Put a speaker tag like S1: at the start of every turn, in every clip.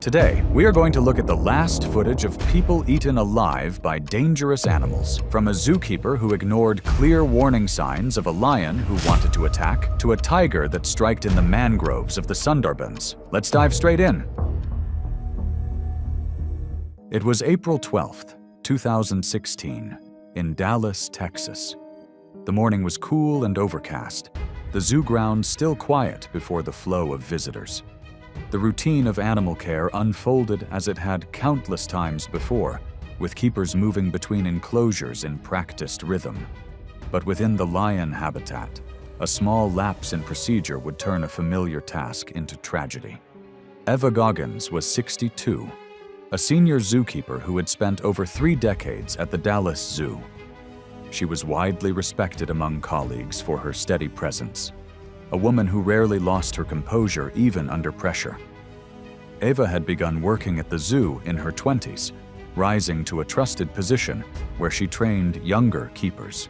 S1: Today, we are going to look at the last footage of people eaten alive by dangerous animals, from a zookeeper who ignored clear warning signs of a lion who wanted to attack, to a tiger that striked in the mangroves of the Sundarbans. Let's dive straight in. It was April 12th, 2016, in Dallas, Texas. The morning was cool and overcast, the zoo grounds still quiet before the flow of visitors. The routine of animal care unfolded as it had countless times before, with keepers moving between enclosures in practiced rhythm. But within the lion habitat, a small lapse in procedure would turn a familiar task into tragedy. Eva Goggins was 62, a senior zookeeper who had spent over 3 decades at the Dallas Zoo. She was widely respected among colleagues for her steady presence, a woman who rarely lost her composure even under pressure. Eva had begun working at the zoo in her 20s, rising to a trusted position where she trained younger keepers.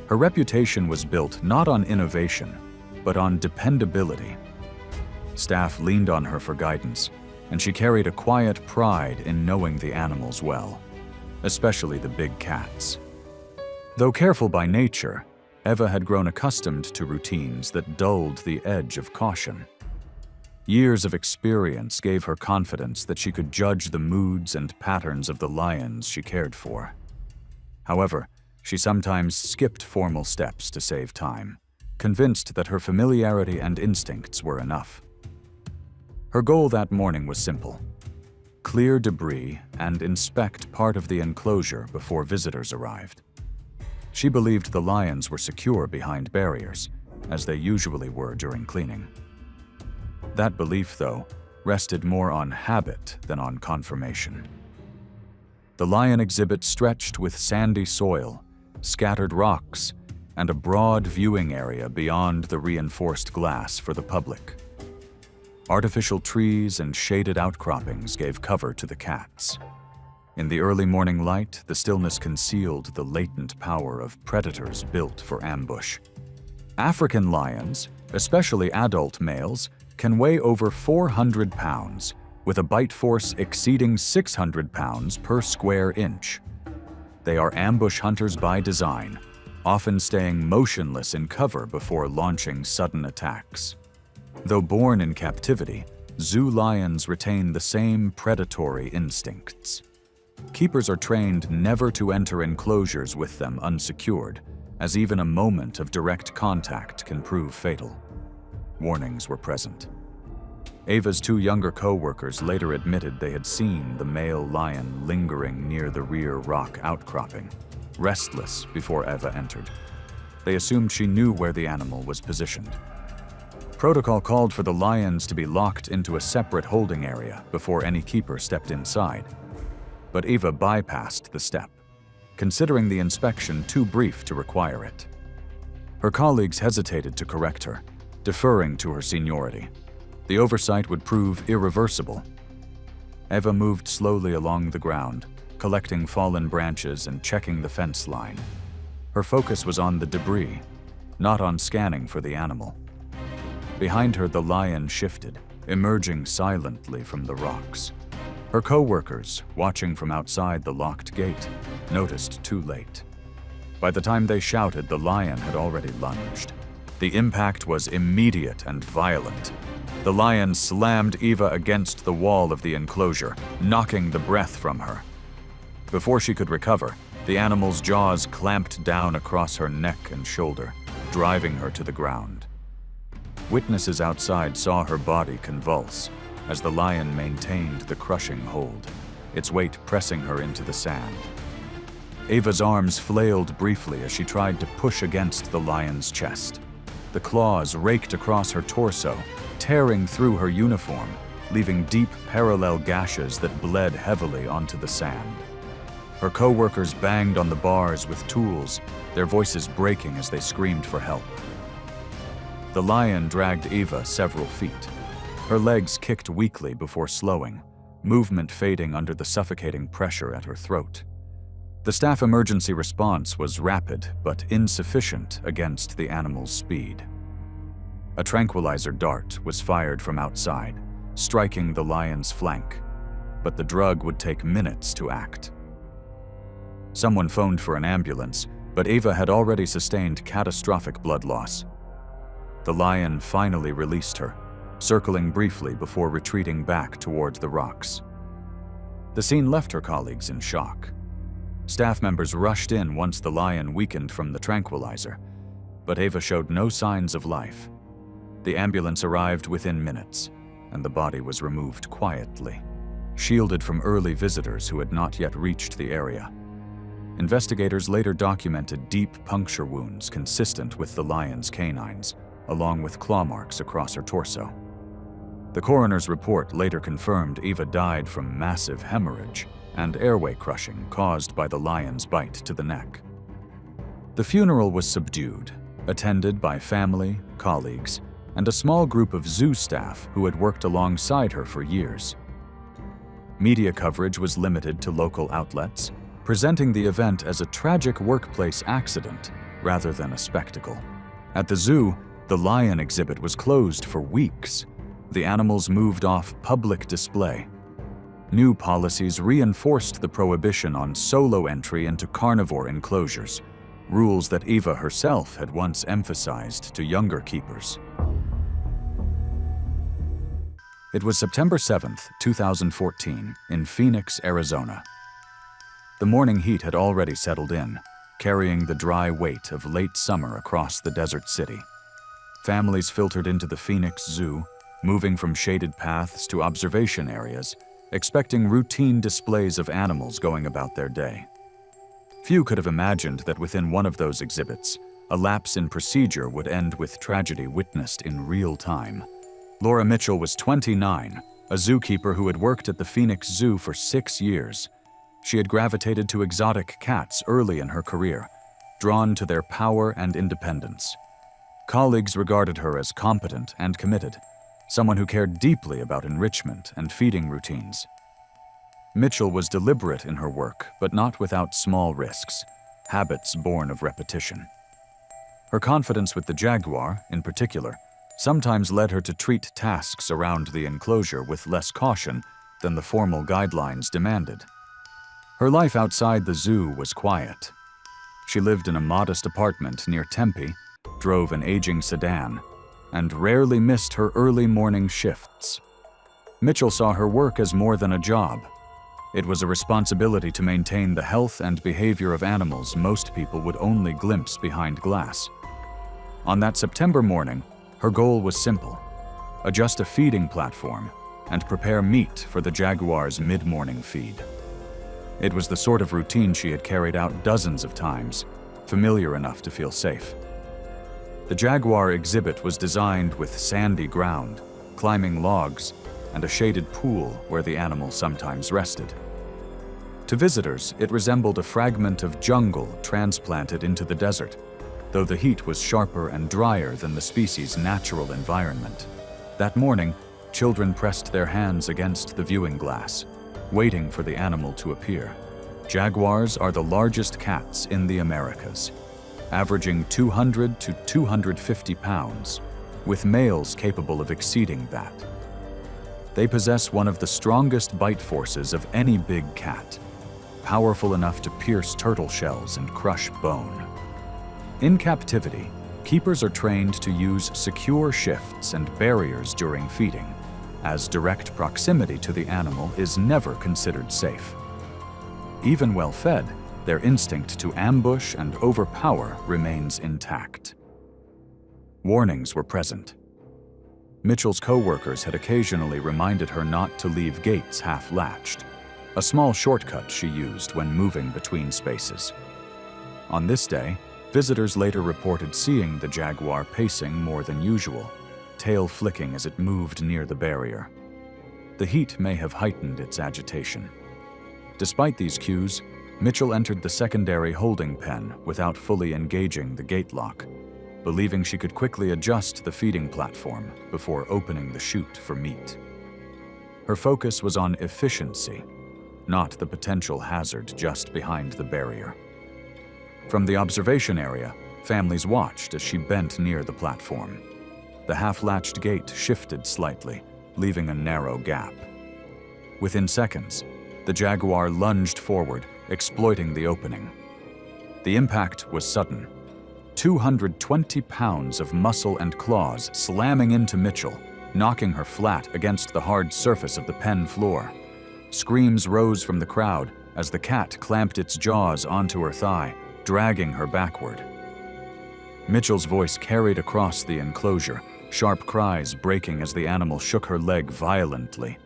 S1: Her reputation was built not on innovation, but on dependability. Staff leaned on her for guidance, and she carried a quiet pride in knowing the animals well, especially the big cats. Though careful by nature, Eva had grown accustomed to routines that dulled the edge of caution. Years of experience gave her confidence that she could judge the moods and patterns of the lions she cared for. However, she sometimes skipped formal steps to save time, convinced that her familiarity and instincts were enough. Her goal that morning was simple: clear debris and inspect part of the enclosure before visitors arrived. She believed the lions were secure behind barriers, as they usually were during cleaning. That belief, though, rested more on habit than on confirmation. The lion exhibit stretched with sandy soil, scattered rocks, and a broad viewing area beyond the reinforced glass for the public. Artificial trees and shaded outcroppings gave cover to the cats. In the early morning light, the stillness concealed the latent power of predators built for ambush. African lions, especially adult males, can weigh over 400 pounds, with a bite force exceeding 600 pounds per square inch. They are ambush hunters by design, often staying motionless in cover before launching sudden attacks. Though born in captivity, zoo lions retain the same predatory instincts. Keepers are trained never to enter enclosures with them unsecured, as even a moment of direct contact can prove fatal. Warnings were present. Eva's 2 younger co-workers later admitted they had seen the male lion lingering near the rear rock outcropping, restless before Eva entered. They assumed she knew where the animal was positioned. Protocol called for the lions to be locked into a separate holding area before any keeper stepped inside. But Eva bypassed the step, considering the inspection too brief to require it. Her colleagues hesitated to correct her, deferring to her seniority. The oversight would prove irreversible. Eva moved slowly along the ground, collecting fallen branches and checking the fence line. Her focus was on the debris, not on scanning for the animal. Behind her, the lion shifted, emerging silently from the rocks. Her co-workers, watching from outside the locked gate, noticed too late. By the time they shouted, the lion had already lunged. The impact was immediate and violent. The lion slammed Eva against the wall of the enclosure, knocking the breath from her. Before she could recover, the animal's jaws clamped down across her neck and shoulder, driving her to the ground. Witnesses outside saw her body convulse as the lion maintained the crushing hold, its weight pressing her into the sand. Eva's arms flailed briefly as she tried to push against the lion's chest. The claws raked across her torso, tearing through her uniform, leaving deep parallel gashes that bled heavily onto the sand. Her co-workers banged on the bars with tools, their voices breaking as they screamed for help. The lion dragged Eva several feet. Her legs kicked weakly before slowing, movement fading under the suffocating pressure at her throat. The staff emergency response was rapid but insufficient against the animal's speed. A tranquilizer dart was fired from outside, striking the lion's flank, but the drug would take minutes to act. Someone phoned for an ambulance, but Ava had already sustained catastrophic blood loss. The lion finally released her, circling briefly before retreating back toward the rocks. The scene left her colleagues in shock. Staff members rushed in once the lion weakened from the tranquilizer, but Ava showed no signs of life. The ambulance arrived within minutes, and the body was removed quietly, shielded from early visitors who had not yet reached the area. Investigators later documented deep puncture wounds consistent with the lion's canines, along with claw marks across her torso. The coroner's report later confirmed Eva died from massive hemorrhage and airway crushing caused by the lion's bite to the neck. The funeral was subdued, attended by family, colleagues, and a small group of zoo staff who had worked alongside her for years. Media coverage was limited to local outlets, presenting the event as a tragic workplace accident rather than a spectacle. At the zoo, the lion exhibit was closed for weeks. The animals moved off public display. New policies reinforced the prohibition on solo entry into carnivore enclosures, rules that Eva herself had once emphasized to younger keepers. It was September 7, 2014, in Phoenix, Arizona. The morning heat had already settled in, carrying the dry weight of late summer across the desert city. Families filtered into the Phoenix Zoo, moving from shaded paths to observation areas, expecting routine displays of animals going about their day. Few could have imagined that within one of those exhibits, a lapse in procedure would end with tragedy witnessed in real time. Laura Mitchell was 29, a zookeeper who had worked at the Phoenix Zoo for 6 years. She had gravitated to exotic cats early in her career, drawn to their power and independence. Colleagues regarded her as competent and committed, someone who cared deeply about enrichment and feeding routines. Mitchell was deliberate in her work, but not without small risks, habits born of repetition. Her confidence with the jaguar, in particular, sometimes led her to treat tasks around the enclosure with less caution than the formal guidelines demanded. Her life outside the zoo was quiet. She lived in a modest apartment near Tempe, drove an aging sedan, and rarely missed her early morning shifts. Mitchell saw her work as more than a job. It was a responsibility to maintain the health and behavior of animals most people would only glimpse behind glass. On that September morning, her goal was simple: adjust a feeding platform and prepare meat for the jaguar's mid-morning feed. It was the sort of routine she had carried out dozens of times, familiar enough to feel safe. The jaguar exhibit was designed with sandy ground, climbing logs, and a shaded pool where the animal sometimes rested. To visitors, it resembled a fragment of jungle transplanted into the desert, though the heat was sharper and drier than the species' natural environment. That morning, children pressed their hands against the viewing glass, waiting for the animal to appear. Jaguars are the largest cats in the Americas, averaging 200 to 250 pounds, with males capable of exceeding that. They possess one of the strongest bite forces of any big cat, powerful enough to pierce turtle shells and crush bone. In captivity, keepers are trained to use secure shifts and barriers during feeding, as direct proximity to the animal is never considered safe. Even well fed, their instinct to ambush and overpower remains intact. Warnings were present. Mitchell's co-workers had occasionally reminded her not to leave gates half-latched, a small shortcut she used when moving between spaces. On this day, visitors later reported seeing the jaguar pacing more than usual, tail flicking as it moved near the barrier. The heat may have heightened its agitation. Despite these cues, Mitchell entered the secondary holding pen without fully engaging the gate lock, believing she could quickly adjust the feeding platform before opening the chute for meat. Her focus was on efficiency, not the potential hazard just behind the barrier. From the observation area, families watched as she bent near the platform. The half-latched gate shifted slightly, leaving a narrow gap. Within seconds, the jaguar lunged forward, exploiting the opening. The impact was sudden. 220 pounds of muscle and claws slamming into Mitchell, knocking her flat against the hard surface of the pen floor. Screams rose from the crowd as the cat clamped its jaws onto her thigh, dragging her backward. Mitchell's voice carried across the enclosure, sharp cries breaking as the animal shook her leg violently.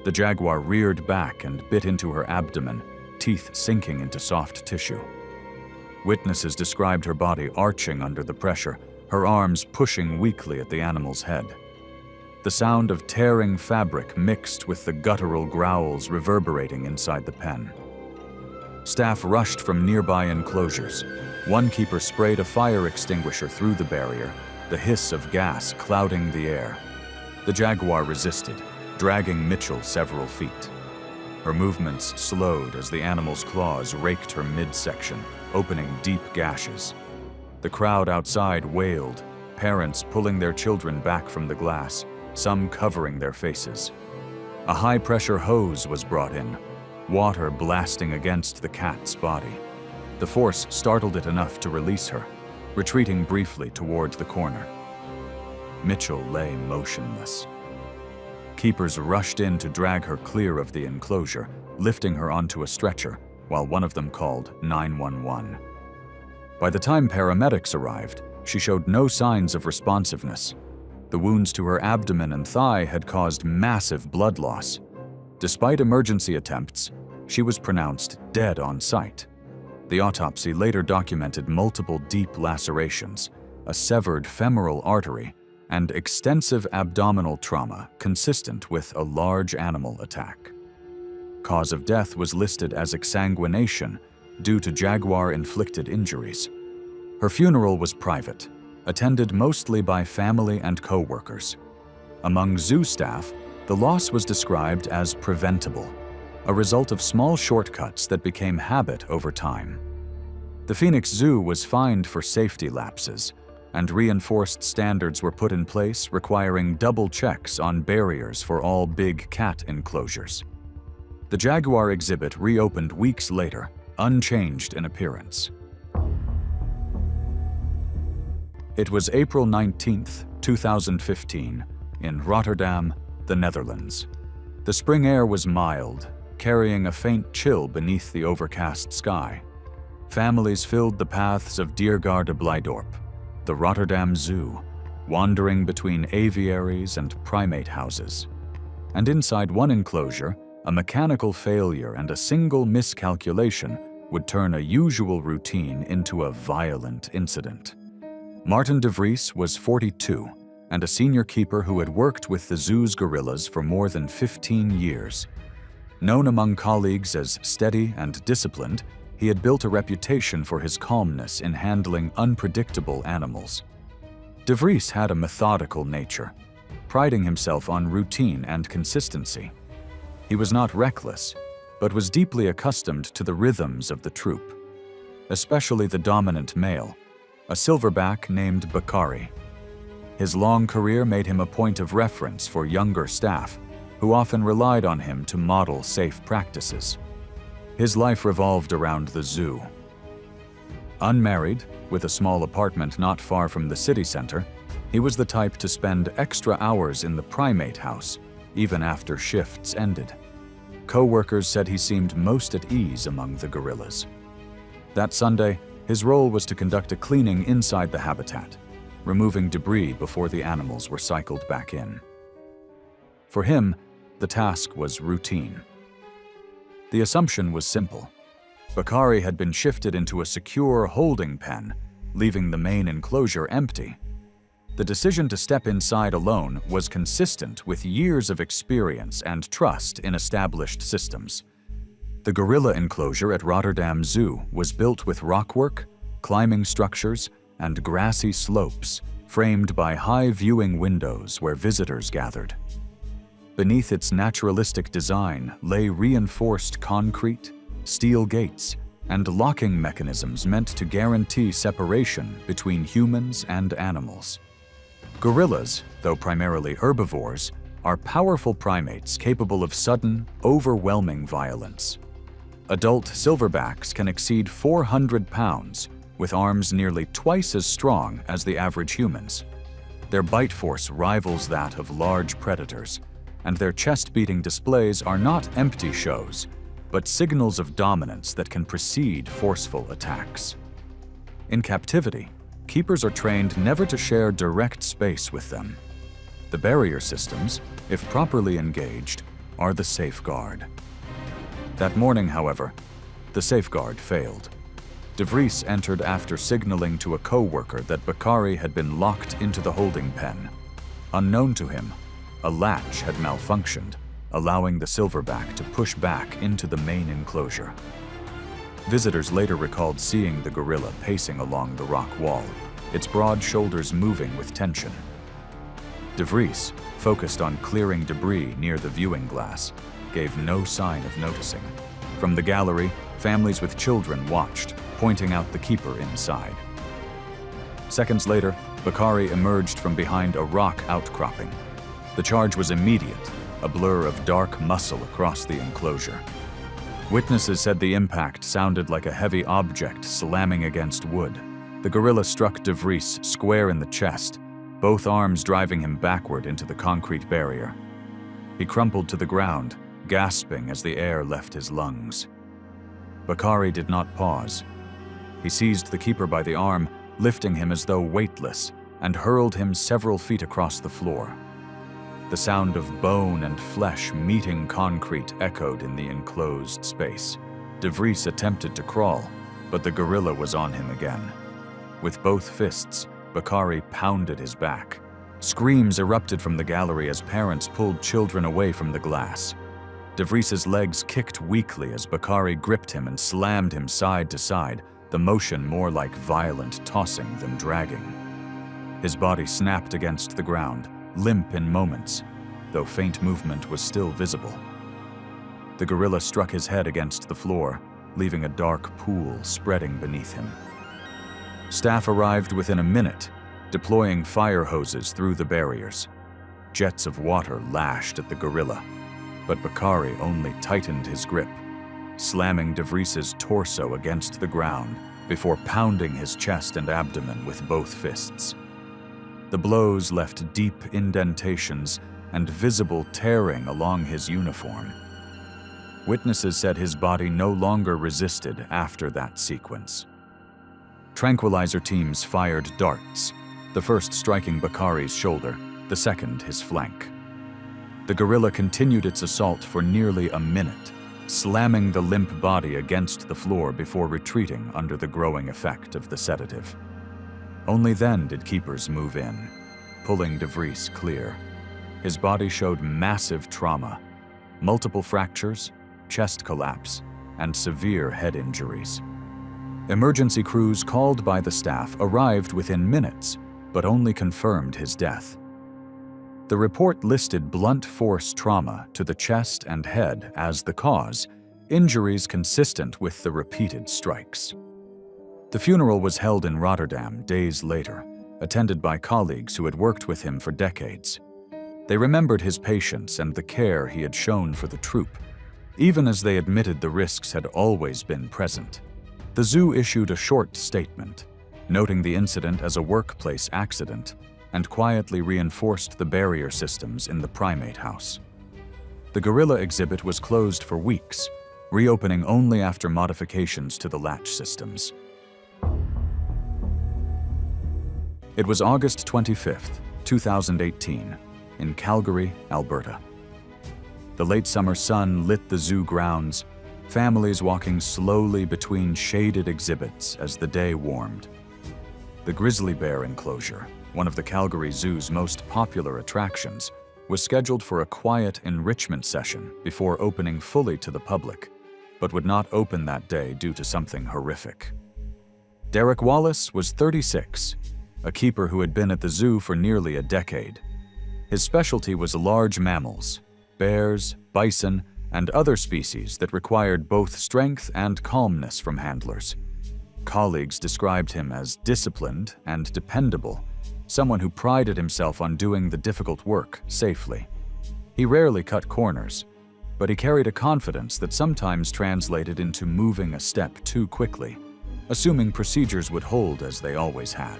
S1: The jaguar reared back and bit into her abdomen, teeth sinking into soft tissue. Witnesses described her body arching under the pressure, her arms pushing weakly at the animal's head. The sound of tearing fabric mixed with the guttural growls reverberating inside the pen. Staff rushed from nearby enclosures. One keeper sprayed a fire extinguisher through the barrier, the hiss of gas clouding the air. The jaguar resisted, dragging Mitchell several feet. Her movements slowed as the animal's claws raked her midsection, opening deep gashes. The crowd outside wailed, parents pulling their children back from the glass, some covering their faces. A high-pressure hose was brought in, water blasting against the cat's body. The force startled it enough to release her, retreating briefly toward the corner. Mitchell lay motionless. Keepers rushed in to drag her clear of the enclosure, lifting her onto a stretcher, while one of them called 911. By the time paramedics arrived, she showed no signs of responsiveness. The wounds to her abdomen and thigh had caused massive blood loss. Despite emergency attempts, she was pronounced dead on sight. The autopsy later documented multiple deep lacerations, a severed femoral artery, and extensive abdominal trauma consistent with a large animal attack. Cause of death was listed as exsanguination due to jaguar-inflicted injuries. Her funeral was private, attended mostly by family and co-workers. Among zoo staff, the loss was described as preventable, a result of small shortcuts that became habit over time. The Phoenix Zoo was fined for safety lapses, and reinforced standards were put in place requiring double checks on barriers for all big cat enclosures. The jaguar exhibit reopened weeks later, unchanged in appearance. It was April 19, 2015, in Rotterdam, the Netherlands. The spring air was mild, carrying a faint chill beneath the overcast sky. Families filled the paths of Diergaarde Blijdorp, the Rotterdam Zoo, wandering between aviaries and primate houses. And inside one enclosure, a mechanical failure and a single miscalculation would turn a usual routine into a violent incident. Martin de Vries was 42 and a senior keeper who had worked with the zoo's gorillas for more than 15 years. Known among colleagues as steady and disciplined, he had built a reputation for his calmness in handling unpredictable animals. De Vries had a methodical nature, priding himself on routine and consistency. He was not reckless, but was deeply accustomed to the rhythms of the troop, especially the dominant male, a silverback named Bakari. His long career made him a point of reference for younger staff, who often relied on him to model safe practices. His life revolved around the zoo. Unmarried, with a small apartment not far from the city center, he was the type to spend extra hours in the primate house, even after shifts ended. Co-workers said he seemed most at ease among the gorillas. That Sunday, his role was to conduct a cleaning inside the habitat, removing debris before the animals were cycled back in. For him, the task was routine. The assumption was simple. Bakari had been shifted into a secure holding pen, leaving the main enclosure empty. The decision to step inside alone was consistent with years of experience and trust in established systems. The gorilla enclosure at Rotterdam Zoo was built with rockwork, climbing structures, and grassy slopes, framed by high viewing windows where visitors gathered. Beneath its naturalistic design lay reinforced concrete, steel gates, and locking mechanisms meant to guarantee separation between humans and animals. Gorillas, though primarily herbivores, are powerful primates capable of sudden, overwhelming violence. Adult silverbacks can exceed 400 pounds, with arms nearly twice as strong as the average humans. Their bite force rivals that of large predators, and their chest-beating displays are not empty shows, but signals of dominance that can precede forceful attacks. In captivity, keepers are trained never to share direct space with them. The barrier systems, if properly engaged, are the safeguard. That morning, however, the safeguard failed. De Vries entered after signaling to a co-worker that Bakari had been locked into the holding pen. Unknown to him, a latch had malfunctioned, allowing the silverback to push back into the main enclosure. Visitors later recalled seeing the gorilla pacing along the rock wall, its broad shoulders moving with tension. De Vries, focused on clearing debris near the viewing glass, gave no sign of noticing. From the gallery, families with children watched, pointing out the keeper inside. Seconds later, Bakari emerged from behind a rock outcropping. The charge was immediate, a blur of dark muscle across the enclosure. Witnesses said the impact sounded like a heavy object slamming against wood. The gorilla struck De Vries square in the chest, both arms driving him backward into the concrete barrier. He crumpled to the ground, gasping as the air left his lungs. Bakari did not pause. He seized the keeper by the arm, lifting him as though weightless, and hurled him several feet across the floor. The sound of bone and flesh meeting concrete echoed in the enclosed space. De Vries attempted to crawl, but the gorilla was on him again. With both fists, Bakari pounded his back. Screams erupted from the gallery as parents pulled children away from the glass. De Vries's legs kicked weakly as Bakari gripped him and slammed him side to side, the motion more like violent tossing than dragging. His body snapped against the ground, limp in moments, though faint movement was still visible. The gorilla struck his head against the floor, leaving a dark pool spreading beneath him. Staff arrived within a minute, deploying fire hoses through the barriers. Jets of water lashed at the gorilla, but Bakari only tightened his grip, slamming De Vries's torso against the ground before pounding his chest and abdomen with both fists. The blows left deep indentations and visible tearing along his uniform. Witnesses said his body no longer resisted after that sequence. Tranquilizer teams fired darts, the first striking Bakari's shoulder, the second his flank. The gorilla continued its assault for nearly a minute, slamming the limp body against the floor before retreating under the growing effect of the sedative. Only then did keepers move in, pulling De Vries clear. His body showed massive trauma, multiple fractures, chest collapse, and severe head injuries. Emergency crews called by the staff arrived within minutes, but only confirmed his death. The report listed blunt force trauma to the chest and head as the cause, injuries consistent with the repeated strikes. The funeral was held in Rotterdam days later, attended by colleagues who had worked with him for decades. They remembered his patience and the care he had shown for the troop, even as they admitted the risks had always been present. The zoo issued a short statement, noting the incident as a workplace accident, and quietly reinforced the barrier systems in the primate house. The gorilla exhibit was closed for weeks, reopening only after modifications to the latch systems. It was August 25, 2018, in Calgary, Alberta. The late summer sun lit the zoo grounds, families walking slowly between shaded exhibits as the day warmed. The grizzly bear enclosure, one of the Calgary Zoo's most popular attractions, was scheduled for a quiet enrichment session before opening fully to the public, but would not open that day due to something horrific. Derek Wallace was 36, a keeper who had been at the zoo for nearly a decade. His specialty was large mammals, bears, bison, and other species that required both strength and calmness from handlers. Colleagues described him as disciplined and dependable, someone who prided himself on doing the difficult work safely. He rarely cut corners, but he carried a confidence that sometimes translated into moving a step too quickly, assuming procedures would hold as they always had.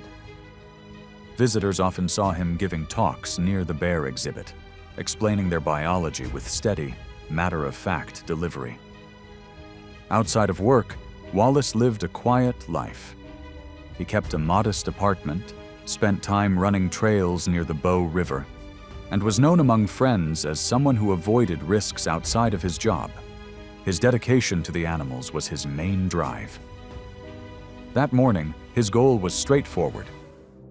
S1: Visitors often saw him giving talks near the bear exhibit, explaining their biology with steady, matter-of-fact delivery. Outside of work, Wallace lived a quiet life. He kept a modest apartment, spent time running trails near the Bow River, and was known among friends as someone who avoided risks outside of his job. His dedication to the animals was his main drive. That morning, his goal was straightforward: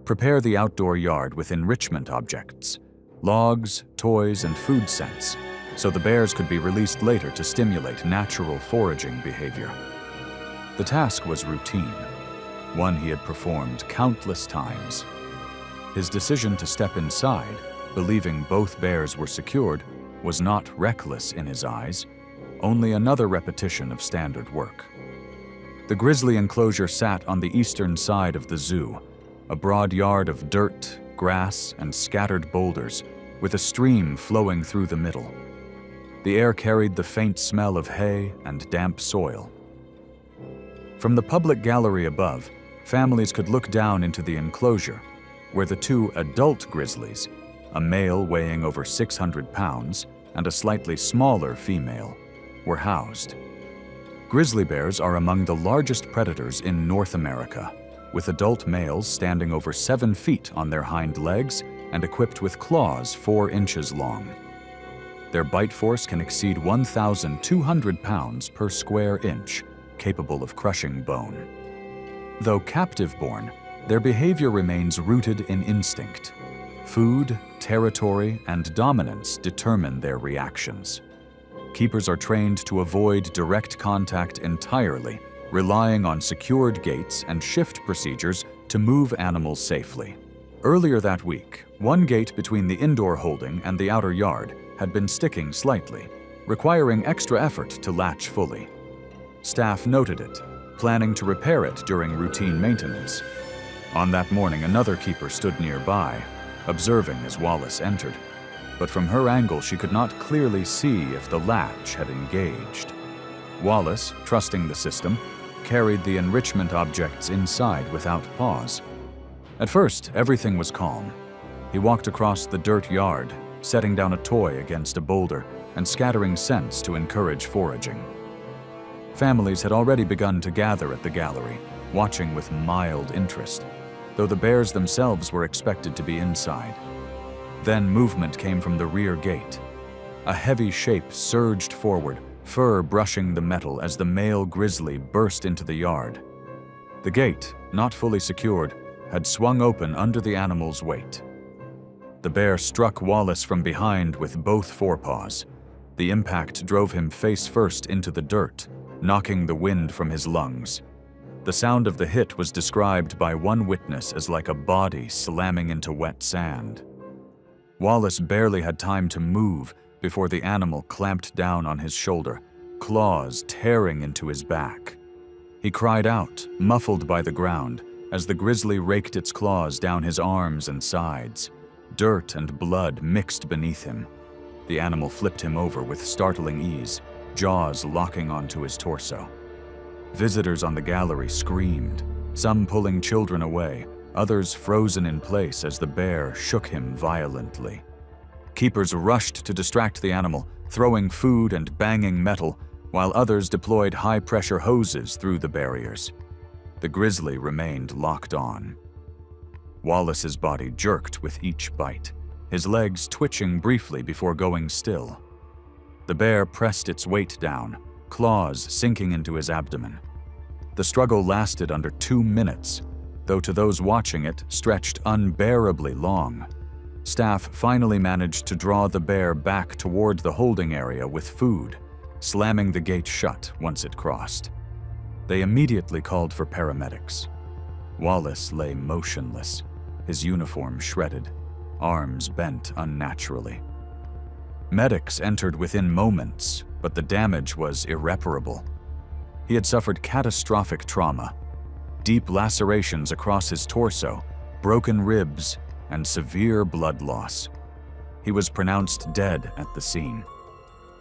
S1: prepare the outdoor yard with enrichment objects, logs, toys, and food scents, so the bears could be released later to stimulate natural foraging behavior. The task was routine, one he had performed countless times. His decision to step inside, believing both bears were secured, was not reckless in his eyes, only another repetition of standard work. The grizzly enclosure sat on the eastern side of the zoo, a broad yard of dirt, grass, and scattered boulders, with a stream flowing through the middle. The air carried the faint smell of hay and damp soil. From the public gallery above, families could look down into the enclosure, where the two adult grizzlies, a male weighing over 600 pounds and a slightly smaller female, were housed. Grizzly bears are among the largest predators in North America, with adult males standing over 7 feet on their hind legs and equipped with claws 4 inches long. Their bite force can exceed 1,200 pounds per square inch, capable of crushing bone. Though captive-born, their behavior remains rooted in instinct. Food, territory, and dominance determine their reactions. Keepers are trained to avoid direct contact entirely, relying on secured gates and shift procedures to move animals safely. Earlier that week, one gate between the indoor holding and the outer yard had been sticking slightly, requiring extra effort to latch fully. Staff noted it, planning to repair it during routine maintenance. On that morning, another keeper stood nearby, observing as Wallace entered, but from her angle she could not clearly see if the latch had engaged. Wallace, trusting the system, carried the enrichment objects inside without pause. At first, everything was calm. He walked across the dirt yard, setting down a toy against a boulder and scattering scents to encourage foraging. Families had already begun to gather at the gallery, watching with mild interest, though the bears themselves were expected to be inside. Then movement came from the rear gate. A heavy shape surged forward, fur brushing the metal as the male grizzly burst into the yard. The gate, not fully secured, had swung open under the animal's weight. The bear struck Wallace from behind with both forepaws. The impact drove him face first into the dirt, knocking the wind from his lungs. The sound of the hit was described by one witness as like a body slamming into wet sand. Wallace barely had time to move before the animal clamped down on his shoulder, claws tearing into his back. He cried out, muffled by the ground, as the grizzly raked its claws down his arms and sides. Dirt and blood mixed beneath him. The animal flipped him over with startling ease, jaws locking onto his torso. Visitors on the gallery screamed, some pulling children away, others frozen in place as the bear shook him violently. Keepers rushed to distract the animal, throwing food and banging metal, while others deployed high-pressure hoses through the barriers. The grizzly remained locked on. Wallace's body jerked with each bite, his legs twitching briefly before going still. The bear pressed its weight down, claws sinking into his abdomen. The struggle lasted under 2 minutes, though to those watching it stretched unbearably long. Staff finally managed to draw the bear back toward the holding area with food, slamming the gate shut once it crossed. They immediately called for paramedics. Wallace lay motionless, his uniform shredded, arms bent unnaturally. Medics entered within moments, but the damage was irreparable. He had suffered catastrophic trauma, deep lacerations across his torso, broken ribs, and severe blood loss. he was pronounced dead at the scene.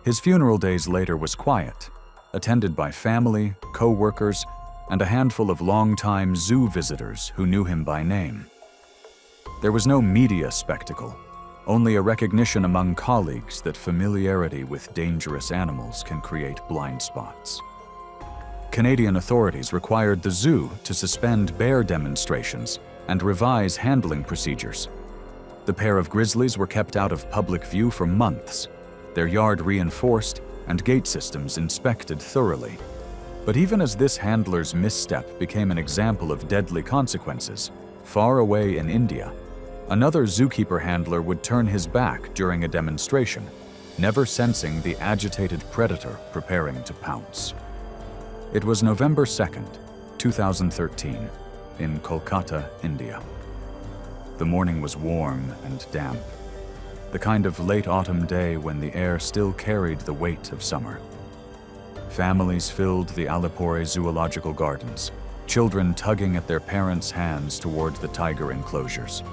S1: His funeral days later was quiet, attended by family, co-workers, and a handful of longtime zoo visitors who knew him by name. There was no media spectacle, only a recognition among colleagues that familiarity with dangerous animals can create blind spots. Canadian authorities required the zoo to suspend bear demonstrations and revise handling procedures. The pair of grizzlies were kept out of public view for months, their yard reinforced and gate systems inspected thoroughly. But even as this handler's misstep became an example of deadly consequences, far away in India, another zookeeper handler would turn his back during a demonstration, never sensing the agitated predator preparing to pounce. It was November 2nd, 2013, in Kolkata, India. The morning was warm and damp, the kind of late autumn day when the air still carried the weight of summer. Families filled the Alipore zoological gardens, children tugging at their parents' hands toward the tiger enclosures.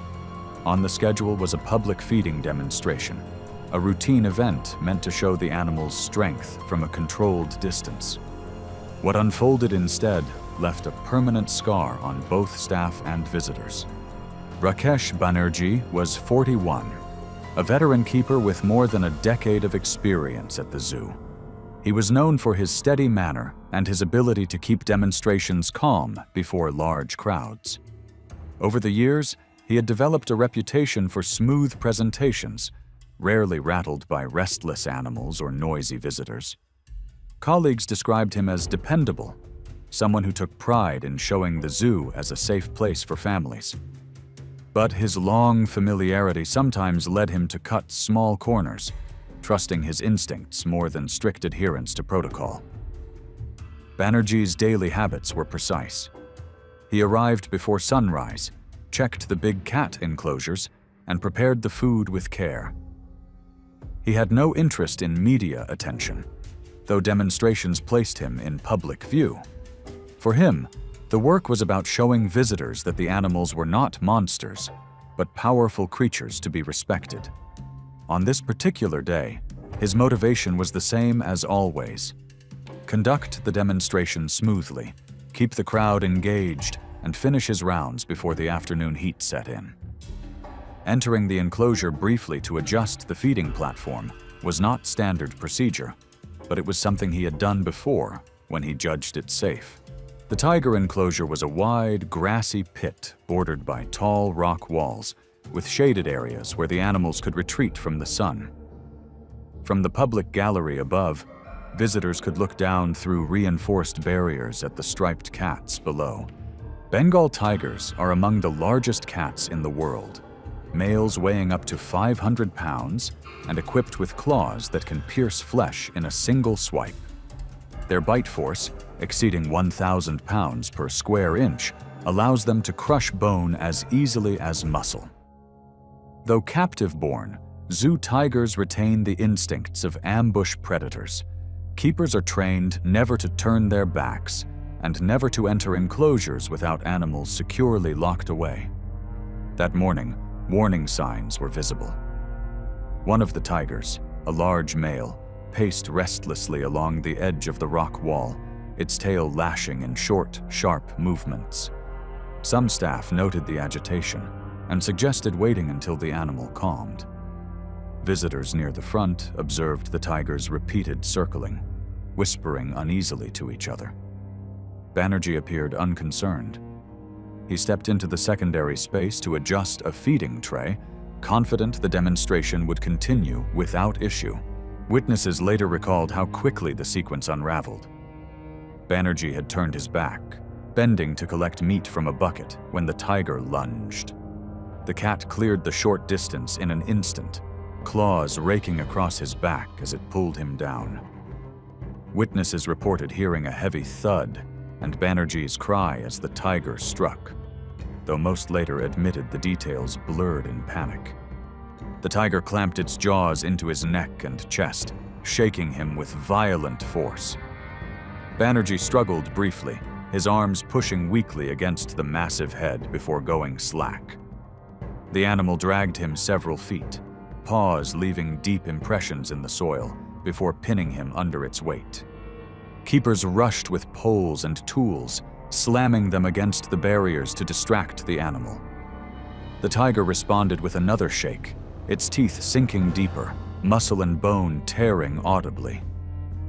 S1: On the schedule was a public feeding demonstration, a routine event meant to show the animal's strength from a controlled distance. What unfolded instead left a permanent scar on both staff and visitors. Rakesh Banerjee was 41, a veteran keeper with more than a decade of experience at the zoo. He was known for his steady manner and his ability to keep demonstrations calm before large crowds. Over the years, he had developed a reputation for smooth presentations, rarely rattled by restless animals or noisy visitors. Colleagues described him as dependable, someone who took pride in showing the zoo as a safe place for families. But his long familiarity sometimes led him to cut small corners, trusting his instincts more than strict adherence to protocol. Banerjee's daily habits were precise. He arrived before sunrise, checked the big cat enclosures, and prepared the food with care. He had no interest in media attention, though demonstrations placed him in public view. For him, the work was about showing visitors that the animals were not monsters, but powerful creatures to be respected. On this particular day, his motivation was the same as always. Conduct the demonstration smoothly, keep the crowd engaged, and finish his rounds before the afternoon heat set in. Entering the enclosure briefly to adjust the feeding platform was not standard procedure, but it was something he had done before when he judged it safe. The tiger enclosure was a wide, grassy pit bordered by tall rock walls, with shaded areas where the animals could retreat from the sun. From the public gallery above, visitors could look down through reinforced barriers at the striped cats below. Bengal tigers are among the largest cats in the world, males weighing up to 500 pounds and equipped with claws that can pierce flesh in a single swipe. Their bite force, exceeding 1,000 pounds per square inch, allows them to crush bone as easily as muscle. Though captive-born, zoo tigers retain the instincts of ambush predators. Keepers are trained never to turn their backs and never to enter enclosures without animals securely locked away. That morning, warning signs were visible. One of the tigers, a large male, paced restlessly along the edge of the rock wall, its tail lashing in short, sharp movements. Some staff noted the agitation and suggested waiting until the animal calmed. Visitors near the front observed the tiger's repeated circling, whispering uneasily to each other. Banerjee appeared unconcerned. He stepped into the secondary space to adjust a feeding tray, confident the demonstration would continue without issue. Witnesses later recalled how quickly the sequence unraveled. Banerjee had turned his back, bending to collect meat from a bucket when the tiger lunged. The cat cleared the short distance in an instant, claws raking across his back as it pulled him down. Witnesses reported hearing a heavy thud and Banerjee's cry as the tiger struck, though most later admitted the details blurred in panic. The tiger clamped its jaws into his neck and chest, shaking him with violent force. Banerjee struggled briefly, his arms pushing weakly against the massive head before going slack. The animal dragged him several feet, paws leaving deep impressions in the soil before pinning him under its weight. Keepers rushed with poles and tools, slamming them against the barriers to distract the animal. The tiger responded with another shake, its teeth sinking deeper, muscle and bone tearing audibly.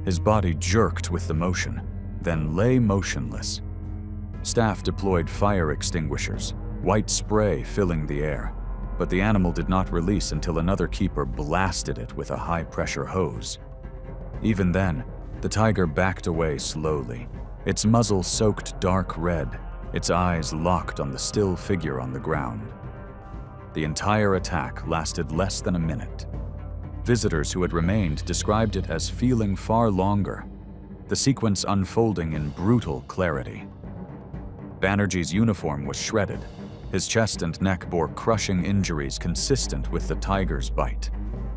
S1: His body jerked with the motion, then lay motionless. Staff deployed fire extinguishers, white spray filling the air, but the animal did not release until another keeper blasted it with a high-pressure hose. Even then, the tiger backed away slowly, its muzzle soaked dark red, its eyes locked on the still figure on the ground. The entire attack lasted less than a minute. Visitors who had remained described it as feeling far longer, the sequence unfolding in brutal clarity. Banerjee's uniform was shredded. His chest and neck bore crushing injuries consistent with the tiger's bite,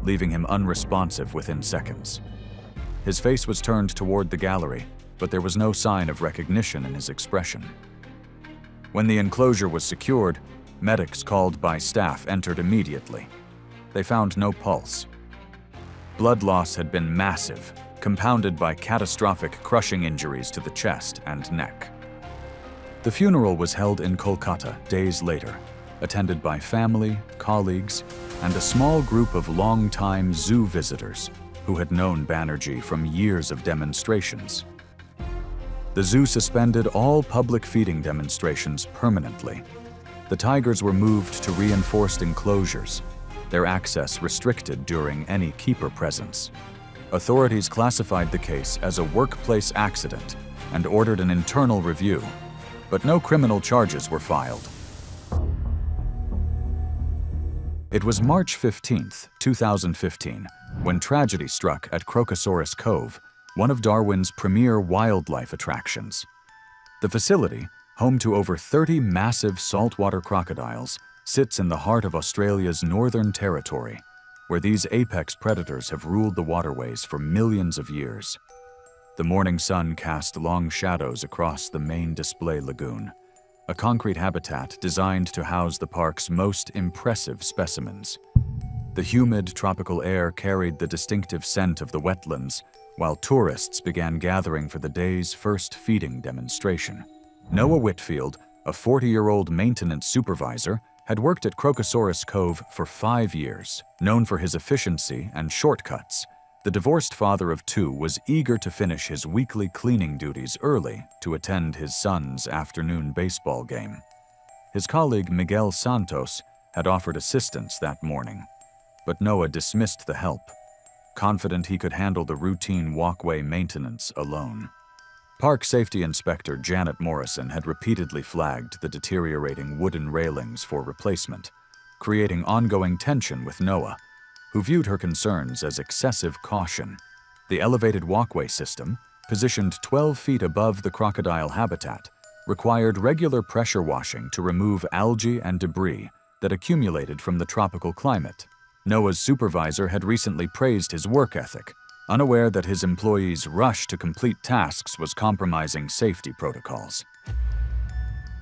S1: leaving him unresponsive within seconds. His face was turned toward the gallery, but there was no sign of recognition in his expression. When the enclosure was secured, medics called by staff entered immediately. They found no pulse. Blood loss had been massive, compounded by catastrophic crushing injuries to the chest and neck. The funeral was held in Kolkata days later, attended by family, colleagues, and a small group of long-time zoo visitors who had known Banerjee from years of demonstrations. The zoo suspended all public feeding demonstrations permanently. The tigers were moved to reinforced enclosures, their access restricted during any keeper presence. Authorities classified the case as a workplace accident and ordered an internal review, but no criminal charges were filed. It was March 15, 2015, when tragedy struck at Crocosaurus Cove, one of Darwin's premier wildlife attractions. The facility, home to over 30 massive saltwater crocodiles, sits in the heart of Australia's Northern Territory, where these apex predators have ruled the waterways for millions of years. The morning sun cast long shadows across the main display lagoon, a concrete habitat designed to house the park's most impressive specimens. The humid tropical air carried the distinctive scent of the wetlands, while tourists began gathering for the day's first feeding demonstration. Noah Whitfield, a 40-year-old maintenance supervisor, had worked at Crocosaurus Cove for 5 years. Known for his efficiency and shortcuts, the divorced father of 2 was eager to finish his weekly cleaning duties early to attend his son's afternoon baseball game. His colleague Miguel Santos had offered assistance that morning, but Noah dismissed the help, confident he could handle the routine walkway maintenance alone. Park Safety Inspector Janet Morrison had repeatedly flagged the deteriorating wooden railings for replacement, creating ongoing tension with Noah, who viewed her concerns as excessive caution. The elevated walkway system, positioned 12 feet above the crocodile habitat, required regular pressure washing to remove algae and debris that accumulated from the tropical climate. Noah's supervisor had recently praised his work ethic, unaware that his employees' rush to complete tasks was compromising safety protocols.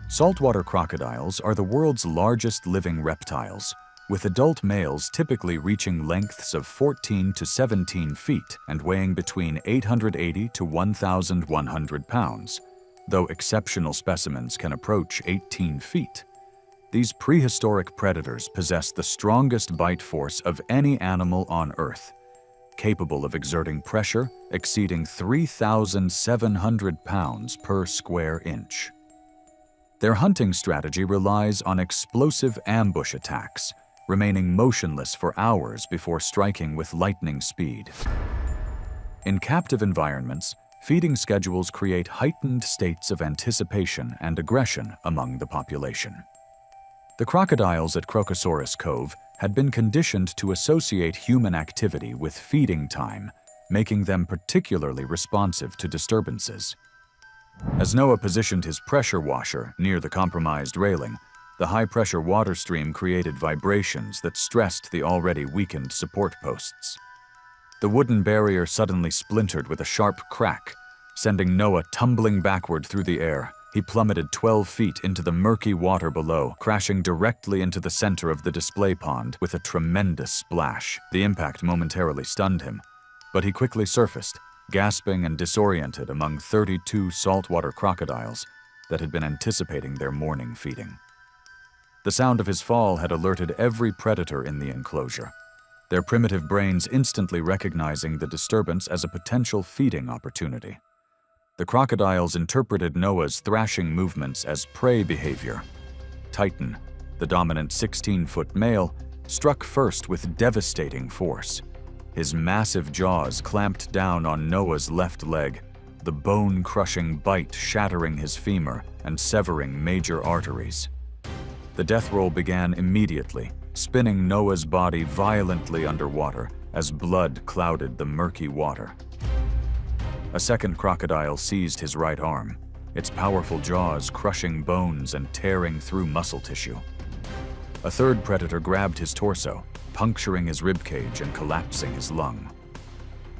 S1: Saltwater crocodiles are the world's largest living reptiles, with adult males typically reaching lengths of 14 to 17 feet and weighing between 880 to 1,100 pounds, though exceptional specimens can approach 18 feet. These prehistoric predators possess the strongest bite force of any animal on Earth, capable of exerting pressure exceeding 3,700 pounds per square inch. Their hunting strategy relies on explosive ambush attacks, remaining motionless for hours before striking with lightning speed. In captive environments, feeding schedules create heightened states of anticipation and aggression among the population. The crocodiles at Crocosaurus Cove had been conditioned to associate human activity with feeding time, making them particularly responsive to disturbances. As Noah positioned his pressure washer near the compromised railing, the high-pressure water stream created vibrations that stressed the already weakened support posts. The wooden barrier suddenly splintered with a sharp crack, sending Noah tumbling backward through the air, He plummeted 12 feet into the murky water below, crashing directly into the center of the display pond with a tremendous splash. The impact momentarily stunned him, but he quickly surfaced, gasping and disoriented among 32 saltwater crocodiles that had been anticipating their morning feeding. The sound of his fall had alerted every predator in the enclosure, their primitive brains instantly recognizing the disturbance as a potential feeding opportunity. The crocodiles interpreted Noah's thrashing movements as prey behavior. Titan, the dominant 16-foot male, struck first with devastating force. His massive jaws clamped down on Noah's left leg, the bone-crushing bite shattering his femur and severing major arteries. The death roll began immediately, spinning Noah's body violently underwater as blood clouded the murky water. A second crocodile seized his right arm, its powerful jaws crushing bones and tearing through muscle tissue. A third predator grabbed his torso, puncturing his ribcage and collapsing his lung.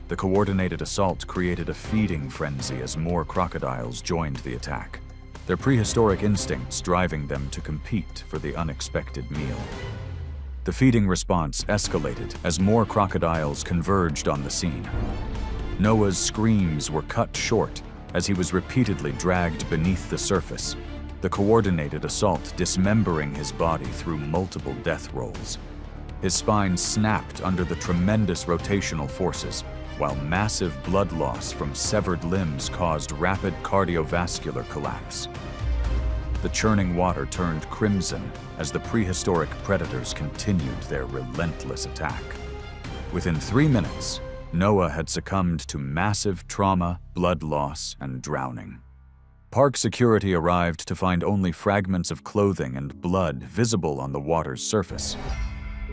S1: The coordinated assault created a feeding frenzy as more crocodiles joined the attack, their prehistoric instincts driving them to compete for the unexpected meal. The feeding response escalated as more crocodiles converged on the scene. Noah's screams were cut short as he was repeatedly dragged beneath the surface, the coordinated assault dismembering his body through multiple death rolls. His spine snapped under the tremendous rotational forces, while massive blood loss from severed limbs caused rapid cardiovascular collapse. The churning water turned crimson as the prehistoric predators continued their relentless attack. Within 3 minutes, Noah had succumbed to massive trauma, blood loss, and drowning. Park security arrived to find only fragments of clothing and blood visible on the water's surface.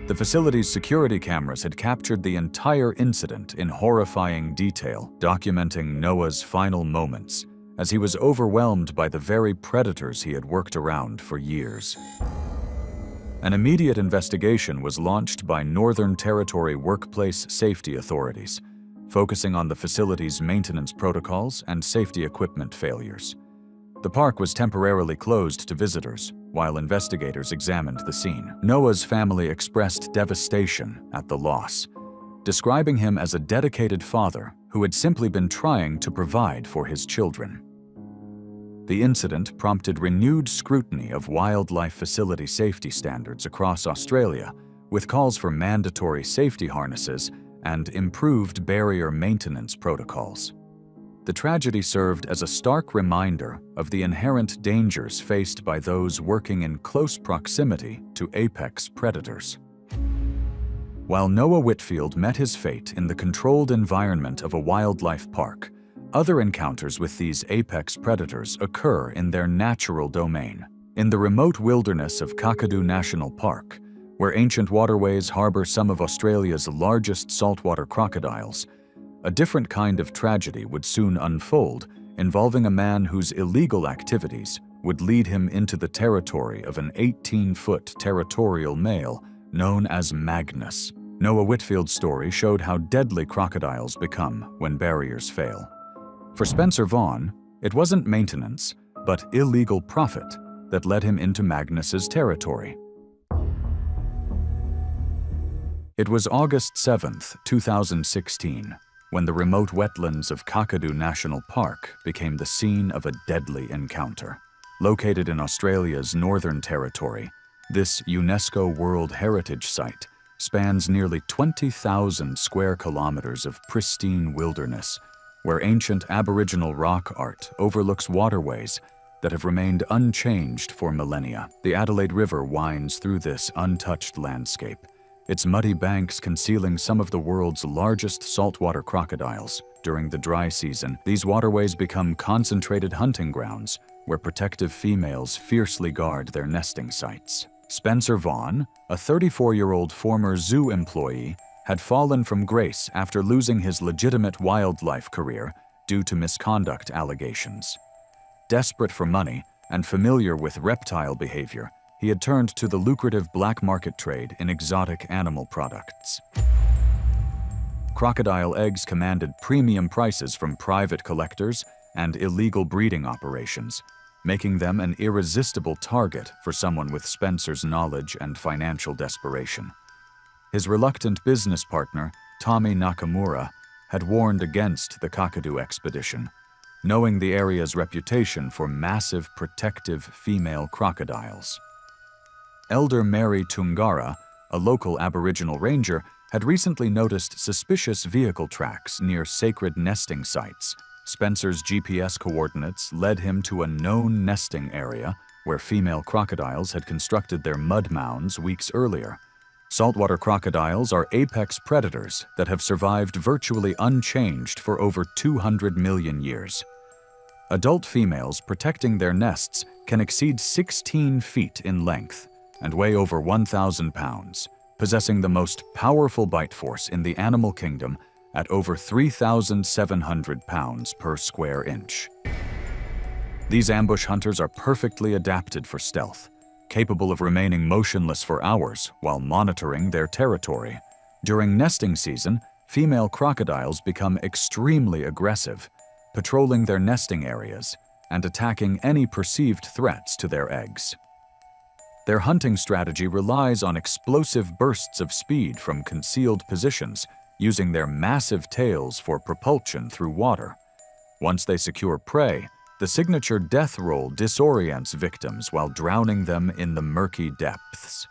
S1: The facility's security cameras had captured the entire incident in horrifying detail, documenting Noah's final moments as he was overwhelmed by the very predators he had worked around for years. An immediate investigation was launched by Northern Territory Workplace Safety Authorities, focusing on the facility's maintenance protocols and safety equipment failures. The park was temporarily closed to visitors while investigators examined the scene. Noah's family expressed devastation at the loss, describing him as a dedicated father who had simply been trying to provide for his children. The incident prompted renewed scrutiny of wildlife facility safety standards across Australia, with calls for mandatory safety harnesses and improved barrier maintenance protocols. The tragedy served as a stark reminder of the inherent dangers faced by those working in close proximity to apex predators. While Noah Whitfield met his fate in the controlled environment of a wildlife park, other encounters with these apex predators occur in their natural domain. In the remote wilderness of Kakadu National Park, where ancient waterways harbor some of Australia's largest saltwater crocodiles, a different kind of tragedy would soon unfold, involving a man whose illegal activities would lead him into the territory of an 18-foot territorial male known as Magnus. Noah Whitfield's story showed how deadly crocodiles become when barriers fail. For Spencer Vaughn, it wasn't maintenance, but illegal profit that led him into Magnus's territory. It was August 7, 2016, when the remote wetlands of Kakadu National Park became the scene of a deadly encounter. Located in Australia's Northern Territory, this UNESCO World Heritage Site spans nearly 20,000 square kilometers of pristine wilderness, where ancient Aboriginal rock art overlooks waterways that have remained unchanged for millennia. The Adelaide River winds through this untouched landscape, its muddy banks concealing some of the world's largest saltwater crocodiles. During the dry season, these waterways become concentrated hunting grounds where protective females fiercely guard their nesting sites. Spencer Vaughn, a 34-year-old former zoo employee, had fallen from grace after losing his legitimate wildlife career due to misconduct allegations. Desperate for money and familiar with reptile behavior, he had turned to the lucrative black market trade in exotic animal products. Crocodile eggs commanded premium prices from private collectors and illegal breeding operations, making them an irresistible target for someone with Spencer's knowledge and financial desperation. His reluctant business partner, Tommy Nakamura, had warned against the Kakadu expedition, knowing the area's reputation for massive protective female crocodiles. Elder Mary Tungara, a local Aboriginal ranger, had recently noticed suspicious vehicle tracks near sacred nesting sites. Spencer's GPS coordinates led him to a known nesting area where female crocodiles had constructed their mud mounds weeks earlier. Saltwater crocodiles are apex predators that have survived virtually unchanged for over 200 million years. Adult females protecting their nests can exceed 16 feet in length and weigh over 1,000 pounds, possessing the most powerful bite force in the animal kingdom at over 3,700 pounds per square inch. These ambush hunters are perfectly adapted for stealth, capable of remaining motionless for hours while monitoring their territory. During nesting season, female crocodiles become extremely aggressive, patrolling their nesting areas and attacking any perceived threats to their eggs. Their hunting strategy relies on explosive bursts of speed from concealed positions, using their massive tails for propulsion through water. Once they secure prey, the signature death roll disorients victims while drowning them in the murky depths.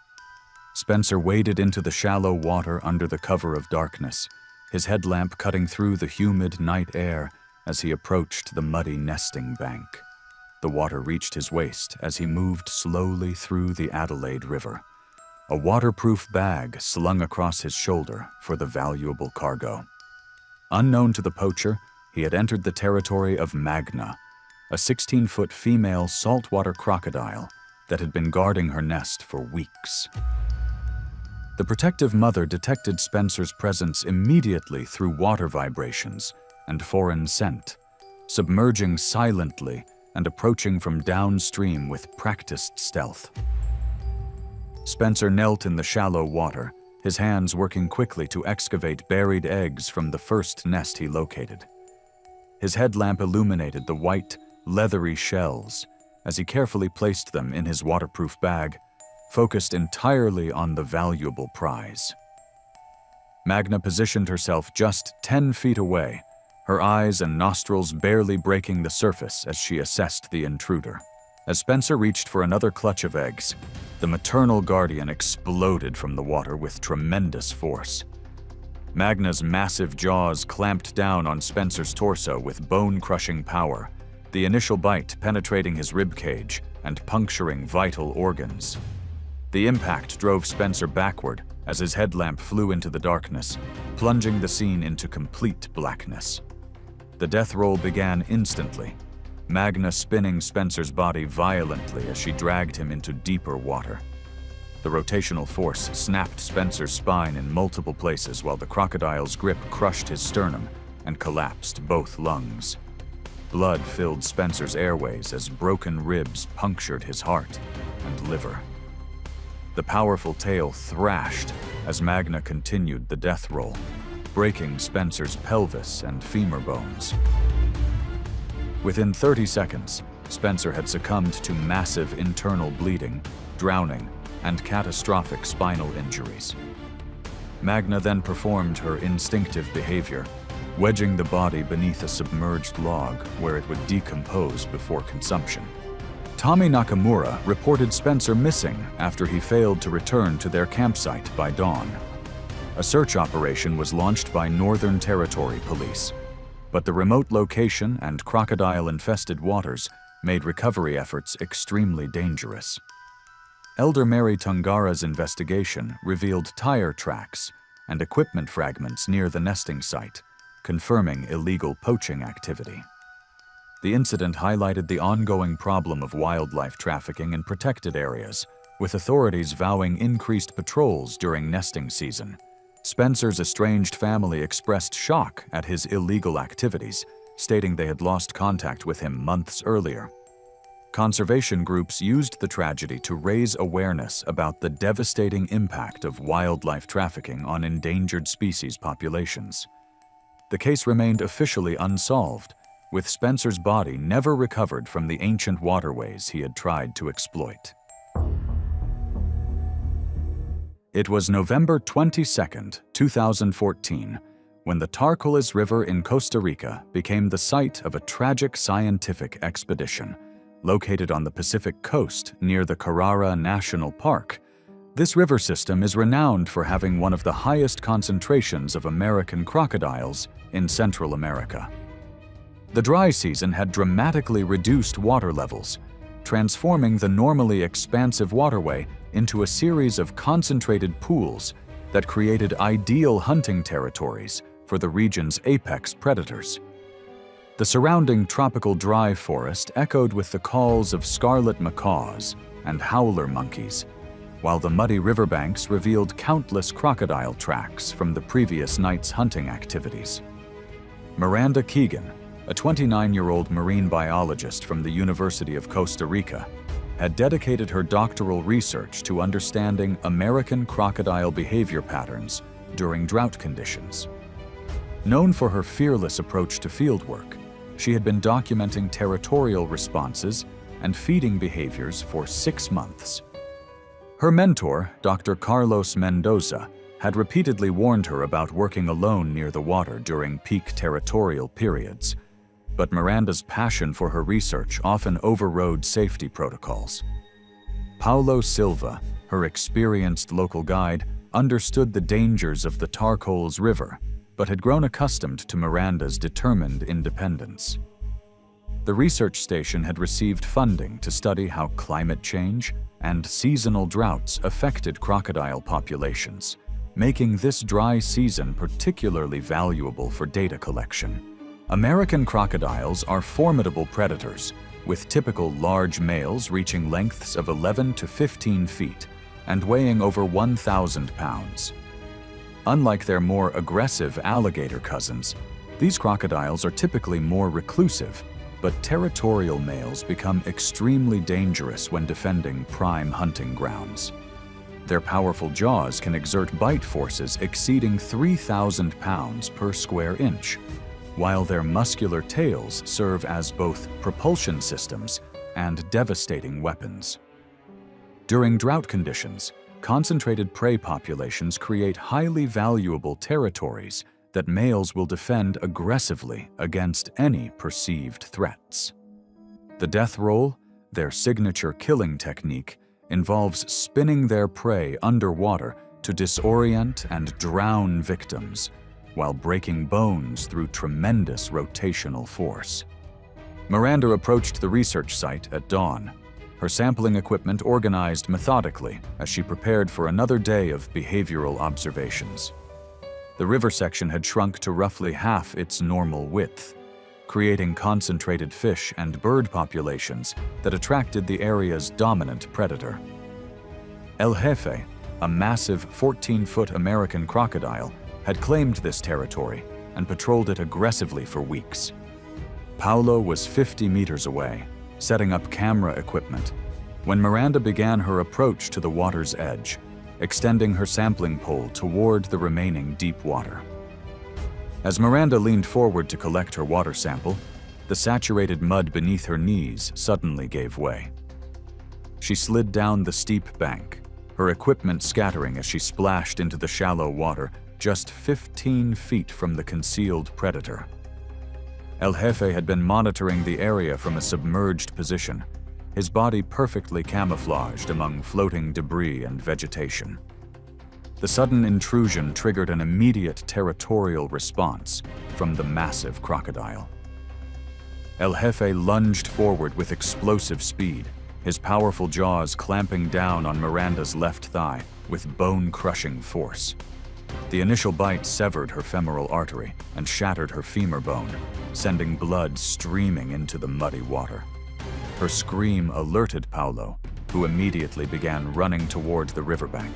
S1: Spencer waded into the shallow water under the cover of darkness, his headlamp cutting through the humid night air as he approached the muddy nesting bank. The water reached his waist as he moved slowly through the Adelaide River, a waterproof bag slung across his shoulder for the valuable cargo. Unknown to the poacher, he had entered the territory of Magna, a 16-foot female saltwater crocodile that had been guarding her nest for weeks. The protective mother detected Spencer's presence immediately through water vibrations and foreign scent, submerging silently and approaching from downstream with practiced stealth. Spencer knelt in the shallow water, his hands working quickly to excavate buried eggs from the first nest he located. His headlamp illuminated the white, leathery shells as he carefully placed them in his waterproof bag, focused entirely on the valuable prize. Magna positioned herself just 10 feet away, her eyes and nostrils barely breaking the surface as she assessed the intruder. As Spencer reached for another clutch of eggs, the maternal guardian exploded from the water with tremendous force. Magna's massive jaws clamped down on Spencer's torso with bone-crushing power, the initial bite penetrating his ribcage and puncturing vital organs. The impact drove Spencer backward as his headlamp flew into the darkness, plunging the scene into complete blackness. The death roll began instantly, Magna spinning Spencer's body violently as she dragged him into deeper water. The rotational force snapped Spencer's spine in multiple places while the crocodile's grip crushed his sternum and collapsed both lungs. Blood filled Spencer's airways as broken ribs punctured his heart and liver. The powerful tail thrashed as Magna continued the death roll, breaking Spencer's pelvis and femur bones. Within 30 seconds, Spencer had succumbed to massive internal bleeding, drowning, and catastrophic spinal injuries. Magna then performed her instinctive behavior, wedging the body beneath a submerged log where it would decompose before consumption. Tommy Nakamura reported Spencer missing after he failed to return to their campsite by dawn. A search operation was launched by Northern Territory Police, but the remote location and crocodile-infested waters made recovery efforts extremely dangerous. Elder Mary Tungara's investigation revealed tire tracks and equipment fragments near the nesting site, confirming illegal poaching activity. The incident highlighted the ongoing problem of wildlife trafficking in protected areas, with authorities vowing increased patrols during nesting season. Spencer's estranged family expressed shock at his illegal activities, stating they had lost contact with him months earlier. Conservation groups used the tragedy to raise awareness about the devastating impact of wildlife trafficking on endangered species populations. The case remained officially unsolved, with Spencer's body never recovered from the ancient waterways he had tried to exploit. It was November 22, 2014, when the Tarcoles River in Costa Rica became the site of a tragic scientific expedition. Located on the Pacific coast near the Carrara National Park, this river system is renowned for having one of the highest concentrations of American crocodiles in Central America. The dry season had dramatically reduced water levels, transforming the normally expansive waterway into a series of concentrated pools that created ideal hunting territories for the region's apex predators. The surrounding tropical dry forest echoed with the calls of scarlet macaws and howler monkeys, while the muddy riverbanks revealed countless crocodile tracks from the previous night's hunting activities. Miranda Keegan, a 29-year-old marine biologist from the University of Costa Rica, had dedicated her doctoral research to understanding American crocodile behavior patterns during drought conditions. Known for her fearless approach to fieldwork, she had been documenting territorial responses and feeding behaviors for 6 months. Her mentor, Dr. Carlos Mendoza, had repeatedly warned her about working alone near the water during peak territorial periods, but Miranda's passion for her research often overrode safety protocols. Paulo Silva, her experienced local guide, understood the dangers of the Tarcoles River, but had grown accustomed to Miranda's determined independence. The research station had received funding to study how climate change and seasonal droughts affected crocodile populations, making this dry season particularly valuable for data collection. American crocodiles are formidable predators, with typical large males reaching lengths of 11 to 15 feet and weighing over 1,000 pounds. Unlike their more aggressive alligator cousins, these crocodiles are typically more reclusive, but territorial males become extremely dangerous when defending prime hunting grounds. Their powerful jaws can exert bite forces exceeding 3,000 pounds per square inch, while their muscular tails serve as both propulsion systems and devastating weapons. During drought conditions, concentrated prey populations create highly valuable territories that males will defend aggressively against any perceived threats. The death roll, their signature killing technique, involves spinning their prey underwater to disorient and drown victims, while breaking bones through tremendous rotational force. Miranda approached the research site at dawn, her sampling equipment organized methodically as she prepared for another day of behavioral observations. The river section had shrunk to roughly half its normal width, creating concentrated fish and bird populations that attracted the area's dominant predator. El Jefe, a massive 14-foot American crocodile, had claimed this territory and patrolled it aggressively for weeks. Paulo was 50 meters away, setting up camera equipment, when Miranda began her approach to the water's edge, extending her sampling pole toward the remaining deep water. As Miranda leaned forward to collect her water sample, the saturated mud beneath her knees suddenly gave way. She slid down the steep bank, her equipment scattering as she splashed into the shallow water just 15 feet from the concealed predator. El Jefe had been monitoring the area from a submerged position, his body perfectly camouflaged among floating debris and vegetation. The sudden intrusion triggered an immediate territorial response from the massive crocodile. El Jefe lunged forward with explosive speed, his powerful jaws clamping down on Miranda's left thigh with bone-crushing force. The initial bite severed her femoral artery and shattered her femur bone, sending blood streaming into the muddy water. Her scream alerted Paulo, who immediately began running toward the riverbank.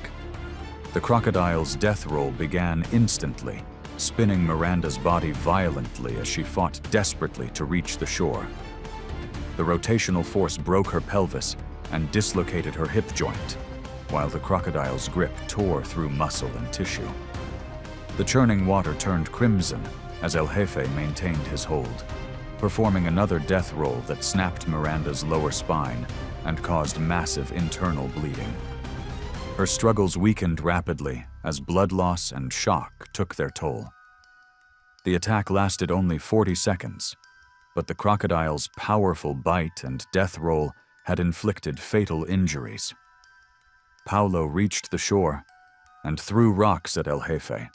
S1: The crocodile's death roll began instantly, spinning Miranda's body violently as she fought desperately to reach the shore. The rotational force broke her pelvis and dislocated her hip joint, while the crocodile's grip tore through muscle and tissue. The churning water turned crimson as El Jefe maintained his hold. performing another death roll that snapped Miranda's lower spine and caused massive internal bleeding. Her struggles weakened rapidly as blood loss and shock took their toll. The attack lasted only 40 seconds, but the crocodile's powerful bite and death roll had inflicted fatal injuries. Paulo reached the shore and threw rocks at El Jefe,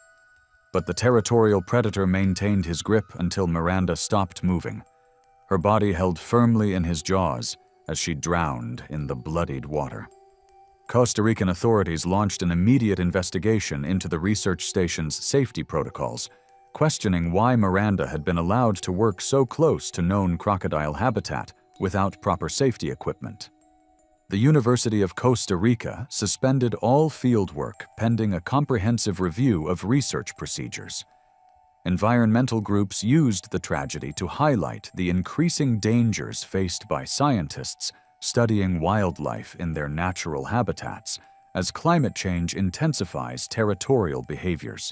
S1: but the territorial predator maintained his grip until Miranda stopped moving, her body held firmly in his jaws as she drowned in the bloodied water. Costa Rican authorities launched an immediate investigation into the research station's safety protocols, questioning why Miranda had been allowed to work so close to known crocodile habitat without proper safety equipment. The University of Costa Rica suspended all fieldwork pending a comprehensive review of research procedures. Environmental groups used the tragedy to highlight the increasing dangers faced by scientists studying wildlife in their natural habitats as climate change intensifies territorial behaviors.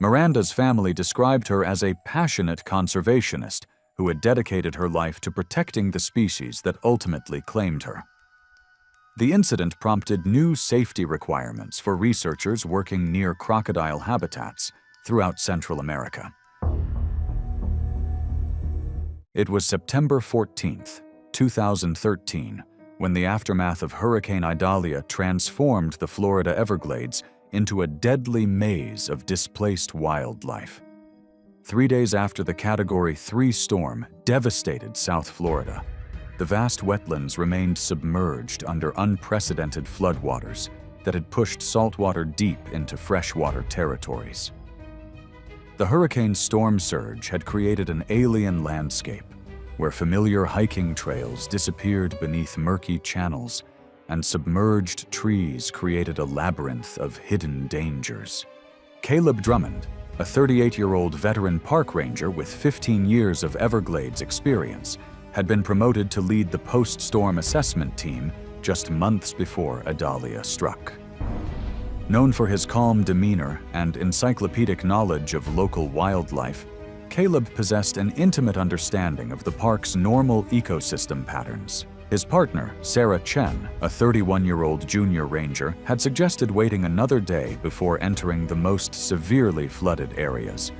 S1: Miranda's family described her as a passionate conservationist who had dedicated her life to protecting the species that ultimately claimed her. The incident prompted new safety requirements for researchers working near crocodile habitats throughout Central America. It was September 14, 2013, when the aftermath of Hurricane Idalia transformed the Florida Everglades into a deadly maze of displaced wildlife. 3 days after the Category 3 storm devastated South Florida, the vast wetlands remained submerged under unprecedented floodwaters that had pushed saltwater deep into freshwater territories. The hurricane storm surge had created an alien landscape where familiar hiking trails disappeared beneath murky channels and submerged trees created a labyrinth of hidden dangers. Caleb Drummond, a 38-year-old veteran park ranger with 15 years of Everglades experience, had been promoted to lead the post-storm assessment team just months before Idalia struck. Known for his calm demeanor and encyclopedic knowledge of local wildlife, Caleb possessed an intimate understanding of the park's normal ecosystem patterns. His partner, Sarah Chen, a 31-year-old junior ranger, had suggested waiting another day before entering the most severely flooded areas.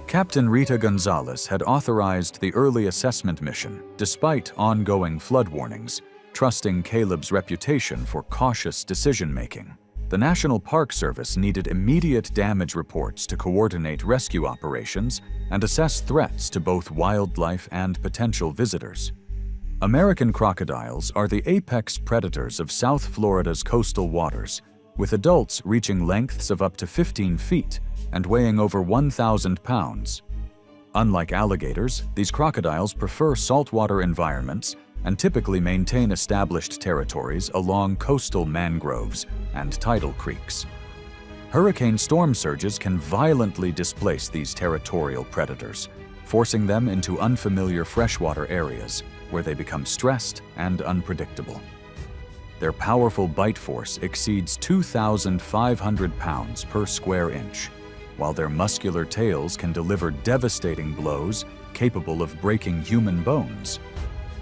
S1: Captain Rita Gonzalez had authorized the early assessment mission despite ongoing flood warnings, trusting Caleb's reputation for cautious decision-making. The National Park Service needed immediate damage reports to coordinate rescue operations and assess threats to both wildlife and potential visitors. American crocodiles are the apex predators of South Florida's coastal waters, with adults reaching lengths of up to 15 feet and weighing over 1,000 pounds. Unlike alligators, these crocodiles prefer saltwater environments and typically maintain established territories along coastal mangroves and tidal creeks. Hurricane storm surges can violently displace these territorial predators, forcing them into unfamiliar freshwater areas where they become stressed and unpredictable. Their powerful bite force exceeds 2,500 pounds per square inch, while their muscular tails can deliver devastating blows capable of breaking human bones.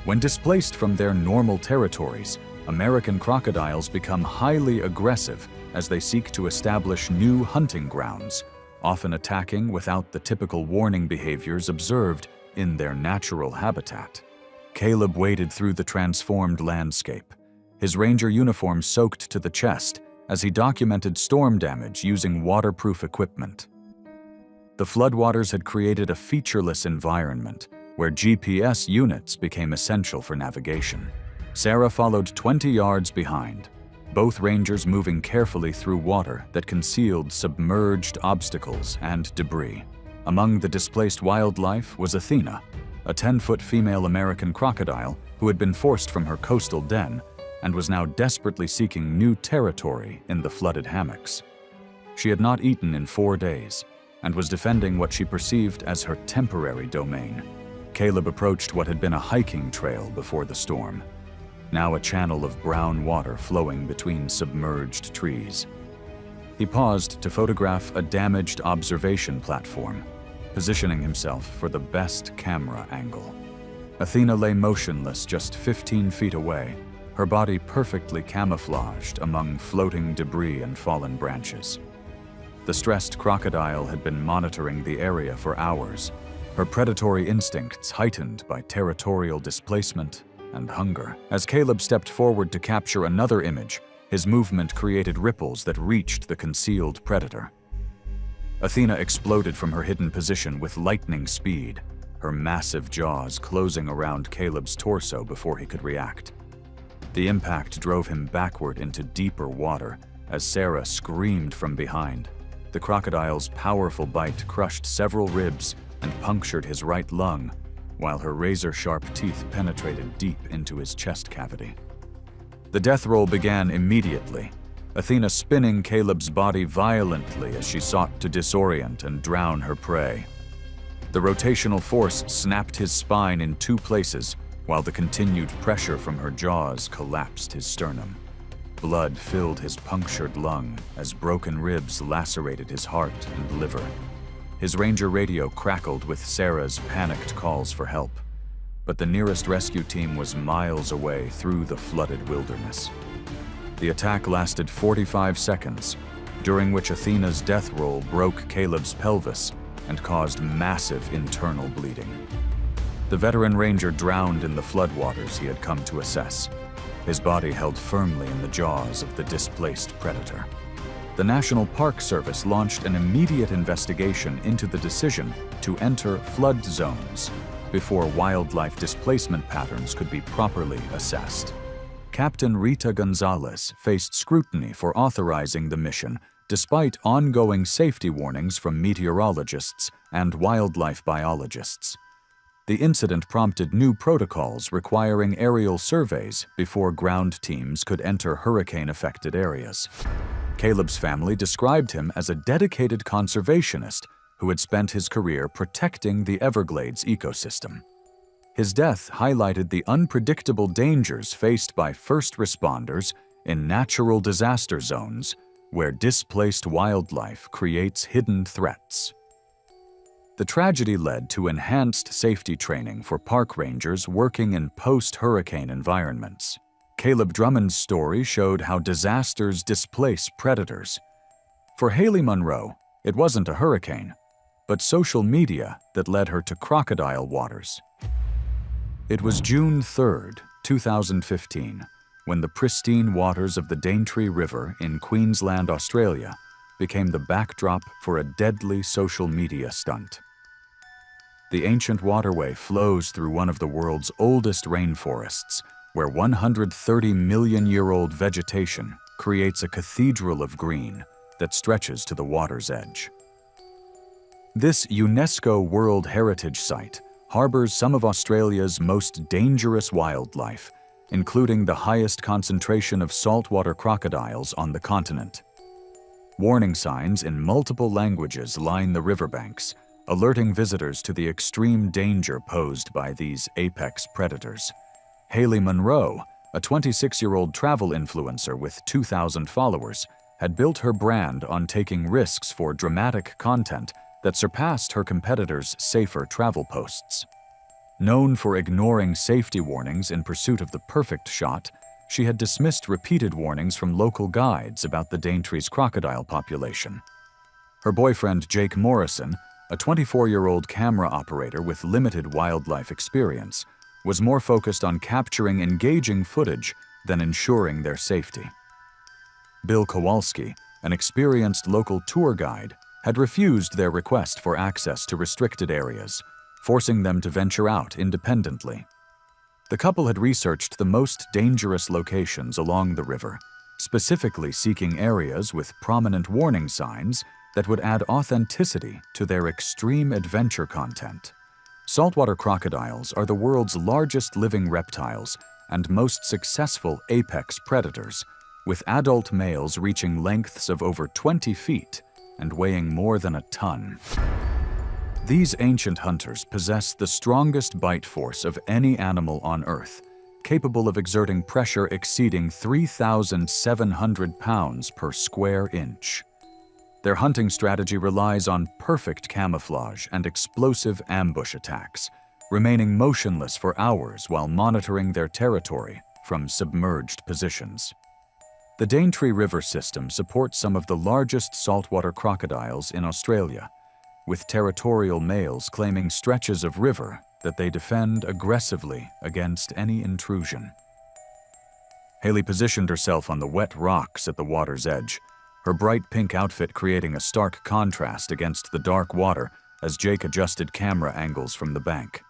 S1: When displaced from their normal territories, American crocodiles become highly aggressive as they seek to establish new hunting grounds, often attacking without the typical warning behaviors observed in their natural habitat. Caleb waded through the transformed landscape, his ranger uniform soaked to the chest as he documented storm damage using waterproof equipment. The floodwaters had created a featureless environment where GPS units became essential for navigation. Sarah followed 20 yards behind, both rangers moving carefully through water that concealed submerged obstacles and debris. Among the displaced wildlife was Athena, a 10-foot female American crocodile who had been forced from her coastal den and was now desperately seeking new territory in the flooded hammocks. She had not eaten in 4 days and was defending what she perceived as her temporary domain. Caleb approached what had been a hiking trail before the storm, now a channel of brown water flowing between submerged trees. He paused to photograph a damaged observation platform, positioning himself for the best camera angle. Athena lay motionless just 15 feet away, her body perfectly camouflaged among floating debris and fallen branches. The stressed crocodile had been monitoring the area for hours, her predatory instincts heightened by territorial displacement and hunger. As Caleb stepped forward to capture another image, his movement created ripples that reached the concealed predator. Athena exploded from her hidden position with lightning speed, her massive jaws closing around Caleb's torso before he could react. The impact drove him backward into deeper water as Sarah screamed from behind. The crocodile's powerful bite crushed several ribs and punctured his right lung, while her razor-sharp teeth penetrated deep into his chest cavity. The death roll began immediately, Athena spinning Caleb's body violently as she sought to disorient and drown her prey. The rotational force snapped his spine in 2 places, while the continued pressure from her jaws collapsed his sternum. Blood filled his punctured lung as broken ribs lacerated his heart and liver. His ranger radio crackled with Sarah's panicked calls for help, but the nearest rescue team was miles away through the flooded wilderness. The attack lasted 45 seconds, during which Athena's death roll broke Caleb's pelvis and caused massive internal bleeding. The veteran ranger drowned in the floodwaters he had come to assess, his body held firmly in the jaws of the displaced predator. The National Park Service launched an immediate investigation into the decision to enter flood zones before wildlife displacement patterns could be properly assessed. Captain Rita Gonzalez faced scrutiny for authorizing the mission despite ongoing safety warnings from meteorologists and wildlife biologists. The incident prompted new protocols requiring aerial surveys before ground teams could enter hurricane-affected areas. Caleb's family described him as a dedicated conservationist who had spent his career protecting the Everglades ecosystem. His death highlighted the unpredictable dangers faced by first responders in natural disaster zones where displaced wildlife creates hidden threats. The tragedy led to enhanced safety training for park rangers working in post-hurricane environments. Caleb Drummond's story showed how disasters displace predators. For Haley Monroe, it wasn't a hurricane, but social media that led her to crocodile waters. It was June 3, 2015, when the pristine waters of the Daintree River in Queensland, Australia, became the backdrop for a deadly social media stunt. The ancient waterway flows through one of the world's oldest rainforests, where 130-million-year-old vegetation creates a cathedral of green that stretches to the water's edge. This UNESCO World Heritage Site harbors some of Australia's most dangerous wildlife, including the highest concentration of saltwater crocodiles on the continent. Warning signs in multiple languages line the riverbanks, alerting visitors to the extreme danger posed by these apex predators. Haley Monroe, a 26-year-old travel influencer with 2,000 followers, had built her brand on taking risks for dramatic content that surpassed her competitors' safer travel posts. Known for ignoring safety warnings in pursuit of the perfect shot, she had dismissed repeated warnings from local guides about the Daintree's crocodile population. Her boyfriend, Jake Morrison, a 24-year-old camera operator with limited wildlife experience, was more focused on capturing engaging footage than ensuring their safety. Bill Kowalski, an experienced local tour guide, had refused their request for access to restricted areas, forcing them to venture out independently. The couple had researched the most dangerous locations along the river, specifically seeking areas with prominent warning signs that would add authenticity to their extreme adventure content. Saltwater crocodiles are the world's largest living reptiles and most successful apex predators, with adult males reaching lengths of over 20 feet and weighing more than a ton. These ancient hunters possess the strongest bite force of any animal on Earth, capable of exerting pressure exceeding 3,700 pounds per square inch. Their hunting strategy relies on perfect camouflage and explosive ambush attacks, remaining motionless for hours while monitoring their territory from submerged positions. The Daintree River system supports some of the largest saltwater crocodiles in Australia, with territorial males claiming stretches of river that they defend aggressively against any intrusion. Haley positioned herself on the wet rocks at the water's edge, her bright pink outfit creating a stark contrast against the dark water as Jake adjusted camera angles from the bank.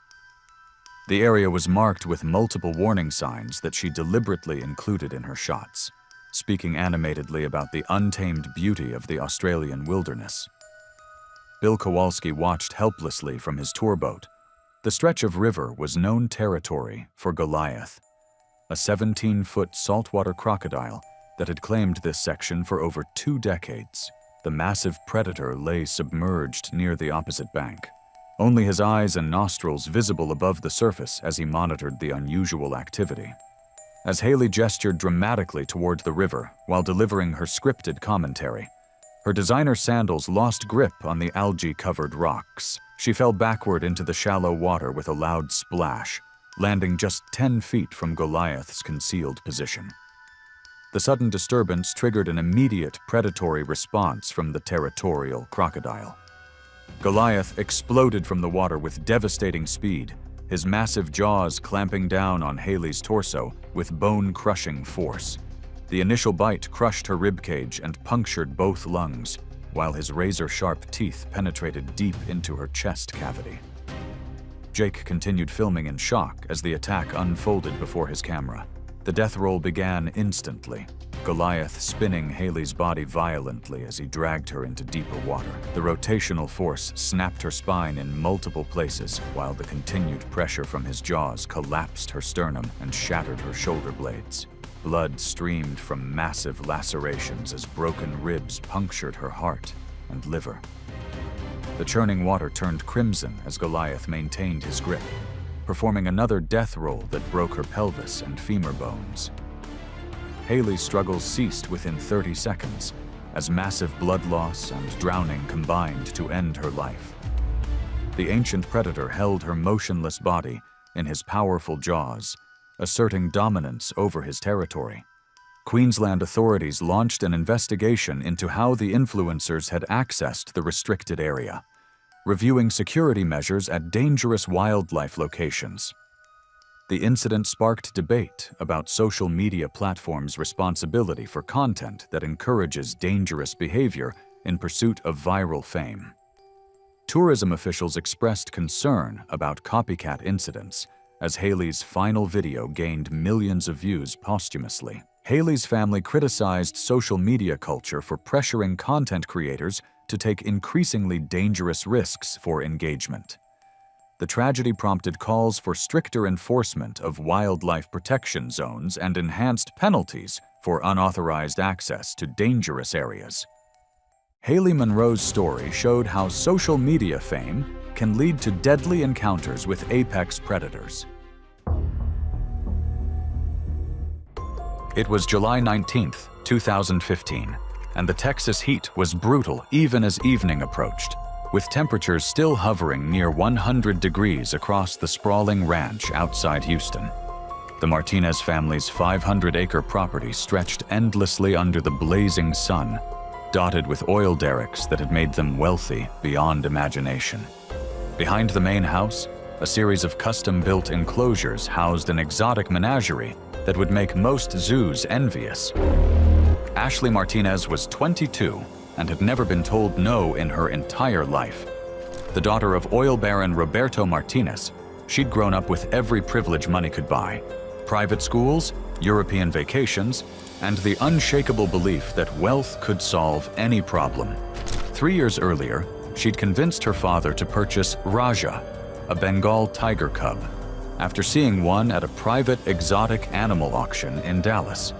S1: The area was marked with multiple warning signs that she deliberately included in her shots, speaking animatedly about the untamed beauty of the Australian wilderness. Bill Kowalski watched helplessly from his tour boat. The stretch of river was known territory for Goliath, a 17-foot saltwater crocodile that had claimed this section for over 2 decades. The massive predator lay submerged near the opposite bank, only his eyes and nostrils visible above the surface as he monitored the unusual activity. As Haley gestured dramatically toward the river while delivering her scripted commentary, her designer sandals lost grip on the algae-covered rocks. She fell backward into the shallow water with a loud splash, landing just 10 feet from Goliath's concealed position. The sudden disturbance triggered an immediate predatory response from the territorial crocodile. Goliath exploded from the water with devastating speed, his massive jaws clamping down on Haley's torso with bone-crushing force. The initial bite crushed her ribcage and punctured both lungs, while his razor-sharp teeth penetrated deep into her chest cavity. Jake continued filming in shock as the attack unfolded before his camera. The death roll began instantly, Goliath spinning Haley's body violently as he dragged her into deeper water. The rotational force snapped her spine in multiple places, while the continued pressure from his jaws collapsed her sternum and shattered her shoulder blades. Blood streamed from massive lacerations as broken ribs punctured her heart and liver. The churning water turned crimson as Goliath maintained his grip, performing another death roll that broke her pelvis and femur bones. Haley's struggles ceased within 30 seconds as massive blood loss and drowning combined to end her life. The ancient predator held her motionless body in his powerful jaws, asserting dominance over his territory. Queensland authorities launched an investigation into how the influencers had accessed the restricted area, reviewing security measures at dangerous wildlife locations. The incident sparked debate about social media platforms' responsibility for content that encourages dangerous behavior in pursuit of viral fame. Tourism officials expressed concern about copycat incidents as Haley's final video gained millions of views posthumously. Haley's family criticized social media culture for pressuring content creators to take increasingly dangerous risks for engagement. The tragedy prompted calls for stricter enforcement of wildlife protection zones and enhanced penalties for unauthorized access to dangerous areas. Haley Monroe's story showed how social media fame can lead to deadly encounters with apex predators. It was July 19, 2015, and the Texas heat was brutal even as evening approached, with temperatures still hovering near 100 degrees across the sprawling ranch outside Houston. The Martinez family's 500-acre property stretched endlessly under the blazing sun, dotted with oil derricks that had made them wealthy beyond imagination. Behind the main house, a series of custom-built enclosures housed an exotic menagerie that would make most zoos envious. Ashley Martinez was 22 and had never been told no in her entire life. The daughter of oil baron Roberto Martinez, she'd grown up with every privilege money could buy: private schools, European vacations, and the unshakable belief that wealth could solve any problem. 3 years earlier, she'd convinced her father to purchase Raja, a Bengal tiger cub, after seeing one at a private exotic animal auction in Dallas.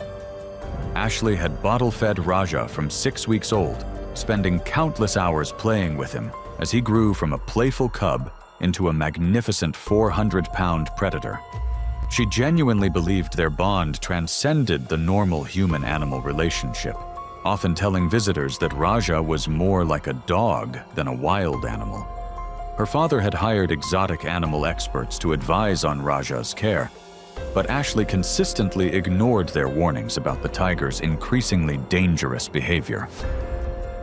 S1: Ashley had bottle-fed Raja from 6 weeks old, spending countless hours playing with him as he grew from a playful cub into a magnificent 400-pound predator. She genuinely believed their bond transcended the normal human-animal relationship, often telling visitors that Raja was more like a dog than a wild animal. Her father had hired exotic animal experts to advise on Raja's care, but Ashley consistently ignored their warnings about the tiger's increasingly dangerous behavior.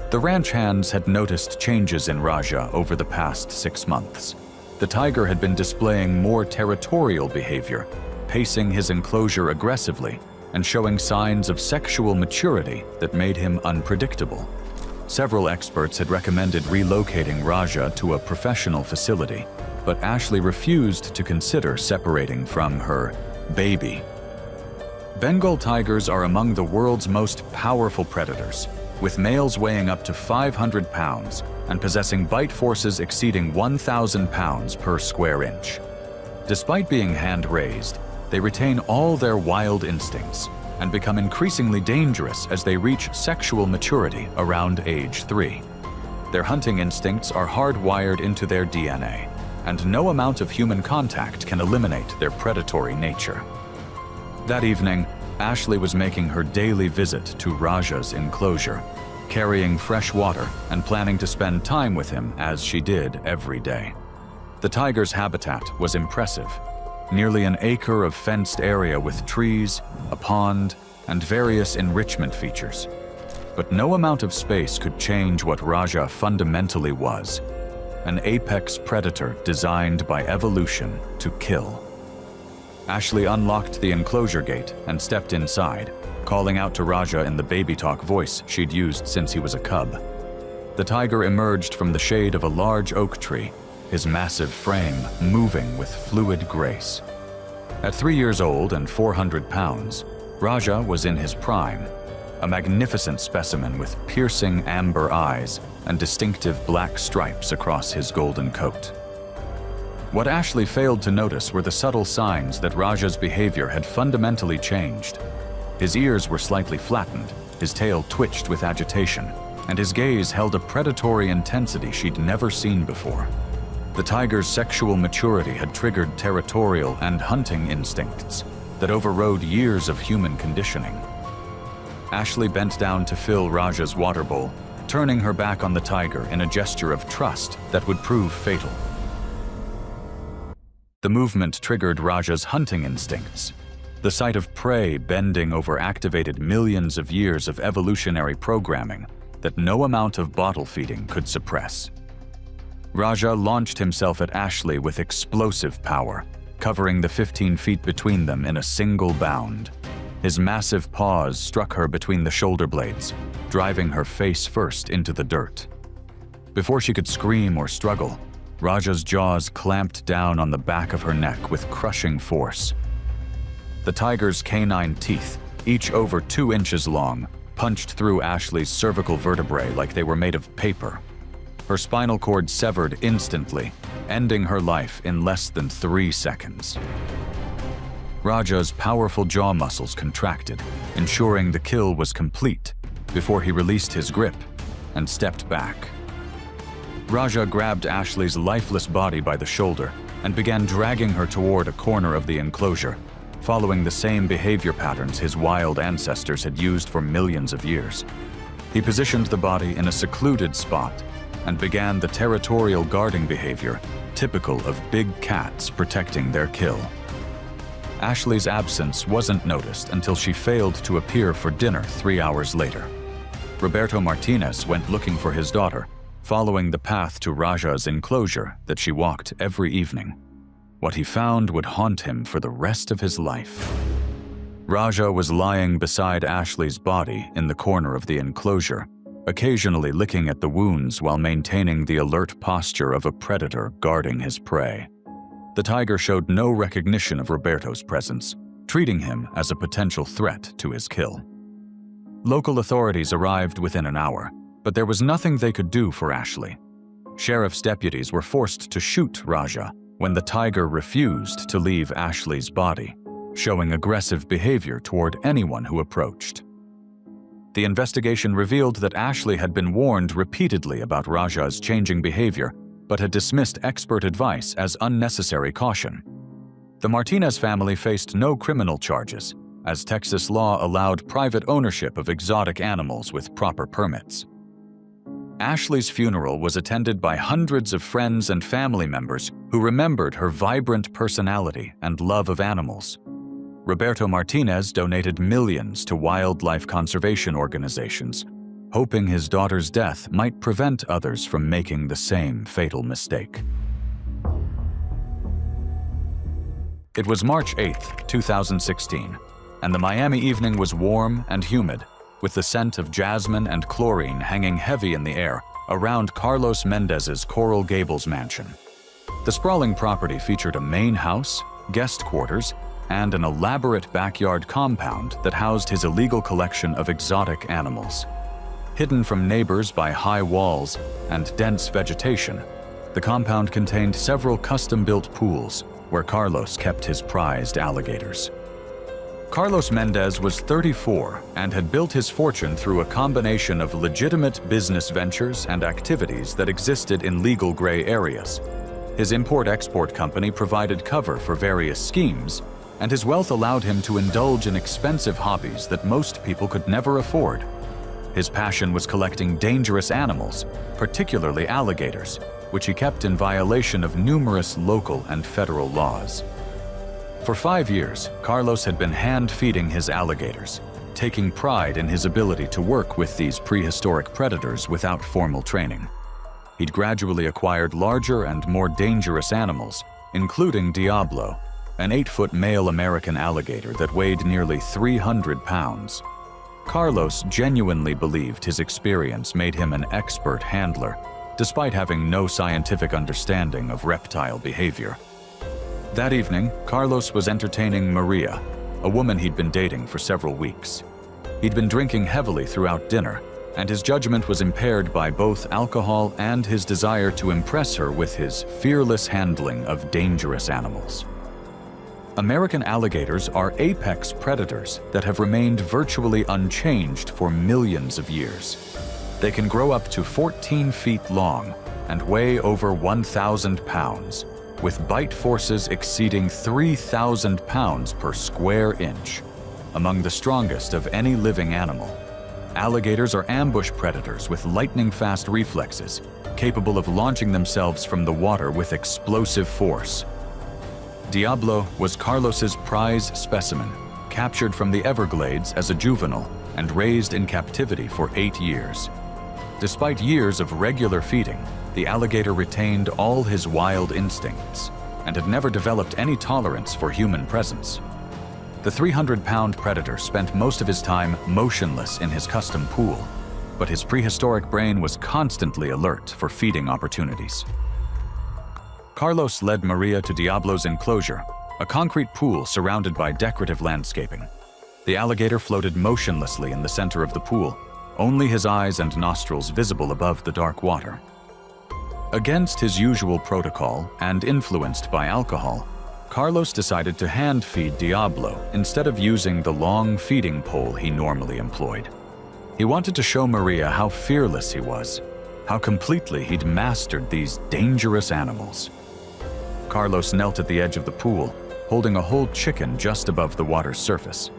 S1: The ranch hands had noticed changes in Raja over the past 6 months. The tiger had been displaying more territorial behavior, pacing his enclosure aggressively and showing signs of sexual maturity that made him unpredictable. Several experts had recommended relocating Raja to a professional facility, but Ashley refused to consider separating from her baby. Bengal tigers are among the world's most powerful predators, with males weighing up to 500 pounds and possessing bite forces exceeding 1,000 pounds per square inch. Despite being hand-raised, they retain all their wild instincts and become increasingly dangerous as they reach sexual maturity around age 3. Their hunting instincts are hardwired into their DNA, and no amount of human contact can eliminate their predatory nature. That evening, Ashley was making her daily visit to Raja's enclosure, carrying fresh water and planning to spend time with him as she did every day. The tiger's habitat was impressive. Nearly an acre of fenced area with trees, a pond, and various enrichment features. But no amount of space could change what Raja fundamentally was: an apex predator designed by evolution to kill. Ashley unlocked the enclosure gate and stepped inside, calling out to Raja in the baby talk voice she'd used since he was a cub. The tiger emerged from the shade of a large oak tree, his massive frame moving with fluid grace. At 3 years old and 400 pounds, Raja was in his prime, a magnificent specimen with piercing amber eyes and distinctive black stripes across his golden coat. What Ashley failed to notice were the subtle signs that Raja's behavior had fundamentally changed. His ears were slightly flattened, his tail twitched with agitation, and his gaze held a predatory intensity she'd never seen before. The tiger's sexual maturity had triggered territorial and hunting instincts that overrode years of human conditioning. Ashley bent down to fill Raja's water bowl, turning her back on the tiger in a gesture of trust that would prove fatal. The movement triggered Raja's hunting instincts. The sight of prey bending over activated millions of years of evolutionary programming that no amount of bottle feeding could suppress. Raja launched himself at Ashley with explosive power, covering the 15 feet between them in a single bound. His massive paws struck her between the shoulder blades, driving her face first into the dirt. Before she could scream or struggle, Raja's jaws clamped down on the back of her neck with crushing force. The tiger's canine teeth, each over 2 inches long, punched through Ashley's cervical vertebrae like they were made of paper. Her spinal cord severed instantly, ending her life in less than 3 seconds. Raja's powerful jaw muscles contracted, ensuring the kill was complete, before he released his grip and stepped back. Raja grabbed Ashley's lifeless body by the shoulder and began dragging her toward a corner of the enclosure, following the same behavior patterns his wild ancestors had used for millions of years. He positioned the body in a secluded spot and began the territorial guarding behavior typical of big cats protecting their kill. Ashley's absence wasn't noticed until she failed to appear for dinner 3 hours later. Roberto Martinez went looking for his daughter, following the path to Raja's enclosure that she walked every evening. What he found would haunt him for the rest of his life. Raja was lying beside Ashley's body in the corner of the enclosure, occasionally licking at the wounds while maintaining the alert posture of a predator guarding his prey. The tiger showed no recognition of Roberto's presence, treating him as a potential threat to his kill. Local authorities arrived within an hour, but there was nothing they could do for Ashley. Sheriff's deputies were forced to shoot Raja when the tiger refused to leave Ashley's body, showing aggressive behavior toward anyone who approached. The investigation revealed that Ashley had been warned repeatedly about Raja's changing behavior, but had dismissed expert advice as unnecessary caution. The Martinez family faced no criminal charges, as Texas law allowed private ownership of exotic animals with proper permits. Ashley's funeral was attended by hundreds of friends and family members who remembered her vibrant personality and love of animals. Roberto Martinez donated millions to wildlife conservation organizations, hoping his daughter's death might prevent others from making the same fatal mistake. It was March 8, 2016, and the Miami evening was warm and humid, with the scent of jasmine and chlorine hanging heavy in the air around Carlos Mendez's Coral Gables mansion. The sprawling property featured a main house, guest quarters, and an elaborate backyard compound that housed his illegal collection of exotic animals. Hidden from neighbors by high walls and dense vegetation, the compound contained several custom-built pools where Carlos kept his prized alligators. Carlos Mendez was 34 and had built his fortune through a combination of legitimate business ventures and activities that existed in legal gray areas. His import-export company provided cover for various schemes, and his wealth allowed him to indulge in expensive hobbies that most people could never afford. His passion was collecting dangerous animals, particularly alligators, which he kept in violation of numerous local and federal laws. For 5 years, Carlos had been hand-feeding his alligators, taking pride in his ability to work with these prehistoric predators without formal training. He'd gradually acquired larger and more dangerous animals, including Diablo, an 8-foot male American alligator that weighed nearly 300 pounds. Carlos genuinely believed his experience made him an expert handler, despite having no scientific understanding of reptile behavior. That evening, Carlos was entertaining Maria, a woman he'd been dating for several weeks. He'd been drinking heavily throughout dinner, and his judgment was impaired by both alcohol and his desire to impress her with his fearless handling of dangerous animals. American alligators are apex predators that have remained virtually unchanged for millions of years. They can grow up to 14 feet long and weigh over 1,000 pounds, with bite forces exceeding 3,000 pounds per square inch, among the strongest of any living animal. Alligators are ambush predators with lightning-fast reflexes, capable of launching themselves from the water with explosive force. Diablo was Carlos's prize specimen, captured from the Everglades as a juvenile and raised in captivity for 8 years. Despite years of regular feeding, the alligator retained all his wild instincts and had never developed any tolerance for human presence. The 300-pound predator spent most of his time motionless in his custom pool, but his prehistoric brain was constantly alert for feeding opportunities. Carlos led Maria to Diablo's enclosure, a concrete pool surrounded by decorative landscaping. The alligator floated motionlessly in the center of the pool, only his eyes and nostrils visible above the dark water. Against his usual protocol and influenced by alcohol, Carlos decided to hand-feed Diablo instead of using the long feeding pole he normally employed. He wanted to show Maria how fearless he was, how completely he'd mastered these dangerous animals. Carlos knelt at the edge of the pool, holding a whole chicken just above the water's surface.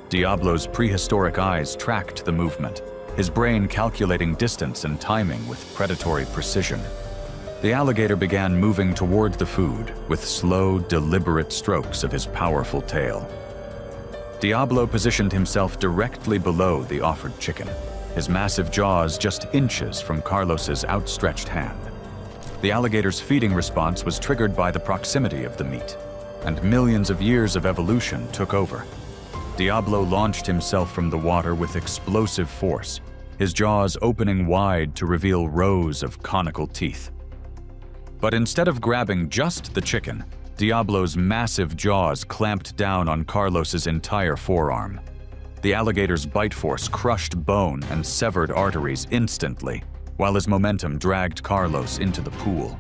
S1: Diablo's prehistoric eyes tracked the movement, his brain calculating distance and timing with predatory precision. The alligator began moving toward the food with slow, deliberate strokes of his powerful tail. Diablo positioned himself directly below the offered chicken, his massive jaws just inches from Carlos's outstretched hand. The alligator's feeding response was triggered by the proximity of the meat, and millions of years of evolution took over. Diablo launched himself from the water with explosive force, his jaws opening wide to reveal rows of conical teeth. But instead of grabbing just the chicken, Diablo's massive jaws clamped down on Carlos's entire forearm. The alligator's bite force crushed bone and severed arteries instantly, while his momentum dragged Carlos into the pool.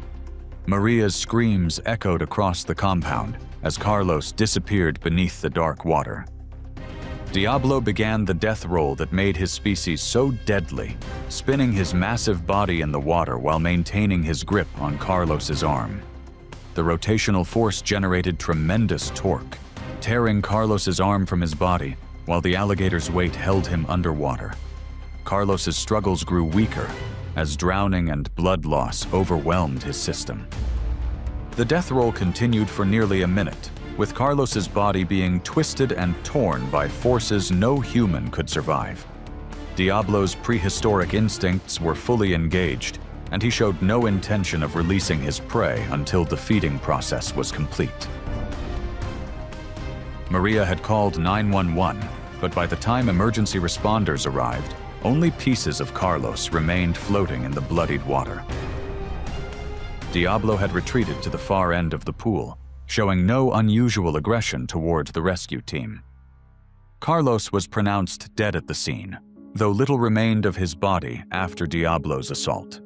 S1: Maria's screams echoed across the compound as Carlos disappeared beneath the dark water. Diablo began the death roll that made his species so deadly, spinning his massive body in the water while maintaining his grip on Carlos's arm. The rotational force generated tremendous torque, tearing Carlos's arm from his body while the alligator's weight held him underwater. Carlos's struggles grew weaker as drowning and blood loss overwhelmed his system. The death roll continued for nearly a minute, with Carlos's body being twisted and torn by forces no human could survive. Diablo's prehistoric instincts were fully engaged, and he showed no intention of releasing his prey until the feeding process was complete. Maria had called 911, but by the time emergency responders arrived, only pieces of Carlos remained floating in the bloodied water. Diablo had retreated to the far end of the pool, showing no unusual aggression toward the rescue team. Carlos was pronounced dead at the scene, though little remained of his body after Diablo's assault.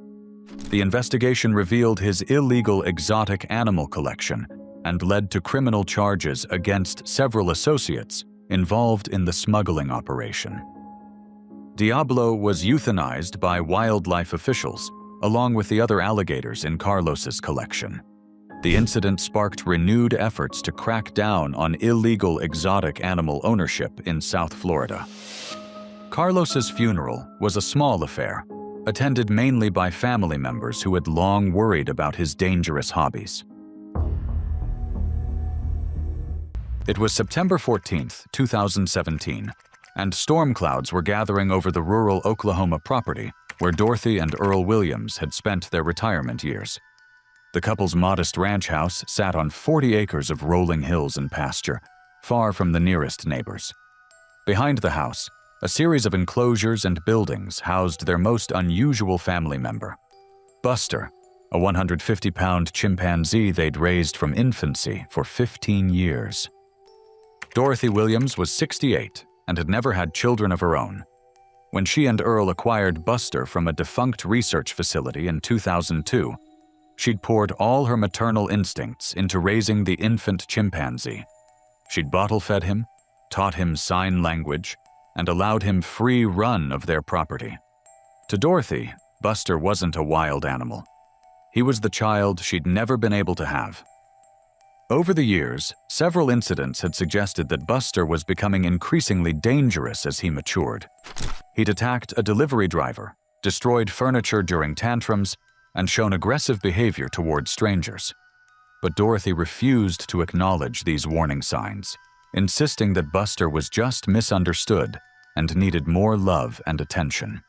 S1: The investigation revealed his illegal exotic animal collection and led to criminal charges against several associates involved in the smuggling operation. Diablo was euthanized by wildlife officials, along with the other alligators in Carlos's collection. The incident sparked renewed efforts to crack down on illegal exotic animal ownership in South Florida. Carlos's funeral was a small affair, attended mainly by family members who had long worried about his dangerous hobbies. It was September 14, 2017, and storm clouds were gathering over the rural Oklahoma property where Dorothy and Earl Williams had spent their retirement years. The couple's modest ranch house sat on 40 acres of rolling hills and pasture, far from the nearest neighbors. Behind the house, a series of enclosures and buildings housed their most unusual family member, Buster, a 150-pound chimpanzee they'd raised from infancy for 15 years. Dorothy Williams was 68 and had never had children of her own. When she and Earl acquired Buster from a defunct research facility in 2002, she'd poured all her maternal instincts into raising the infant chimpanzee. She'd bottle-fed him, taught him sign language, and allowed him free run of their property. To Dorothy, Buster wasn't a wild animal. He was the child she'd never been able to have. Over the years, several incidents had suggested that Buster was becoming increasingly dangerous as he matured. He'd attacked a delivery driver, destroyed furniture during tantrums, and shown aggressive behavior toward strangers. But Dorothy refused to acknowledge these warning signs, insisting that Buster was just misunderstood and needed more love and attention.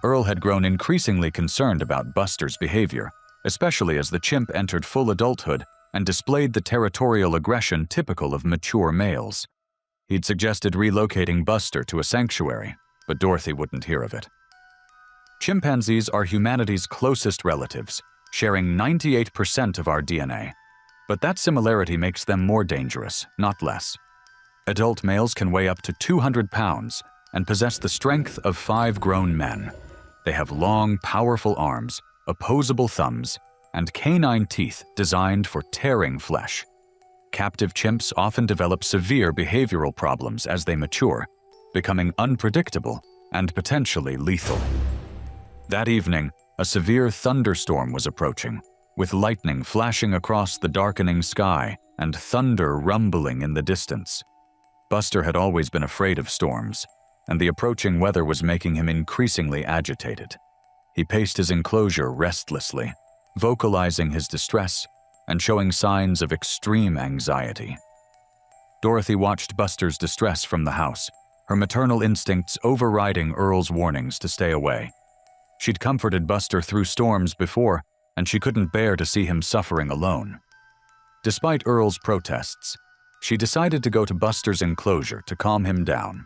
S1: Earl had grown increasingly concerned about Buster's behavior, especially as the chimp entered full adulthood and displayed the territorial aggression typical of mature males. He'd suggested relocating Buster to a sanctuary, but Dorothy wouldn't hear of it. Chimpanzees are humanity's closest relatives, sharing 98% of our DNA. But that similarity makes them more dangerous, not less. Adult males can weigh up to 200 pounds and possess the strength of 5 grown men. They have long, powerful arms, opposable thumbs, and canine teeth designed for tearing flesh. Captive chimps often develop severe behavioral problems as they mature, becoming unpredictable and potentially lethal. That evening, a severe thunderstorm was approaching, with lightning flashing across the darkening sky and thunder rumbling in the distance. Buster had always been afraid of storms, and the approaching weather was making him increasingly agitated. He paced his enclosure restlessly, vocalizing his distress and showing signs of extreme anxiety. Dorothy watched Buster's distress from the house, her maternal instincts overriding Earl's warnings to stay away. She'd comforted Buster through storms before, and she couldn't bear to see him suffering alone. Despite Earl's protests, she decided to go to Buster's enclosure to calm him down.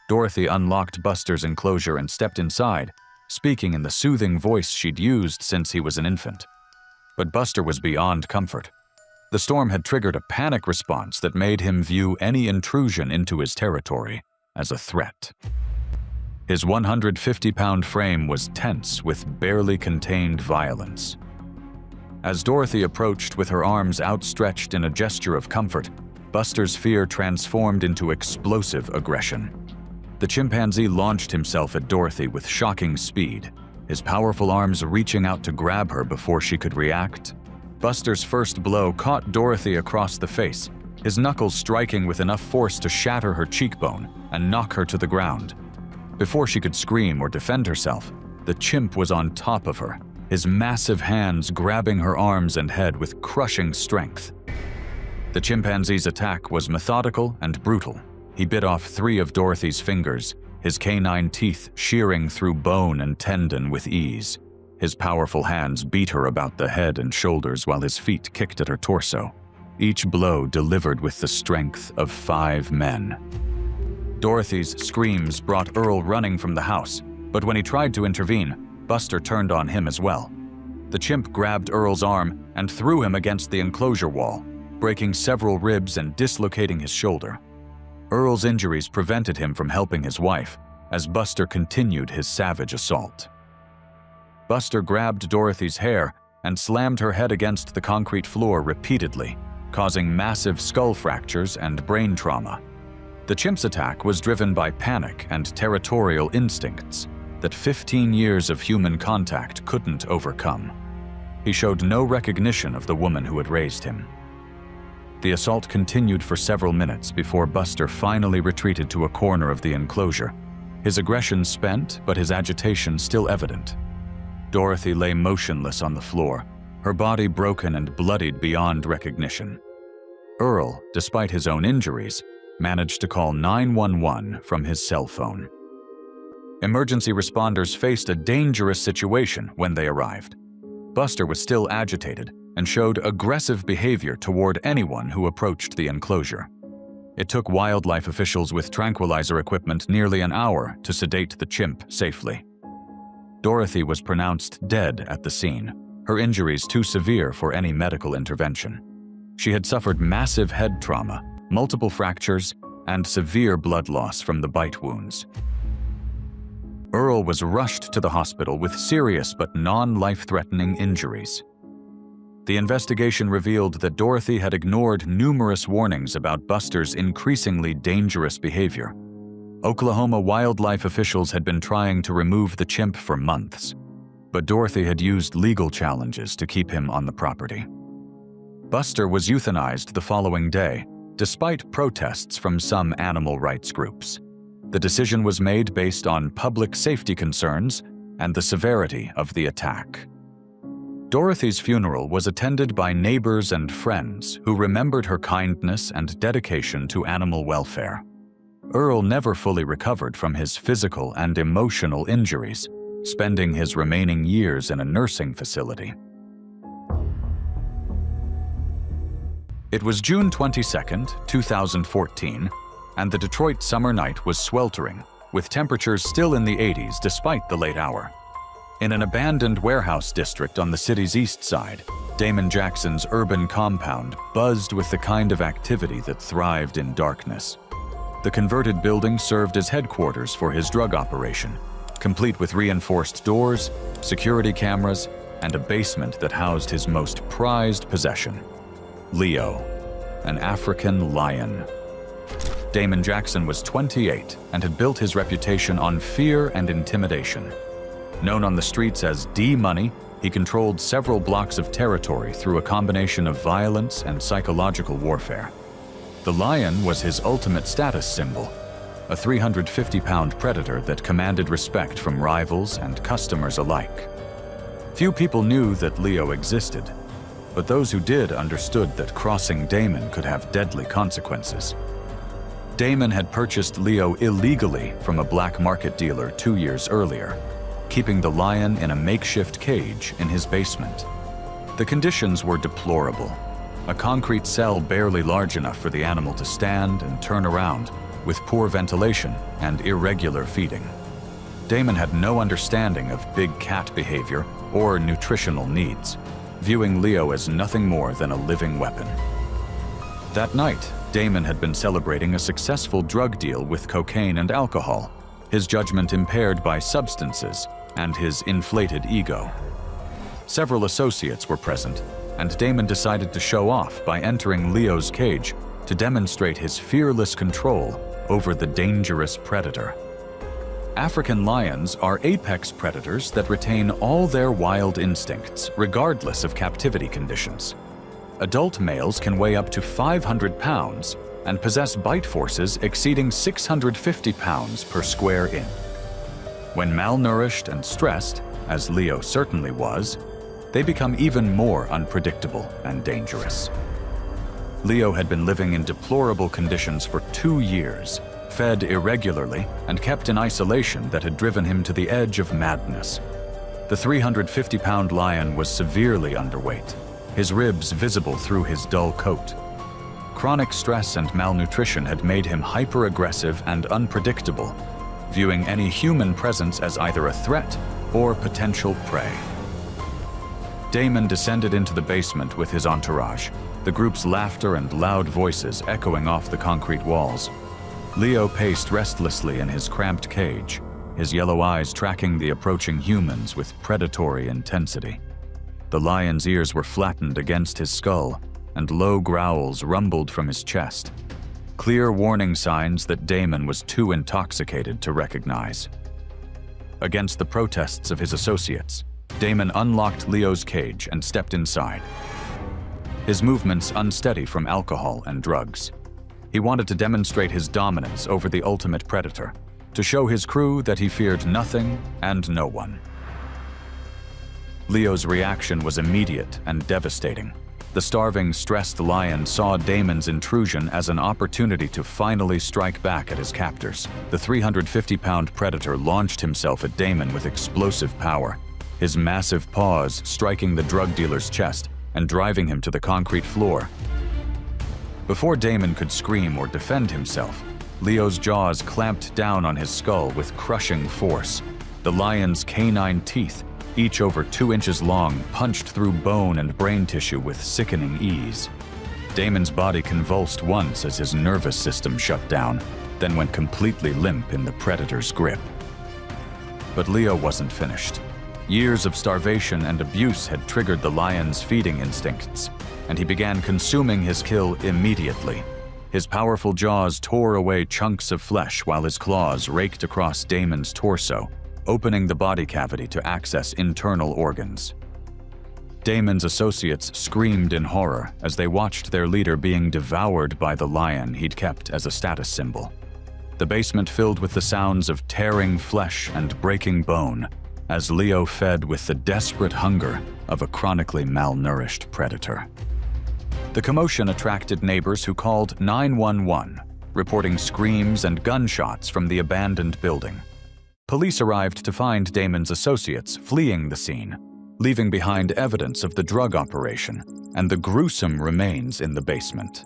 S1: Dorothy unlocked Buster's enclosure and stepped inside, speaking in the soothing voice she'd used since he was an infant. But Buster was beyond comfort. The storm had triggered a panic response that made him view any intrusion into his territory as a threat. His 150-pound frame was tense with barely contained violence. As Dorothy approached with her arms outstretched in a gesture of comfort, Buster's fear transformed into explosive aggression. The chimpanzee launched himself at Dorothy with shocking speed, his powerful arms reaching out to grab her before she could react. Buster's first blow caught Dorothy across the face, his knuckles striking with enough force to shatter her cheekbone and knock her to the ground. Before she could scream or defend herself, the chimp was on top of her, his massive hands grabbing her arms and head with crushing strength. The chimpanzee's attack was methodical and brutal. He bit off 3 of Dorothy's fingers, his canine teeth shearing through bone and tendon with ease. His powerful hands beat her about the head and shoulders while his feet kicked at her torso, each blow delivered with the strength of 5 men. Dorothy's screams brought Earl running from the house, but when he tried to intervene, Buster turned on him as well. The chimp grabbed Earl's arm and threw him against the enclosure wall, breaking several ribs and dislocating his shoulder. Earl's injuries prevented him from helping his wife, as Buster continued his savage assault. Buster grabbed Dorothy's hair and slammed her head against the concrete floor repeatedly, causing massive skull fractures and brain trauma. The chimp's attack was driven by panic and territorial instincts that 15 years of human contact couldn't overcome. He showed no recognition of the woman who had raised him. The assault continued for several minutes before Buster finally retreated to a corner of the enclosure, his aggression spent but his agitation still evident. Dorothy lay motionless on the floor, her body broken and bloodied beyond recognition. Earl, despite his own injuries, managed to call 911 from his cell phone. Emergency responders faced a dangerous situation when they arrived. Buster was still agitated and showed aggressive behavior toward anyone who approached the enclosure. It took wildlife officials with tranquilizer equipment nearly an hour to sedate the chimp safely. Dorothy was pronounced dead at the scene, her injuries too severe for any medical intervention. She had suffered massive head trauma, multiple fractures, and severe blood loss from the bite wounds. Earl was rushed to the hospital with serious but non-life-threatening injuries. The investigation revealed that Dorothy had ignored numerous warnings about Buster's increasingly dangerous behavior. Oklahoma wildlife officials had been trying to remove the chimp for months, but Dorothy had used legal challenges to keep him on the property. Buster was euthanized the following day, despite protests from some animal rights groups. The decision was made based on public safety concerns and the severity of the attack. Dorothy's funeral was attended by neighbors and friends who remembered her kindness and dedication to animal welfare. Earl never fully recovered from his physical and emotional injuries, spending his remaining years in a nursing facility. It was June 22, 2014, and the Detroit summer night was sweltering, with temperatures still in the 80s despite the late hour. In an abandoned warehouse district on the city's east side, Damon Jackson's urban compound buzzed with the kind of activity that thrived in darkness. The converted building served as headquarters for his drug operation, complete with reinforced doors, security cameras, and a basement that housed his most prized possession, Leo, an African lion. Damon Jackson was 28 and had built his reputation on fear and intimidation. Known on the streets as D-Money, he controlled several blocks of territory through a combination of violence and psychological warfare. The lion was his ultimate status symbol, a 350-pound predator that commanded respect from rivals and customers alike. Few people knew that Leo existed, but those who did understood that crossing Damon could have deadly consequences. Damon had purchased Leo illegally from a black market dealer 2 years earlier, keeping the lion in a makeshift cage in his basement. The conditions were deplorable. A concrete cell barely large enough for the animal to stand and turn around, with poor ventilation and irregular feeding. Damon had no understanding of big cat behavior or nutritional needs, viewing Leo as nothing more than a living weapon. That night, Damon had been celebrating a successful drug deal with cocaine and alcohol, his judgment impaired by substances and his inflated ego. Several associates were present, and Damon decided to show off by entering Leo's cage to demonstrate his fearless control over the dangerous predator. African lions are apex predators that retain all their wild instincts, regardless of captivity conditions. Adult males can weigh up to 500 pounds and possess bite forces exceeding 650 pounds per square inch. When malnourished and stressed, as Leo certainly was, they become even more unpredictable and dangerous. Leo had been living in deplorable conditions for 2 years, fed irregularly and kept in isolation that had driven him to the edge of madness. The 350-pound lion was severely underweight, his ribs visible through his dull coat. Chronic stress and malnutrition had made him hyper-aggressive and unpredictable, viewing any human presence as either a threat or potential prey. Damon descended into the basement with his entourage, the group's laughter and loud voices echoing off the concrete walls. Leo paced restlessly in his cramped cage, his yellow eyes tracking the approaching humans with predatory intensity. The lion's ears were flattened against his skull, and low growls rumbled from his chest, clear warning signs that Damon was too intoxicated to recognize. Against the protests of his associates, Damon unlocked Leo's cage and stepped inside, his movements unsteady from alcohol and drugs. He wanted to demonstrate his dominance over the ultimate predator, to show his crew that he feared nothing and no one. Leo's reaction was immediate and devastating. The starving, stressed lion saw Damon's intrusion as an opportunity to finally strike back at his captors. The 350-pound predator launched himself at Damon with explosive power, his massive paws striking the drug dealer's chest and driving him to the concrete floor. Before Damon could scream or defend himself, Leo's jaws clamped down on his skull with crushing force. The lion's canine teeth, each over 2 inches long, punched through bone and brain tissue with sickening ease. Damon's body convulsed once as his nervous system shut down, then went completely limp in the predator's grip. But Leo wasn't finished. Years of starvation and abuse had triggered the lion's feeding instincts, and he began consuming his kill immediately. His powerful jaws tore away chunks of flesh while his claws raked across Damon's torso, opening the body cavity to access internal organs. Damon's associates screamed in horror as they watched their leader being devoured by the lion he'd kept as a status symbol. The basement filled with the sounds of tearing flesh and breaking bone as Leo fed with the desperate hunger of a chronically malnourished predator. The commotion attracted neighbors who called 911, reporting screams and gunshots from the abandoned building. Police arrived to find Damon's associates fleeing the scene, leaving behind evidence of the drug operation and the gruesome remains in the basement.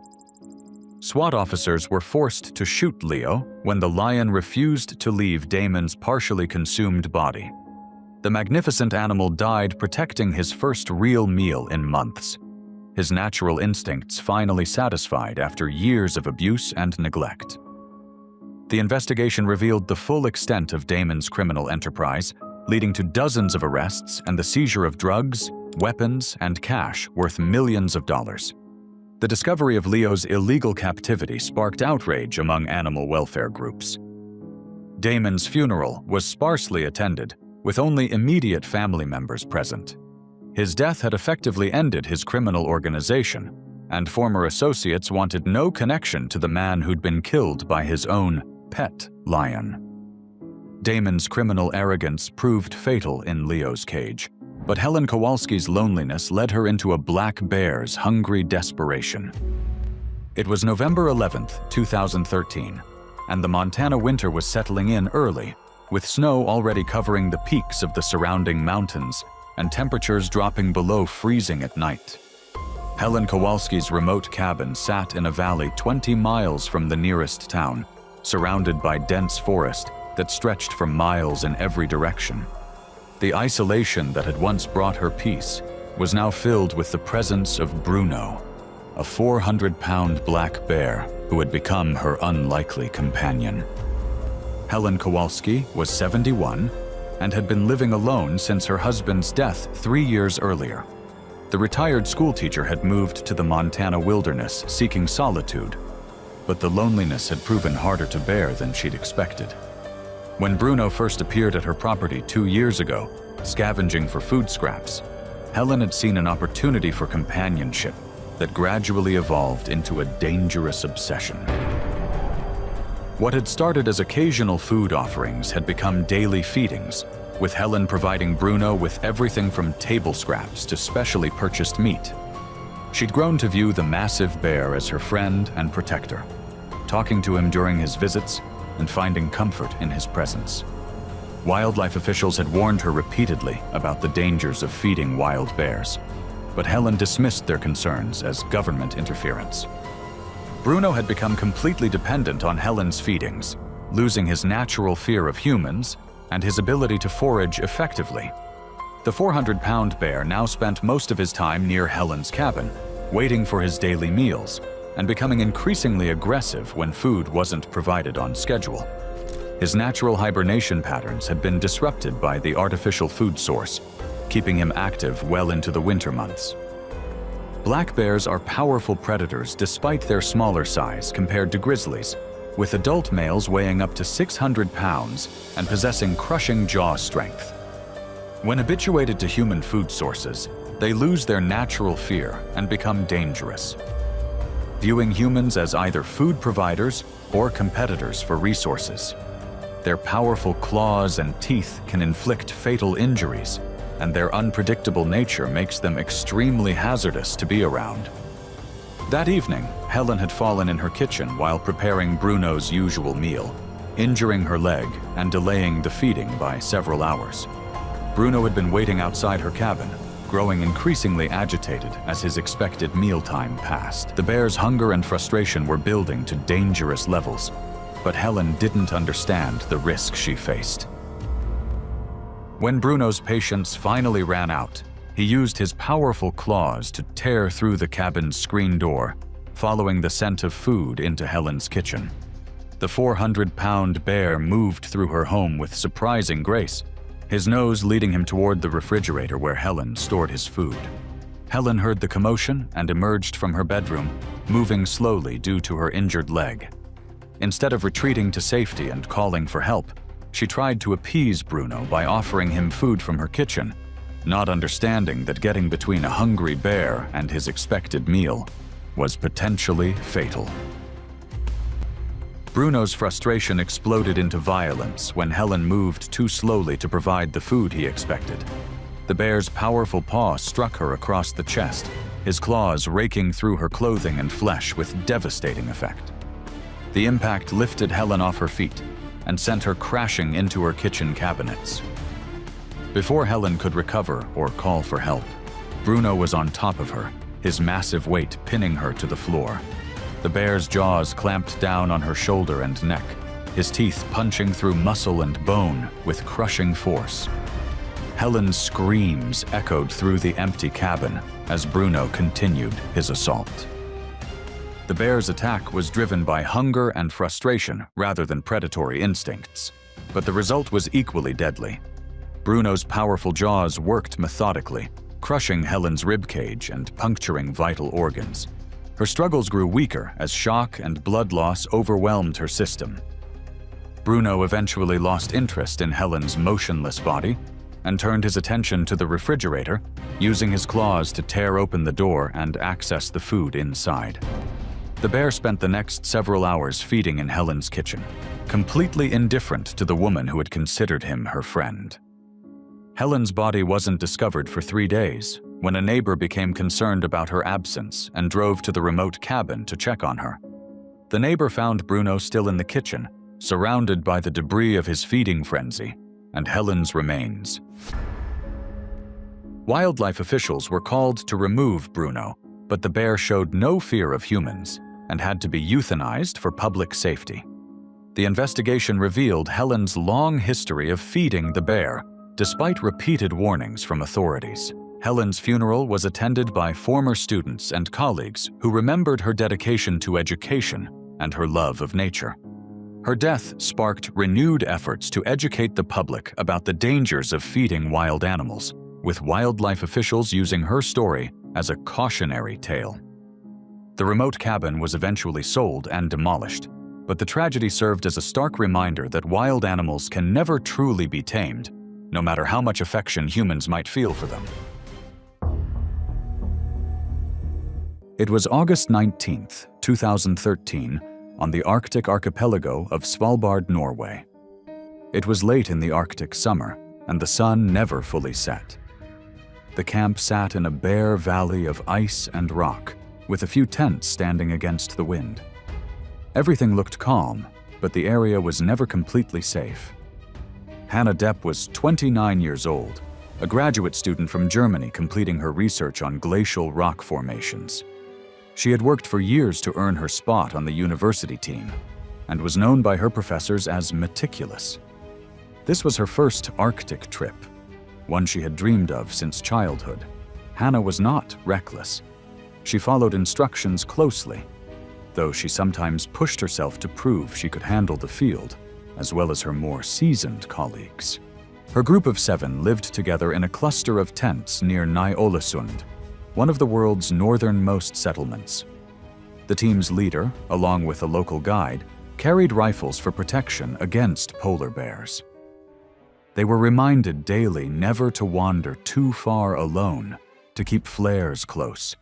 S1: SWAT officers were forced to shoot Leo when the lion refused to leave Damon's partially consumed body. The magnificent animal died protecting his first real meal in months, his natural instincts finally satisfied after years of abuse and neglect. The investigation revealed the full extent of Damon's criminal enterprise, leading to dozens of arrests and the seizure of drugs, weapons, and cash worth millions of dollars. The discovery of Leo's illegal captivity sparked outrage among animal welfare groups. Damon's funeral was sparsely attended, with only immediate family members present. His death had effectively ended his criminal organization, and former associates wanted no connection to the man who'd been killed by his own pet lion. Damon's criminal arrogance proved fatal in Leo's cage, but Helen Kowalski's loneliness led her into a black bear's hungry desperation. It was November 11th, 2013, and the Montana winter was settling in early, with snow already covering the peaks of the surrounding mountains and temperatures dropping below freezing at night. Helen Kowalski's remote cabin sat in a valley 20 miles from the nearest town, surrounded by dense forest that stretched for miles in every direction. The isolation that had once brought her peace was now filled with the presence of Bruno, a 400-pound black bear who had become her unlikely companion. Helen Kowalski was 71 and had been living alone since her husband's death 3 years earlier. The retired schoolteacher had moved to the Montana wilderness seeking solitude, but the loneliness had proven harder to bear than she'd expected. When Bruno first appeared at her property 2 years ago, scavenging for food scraps, Helen had seen an opportunity for companionship that gradually evolved into a dangerous obsession. What had started as occasional food offerings had become daily feedings, with Helen providing Bruno with everything from table scraps to specially purchased meat. She'd grown to view the massive bear as her friend and protector, talking to him during his visits and finding comfort in his presence. Wildlife officials had warned her repeatedly about the dangers of feeding wild bears, but Helen dismissed their concerns as government interference. Bruno had become completely dependent on Helen's feedings, losing his natural fear of humans and his ability to forage effectively. The 400-pound bear now spent most of his time near Helen's cabin, waiting for his daily meals, and becoming increasingly aggressive when food wasn't provided on schedule. His natural hibernation patterns had been disrupted by the artificial food source, keeping him active well into the winter months. Black bears are powerful predators despite their smaller size compared to grizzlies, with adult males weighing up to 600 pounds and possessing crushing jaw strength. When habituated to human food sources, they lose their natural fear and become dangerous, viewing humans as either food providers or competitors for resources. Their powerful claws and teeth can inflict fatal injuries, and their unpredictable nature makes them extremely hazardous to be around. That evening, Helen had fallen in her kitchen while preparing Bruno's usual meal, injuring her leg and delaying the feeding by several hours. Bruno had been waiting outside her cabin, growing increasingly agitated as his expected mealtime passed. The bear's hunger and frustration were building to dangerous levels, but Helen didn't understand the risk she faced. When Bruno's patience finally ran out, he used his powerful claws to tear through the cabin's screen door, following the scent of food into Helen's kitchen. The 400-pound bear moved through her home with surprising grace, his nose leading him toward the refrigerator where Helen stored his food. Helen heard the commotion and emerged from her bedroom, moving slowly due to her injured leg. Instead of retreating to safety and calling for help, she tried to appease Bruno by offering him food from her kitchen, not understanding that getting between a hungry bear and his expected meal was potentially fatal. Bruno's frustration exploded into violence when Helen moved too slowly to provide the food he expected. The bear's powerful paw struck her across the chest, his claws raking through her clothing and flesh with devastating effect. The impact lifted Helen off her feet and sent her crashing into her kitchen cabinets. Before Helen could recover or call for help, Bruno was on top of her, his massive weight pinning her to the floor. The bear's jaws clamped down on her shoulder and neck, his teeth punching through muscle and bone with crushing force. Helen's screams echoed through the empty cabin as Bruno continued his assault. The bear's attack was driven by hunger and frustration rather than predatory instincts, but the result was equally deadly. Bruno's powerful jaws worked methodically, crushing Helen's ribcage and puncturing vital organs. Her struggles grew weaker as shock and blood loss overwhelmed her system. Bruno eventually lost interest in Helen's motionless body and turned his attention to the refrigerator, using his claws to tear open the door and access the food inside. The bear spent the next several hours feeding in Helen's kitchen, completely indifferent to the woman who had considered him her friend. Helen's body wasn't discovered for 3 days, when a neighbor became concerned about her absence and drove to the remote cabin to check on her. The neighbor found Bruno still in the kitchen, surrounded by the debris of his feeding frenzy and Helen's remains. Wildlife officials were called to remove Bruno, but the bear showed no fear of humans and had to be euthanized for public safety. The investigation revealed Helen's long history of feeding the bear, despite repeated warnings from authorities. Helen's funeral was attended by former students and colleagues who remembered her dedication to education and her love of nature. Her death sparked renewed efforts to educate the public about the dangers of feeding wild animals, with wildlife officials using her story as a cautionary tale. The remote cabin was eventually sold and demolished, But the tragedy served as a stark reminder that wild animals can never truly be tamed, no matter how much affection humans might feel for them. It was August 19, 2013, on the Arctic archipelago of Svalbard, Norway. It was late in the Arctic summer, and the sun never fully set. The camp sat in a bare valley of ice and rock, with a few tents standing against the wind. Everything looked calm, but the area was never completely safe. Hannah Depp was 29 years old, a graduate student from Germany completing her research on glacial rock formations. She had worked for years to earn her spot on the university team, and was known by her professors as meticulous. This was her first Arctic trip, one she had dreamed of since childhood. Hannah was not reckless. She followed instructions closely, though she sometimes pushed herself to prove she could handle the field, as well as her more seasoned colleagues. Her group of 7 lived together in a cluster of tents near Ny-Ålesund, one of the world's northernmost settlements. The team's leader, along with a local guide, carried rifles for protection against polar bears. They were reminded daily never to wander too far alone, to keep flares close,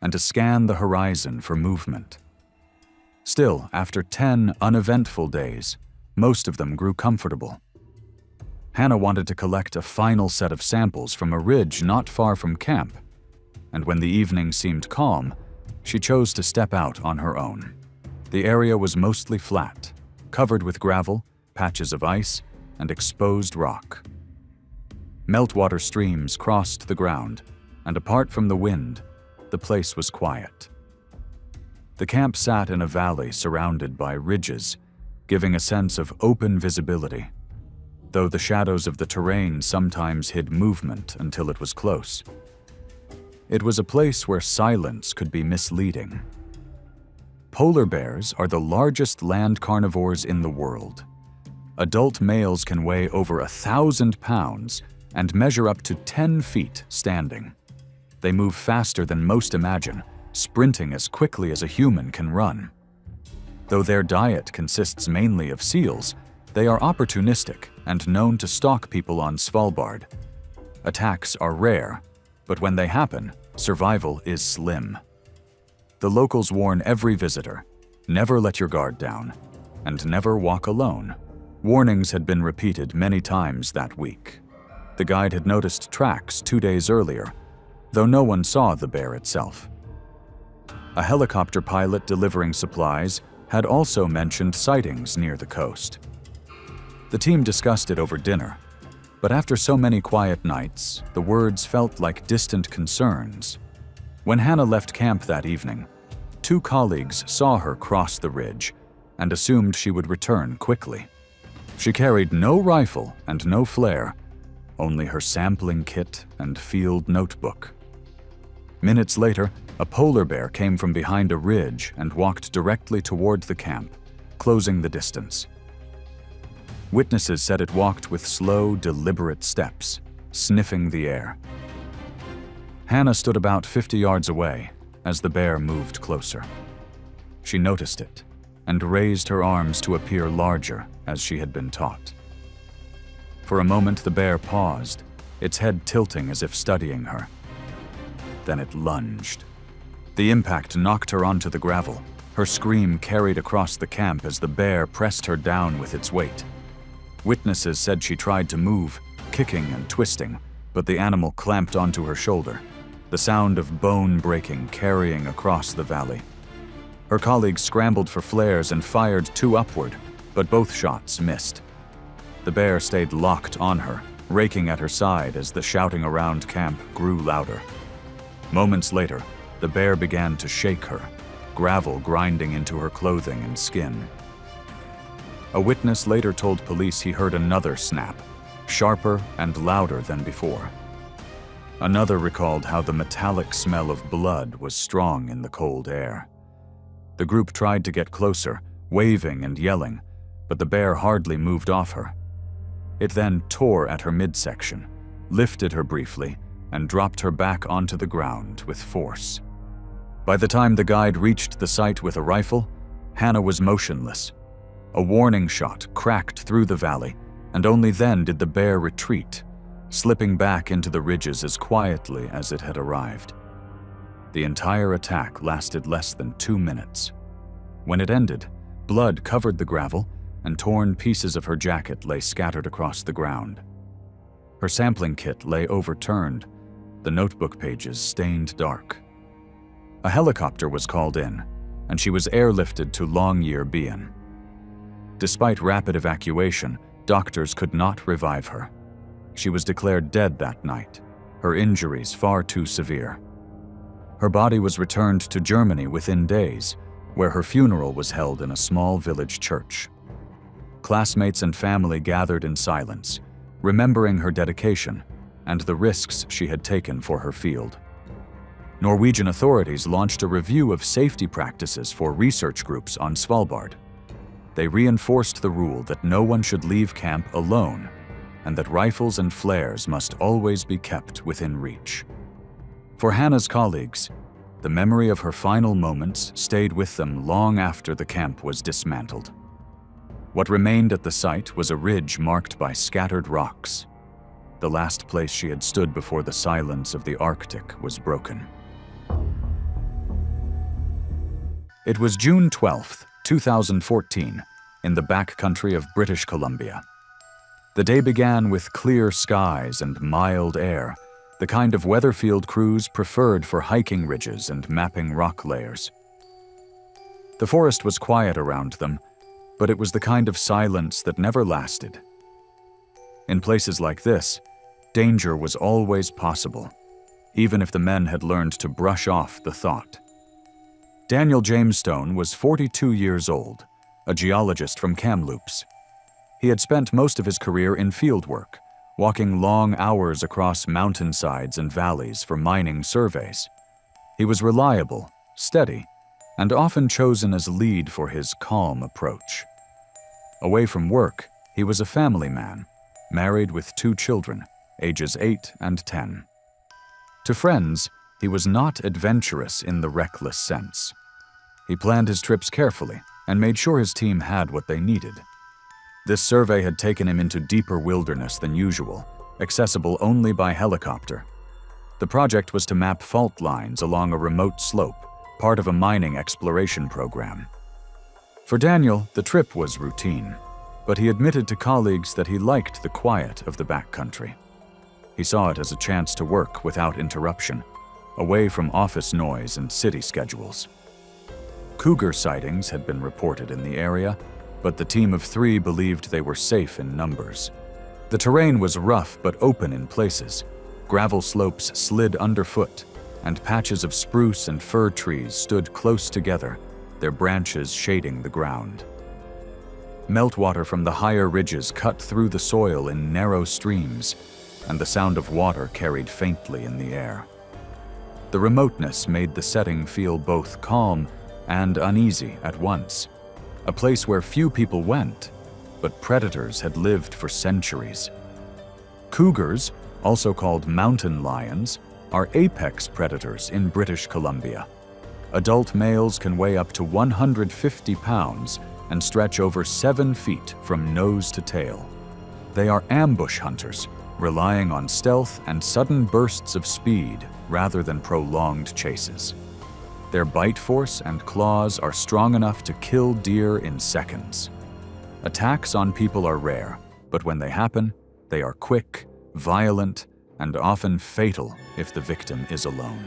S1: and to scan the horizon for movement. Still, after 10 uneventful days, most of them grew comfortable. Hannah wanted to collect a final set of samples from a ridge not far from camp, and when the evening seemed calm, she chose to step out on her own. The area was mostly flat, covered with gravel, patches of ice, and exposed rock. Meltwater streams crossed the ground, and apart from the wind, the place was quiet. The camp sat in a valley surrounded by ridges, giving a sense of open visibility, though the shadows of the terrain sometimes hid movement until it was close. It was a place where silence could be misleading. Polar bears are the largest land carnivores in the world. Adult males can weigh over 1,000 pounds and measure up to 10 feet standing. They move faster than most imagine, sprinting as quickly as a human can run. Though their diet consists mainly of seals, they are opportunistic and known to stalk people on Svalbard. Attacks are rare, but when they happen, survival is slim. The locals warn every visitor, never let your guard down, and never walk alone. Warnings had been repeated many times that week. The guide had noticed tracks 2 days earlier, though no one saw the bear itself. A helicopter pilot delivering supplies had also mentioned sightings near the coast. The team discussed it over dinner, but after so many quiet nights, the words felt like distant concerns. When Hannah left camp that evening, 2 colleagues saw her cross the ridge and assumed she would return quickly. She carried no rifle and no flare, only her sampling kit and field notebook. Minutes later, a polar bear came from behind a ridge and walked directly toward the camp, closing the distance. Witnesses said it walked with slow, deliberate steps, sniffing the air. Hannah stood about 50 yards away as the bear moved closer. She noticed it and raised her arms to appear larger as she had been taught. For a moment, the bear paused, its head tilting as if studying her. Then it lunged. The impact knocked her onto the gravel. Her scream carried across the camp as the bear pressed her down with its weight. Witnesses said she tried to move, kicking and twisting, but the animal clamped onto her shoulder, the sound of bone breaking carrying across the valley. Her colleagues scrambled for flares and fired 2 upward, but both shots missed. The bear stayed locked on her, raking at her side as the shouting around camp grew louder. Moments later, the bear began to shake her, gravel grinding into her clothing and skin. A witness later told police he heard another snap, sharper and louder than before. Another recalled how the metallic smell of blood was strong in the cold air. The group tried to get closer, waving and yelling, but the bear hardly moved off her. It then tore at her midsection, lifted her briefly, and dropped her back onto the ground with force. By the time the guide reached the site with a rifle, Hannah was motionless, A warning shot cracked through the valley, and only then did the bear retreat, slipping back into the ridges as quietly as it had arrived. The entire attack lasted less than 2 minutes. When it ended, blood covered the gravel, and torn pieces of her jacket lay scattered across the ground. Her sampling kit lay overturned, the notebook pages stained dark. A helicopter was called in, and she was airlifted to Longyearbyen. Despite rapid evacuation, doctors could not revive her. She was declared dead that night, her injuries far too severe. Her body was returned to Germany within days, where her funeral was held in a small village church. Classmates and family gathered in silence, remembering her dedication and the risks she had taken for her field. Norwegian authorities launched a review of safety practices for research groups on Svalbard. They reinforced the rule that no one should leave camp alone, and that rifles and flares must always be kept within reach. For Hannah's colleagues, the memory of her final moments stayed with them long after the camp was dismantled. What remained at the site was a ridge marked by scattered rocks. The last place she had stood before the silence of the Arctic was broken. It was June 12, 2014, in the backcountry of British Columbia. The day began with clear skies and mild air, the kind of weather field crews preferred for hiking ridges and mapping rock layers. The forest was quiet around them, but it was the kind of silence that never lasted. In places like this, danger was always possible, even if the men had learned to brush off the thought. Daniel Jamestone was 42 years old, a geologist from Kamloops. He had spent most of his career in fieldwork, walking long hours across mountainsides and valleys for mining surveys. He was reliable, steady, and often chosen as lead for his calm approach. Away from work, he was a family man, married with 2 children, ages 8 and 10. To friends, he was not adventurous in the reckless sense. He planned his trips carefully and made sure his team had what they needed. This survey had taken him into deeper wilderness than usual, accessible only by helicopter. The project was to map fault lines along a remote slope, part of a mining exploration program. For Daniel, the trip was routine, but he admitted to colleagues that he liked the quiet of the backcountry. He saw it as a chance to work without interruption, away from office noise and city schedules. Cougar sightings had been reported in the area, but the team of 3 believed they were safe in numbers. The terrain was rough but open in places. Gravel slopes slid underfoot, and patches of spruce and fir trees stood close together, their branches shading the ground. Meltwater from the higher ridges cut through the soil in narrow streams, and the sound of water carried faintly in the air. The remoteness made the setting feel both calm and uneasy at once, a place where few people went, but predators had lived for centuries. Cougars, also called mountain lions, are apex predators in British Columbia. Adult males can weigh up to 150 pounds and stretch over 7 feet from nose to tail. They are ambush hunters, relying on stealth and sudden bursts of speed rather than prolonged chases. Their bite force and claws are strong enough to kill deer in seconds. Attacks on people are rare, but when they happen, they are quick, violent, and often fatal if the victim is alone.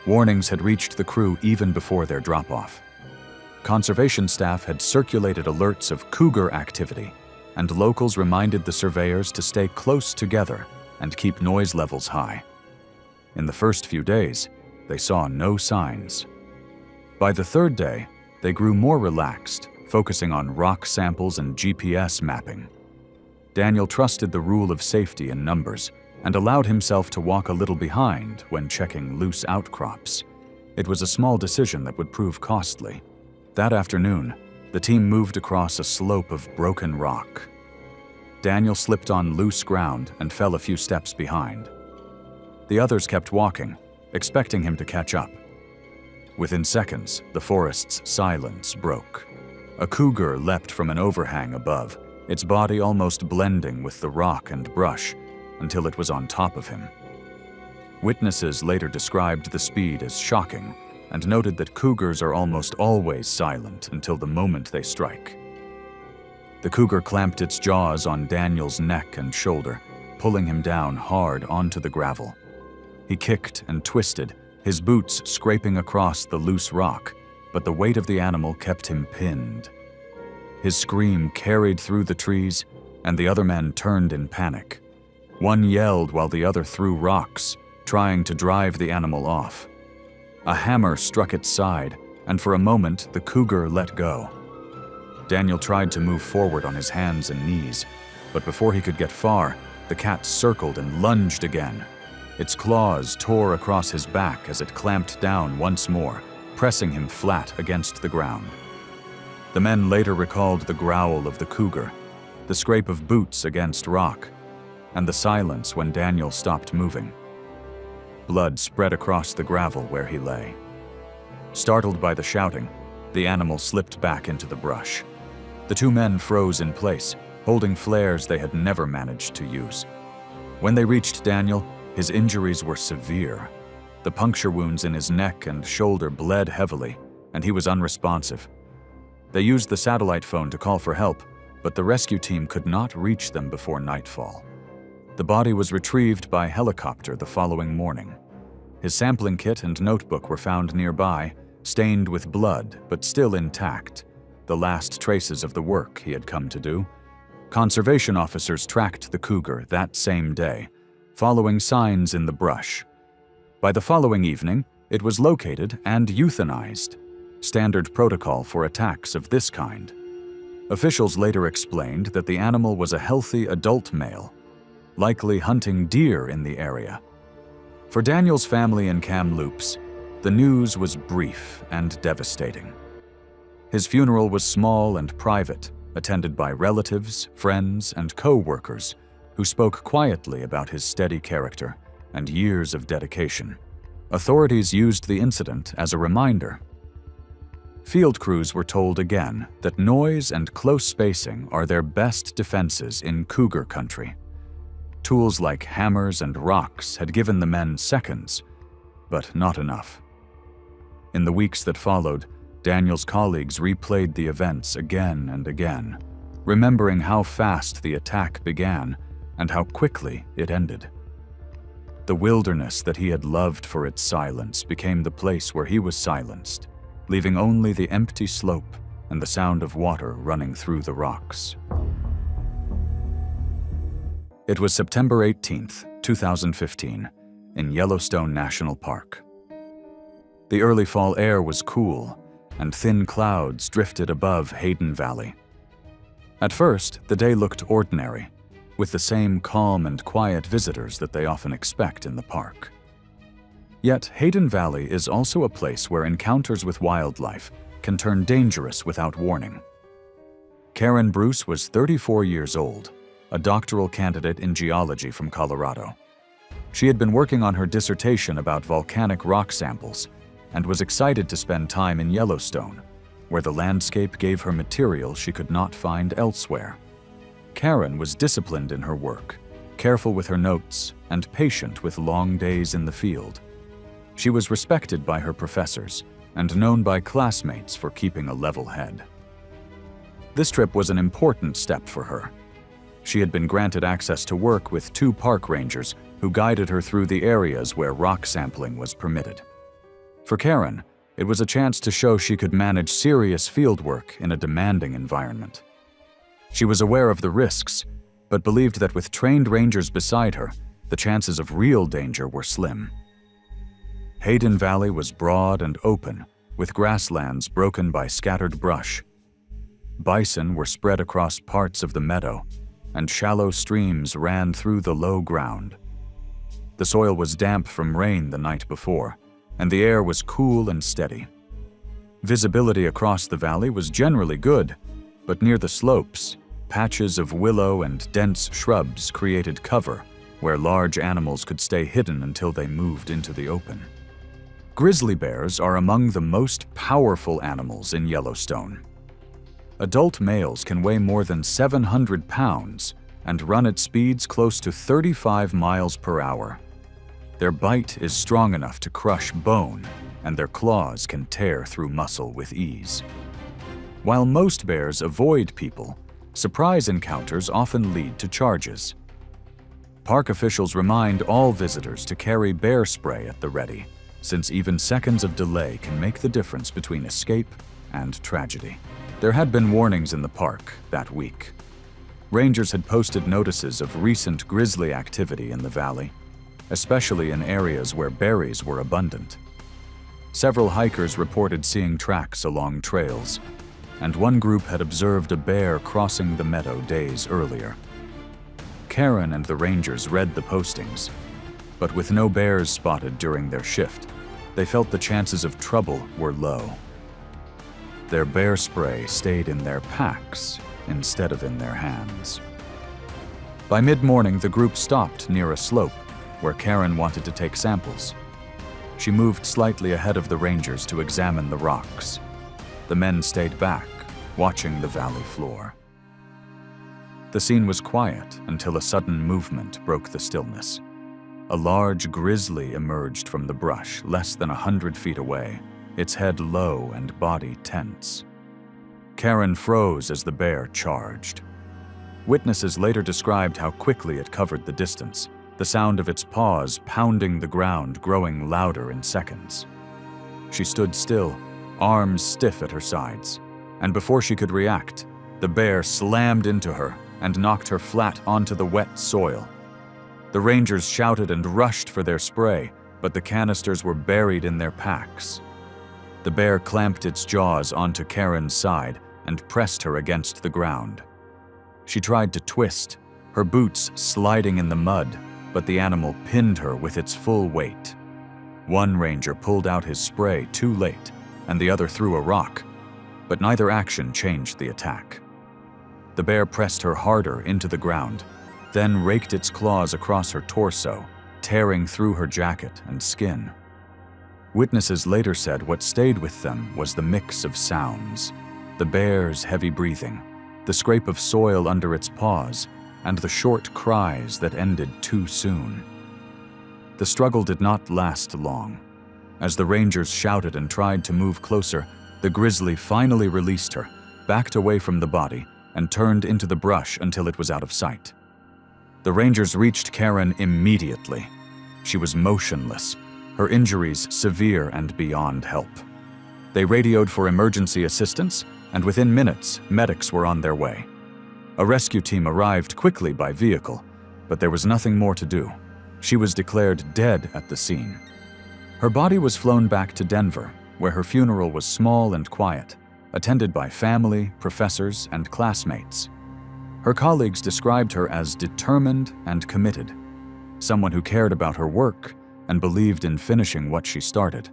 S1: Warnings had reached the crew even before their drop-off. Conservation staff had circulated alerts of cougar activity, and locals reminded the surveyors to stay close together and keep noise levels high. In the first few days, they saw no signs. By the 3rd day, they grew more relaxed, focusing on rock samples and GPS mapping. Daniel trusted the rule of safety in numbers and allowed himself to walk a little behind when checking loose outcrops. It was a small decision that would prove costly. That afternoon, the team moved across a slope of broken rock. Daniel slipped on loose ground and fell a few steps behind. The others kept walking, expecting him to catch up. Within seconds, the forest's silence broke. A cougar leapt from an overhang above, its body almost blending with the rock and brush until it was on top of him. Witnesses later described the speed as shocking and noted that cougars are almost always silent until the moment they strike. The cougar clamped its jaws on Daniel's neck and shoulder, pulling him down hard onto the gravel. He kicked and twisted, his boots scraping across the loose rock, but the weight of the animal kept him pinned. His scream carried through the trees, and the other men turned in panic. One yelled while the other threw rocks, trying to drive the animal off. A hammer struck its side, and for a moment the cougar let go. Daniel tried to move forward on his hands and knees, but before he could get far, the cat circled and lunged again. Its claws tore across his back as it clamped down once more, pressing him flat against the ground. The men later recalled the growl of the cougar, the scrape of boots against rock, and the silence when Daniel stopped moving. Blood spread across the gravel where he lay. Startled by the shouting, the animal slipped back into the brush. The two men froze in place, holding flares they had never managed to use. When they reached Daniel, his injuries were severe. The puncture wounds in his neck and shoulder bled heavily, and he was unresponsive. They used the satellite phone to call for help, but the rescue team could not reach them before nightfall. The body was retrieved by helicopter the following morning. His sampling kit and notebook were found nearby, stained with blood but still intact, the last traces of the work he had come to do. Conservation officers tracked the cougar that same day, following signs in the brush. By the following evening, it was located and euthanized, standard protocol for attacks of this kind. Officials later explained that the animal was a healthy adult male, likely hunting deer in the area. For Daniel's family in Kamloops, the news was brief and devastating. His funeral was small and private, attended by relatives, friends, and co-workers who spoke quietly about his steady character and years of dedication. Authorities used the incident as a reminder. Field crews were told again that noise and close spacing are their best defenses in cougar country. Tools like hammers and rocks had given the men seconds, but not enough. In the weeks that followed, Daniel's colleagues replayed the events again and again, remembering how fast the attack began and how quickly it ended. The wilderness that he had loved for its silence became the place where he was silenced, leaving only the empty slope and the sound of water running through the rocks. It was September 18th, 2015, in Yellowstone National Park. The early fall air was cool, and thin clouds drifted above Hayden Valley. At first, the day looked ordinary, with the same calm and quiet visitors that they often expect in the park. Yet, Hayden Valley is also a place where encounters with wildlife can turn dangerous without warning. Karen Bruce was 34 years old, a doctoral candidate in geology from Colorado. She had been working on her dissertation about volcanic rock samples and was excited to spend time in Yellowstone, where the landscape gave her material she could not find elsewhere. Karen was disciplined in her work, careful with her notes, and patient with long days in the field. She was respected by her professors and known by classmates for keeping a level head. This trip was an important step for her. She had been granted access to work with 2 park rangers who guided her through the areas where rock sampling was permitted. For Karen, it was a chance to show she could manage serious fieldwork in a demanding environment. She was aware of the risks, but believed that with trained rangers beside her, the chances of real danger were slim. Hayden Valley was broad and open, with grasslands broken by scattered brush. Bison were spread across parts of the meadow, and shallow streams ran through the low ground. The soil was damp from rain the night before, and the air was cool and steady. Visibility across the valley was generally good, but near the slopes, patches of willow and dense shrubs created cover where large animals could stay hidden until they moved into the open. Grizzly bears are among the most powerful animals in Yellowstone. Adult males can weigh more than 700 pounds and run at speeds close to 35 miles per hour. Their bite is strong enough to crush bone, and their claws can tear through muscle with ease. While most bears avoid people, surprise encounters often lead to charges. Park officials remind all visitors to carry bear spray at the ready, since even seconds of delay can make the difference between escape and tragedy. There had been warnings in the park that week. Rangers had posted notices of recent grizzly activity in the valley, especially in areas where berries were abundant. Several hikers reported seeing tracks along trails, and one group had observed a bear crossing the meadow days earlier. Karen and the rangers read the postings, but with no bears spotted during their shift, they felt the chances of trouble were low. Their bear spray stayed in their packs instead of in their hands. By mid-morning, the group stopped near a slope where Karen wanted to take samples. She moved slightly ahead of the rangers to examine the rocks. The men stayed back, watching the valley floor. The scene was quiet until a sudden movement broke the stillness. A large grizzly emerged from the brush less than 100 feet away, its head low and body tense. Karen froze as the bear charged. Witnesses later described how quickly it covered the distance, the sound of its paws pounding the ground growing louder in seconds. She stood still, arms stiff at her sides, and before she could react, the bear slammed into her and knocked her flat onto the wet soil. The rangers shouted and rushed for their spray, but the canisters were buried in their packs. The bear clamped its jaws onto Karen's side and pressed her against the ground. She tried to twist, her boots sliding in the mud, but the animal pinned her with its full weight. One ranger pulled out his spray too late, and the other threw a rock, but neither action changed the attack. The bear pressed her harder into the ground, then raked its claws across her torso, tearing through her jacket and skin. Witnesses later said what stayed with them was the mix of sounds: the bear's heavy breathing, the scrape of soil under its paws, and the short cries that ended too soon. The struggle did not last long. As the rangers shouted and tried to move closer, the grizzly finally released her, backed away from the body, and turned into the brush until it was out of sight. The rangers reached Karen immediately. She was motionless, her injuries severe and beyond help. They radioed for emergency assistance, and within minutes, medics were on their way. A rescue team arrived quickly by vehicle, but there was nothing more to do. She was declared dead at the scene. Her body was flown back to Denver, where her funeral was small and quiet, attended by family, professors, and classmates. Her colleagues described her as determined and committed, someone who cared about her work and believed in finishing what she started.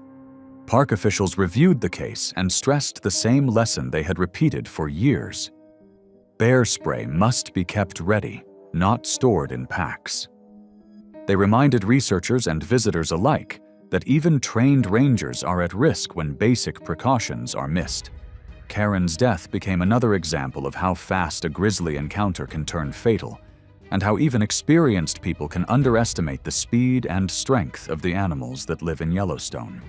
S1: Park officials reviewed the case and stressed the same lesson they had repeated for years. Bear spray must be kept ready, not stored in packs. They reminded researchers and visitors alike that even trained rangers are at risk when basic precautions are missed. Karen's death became another example of how fast a grizzly encounter can turn fatal, and how even experienced people can underestimate the speed and strength of the animals that live in Yellowstone.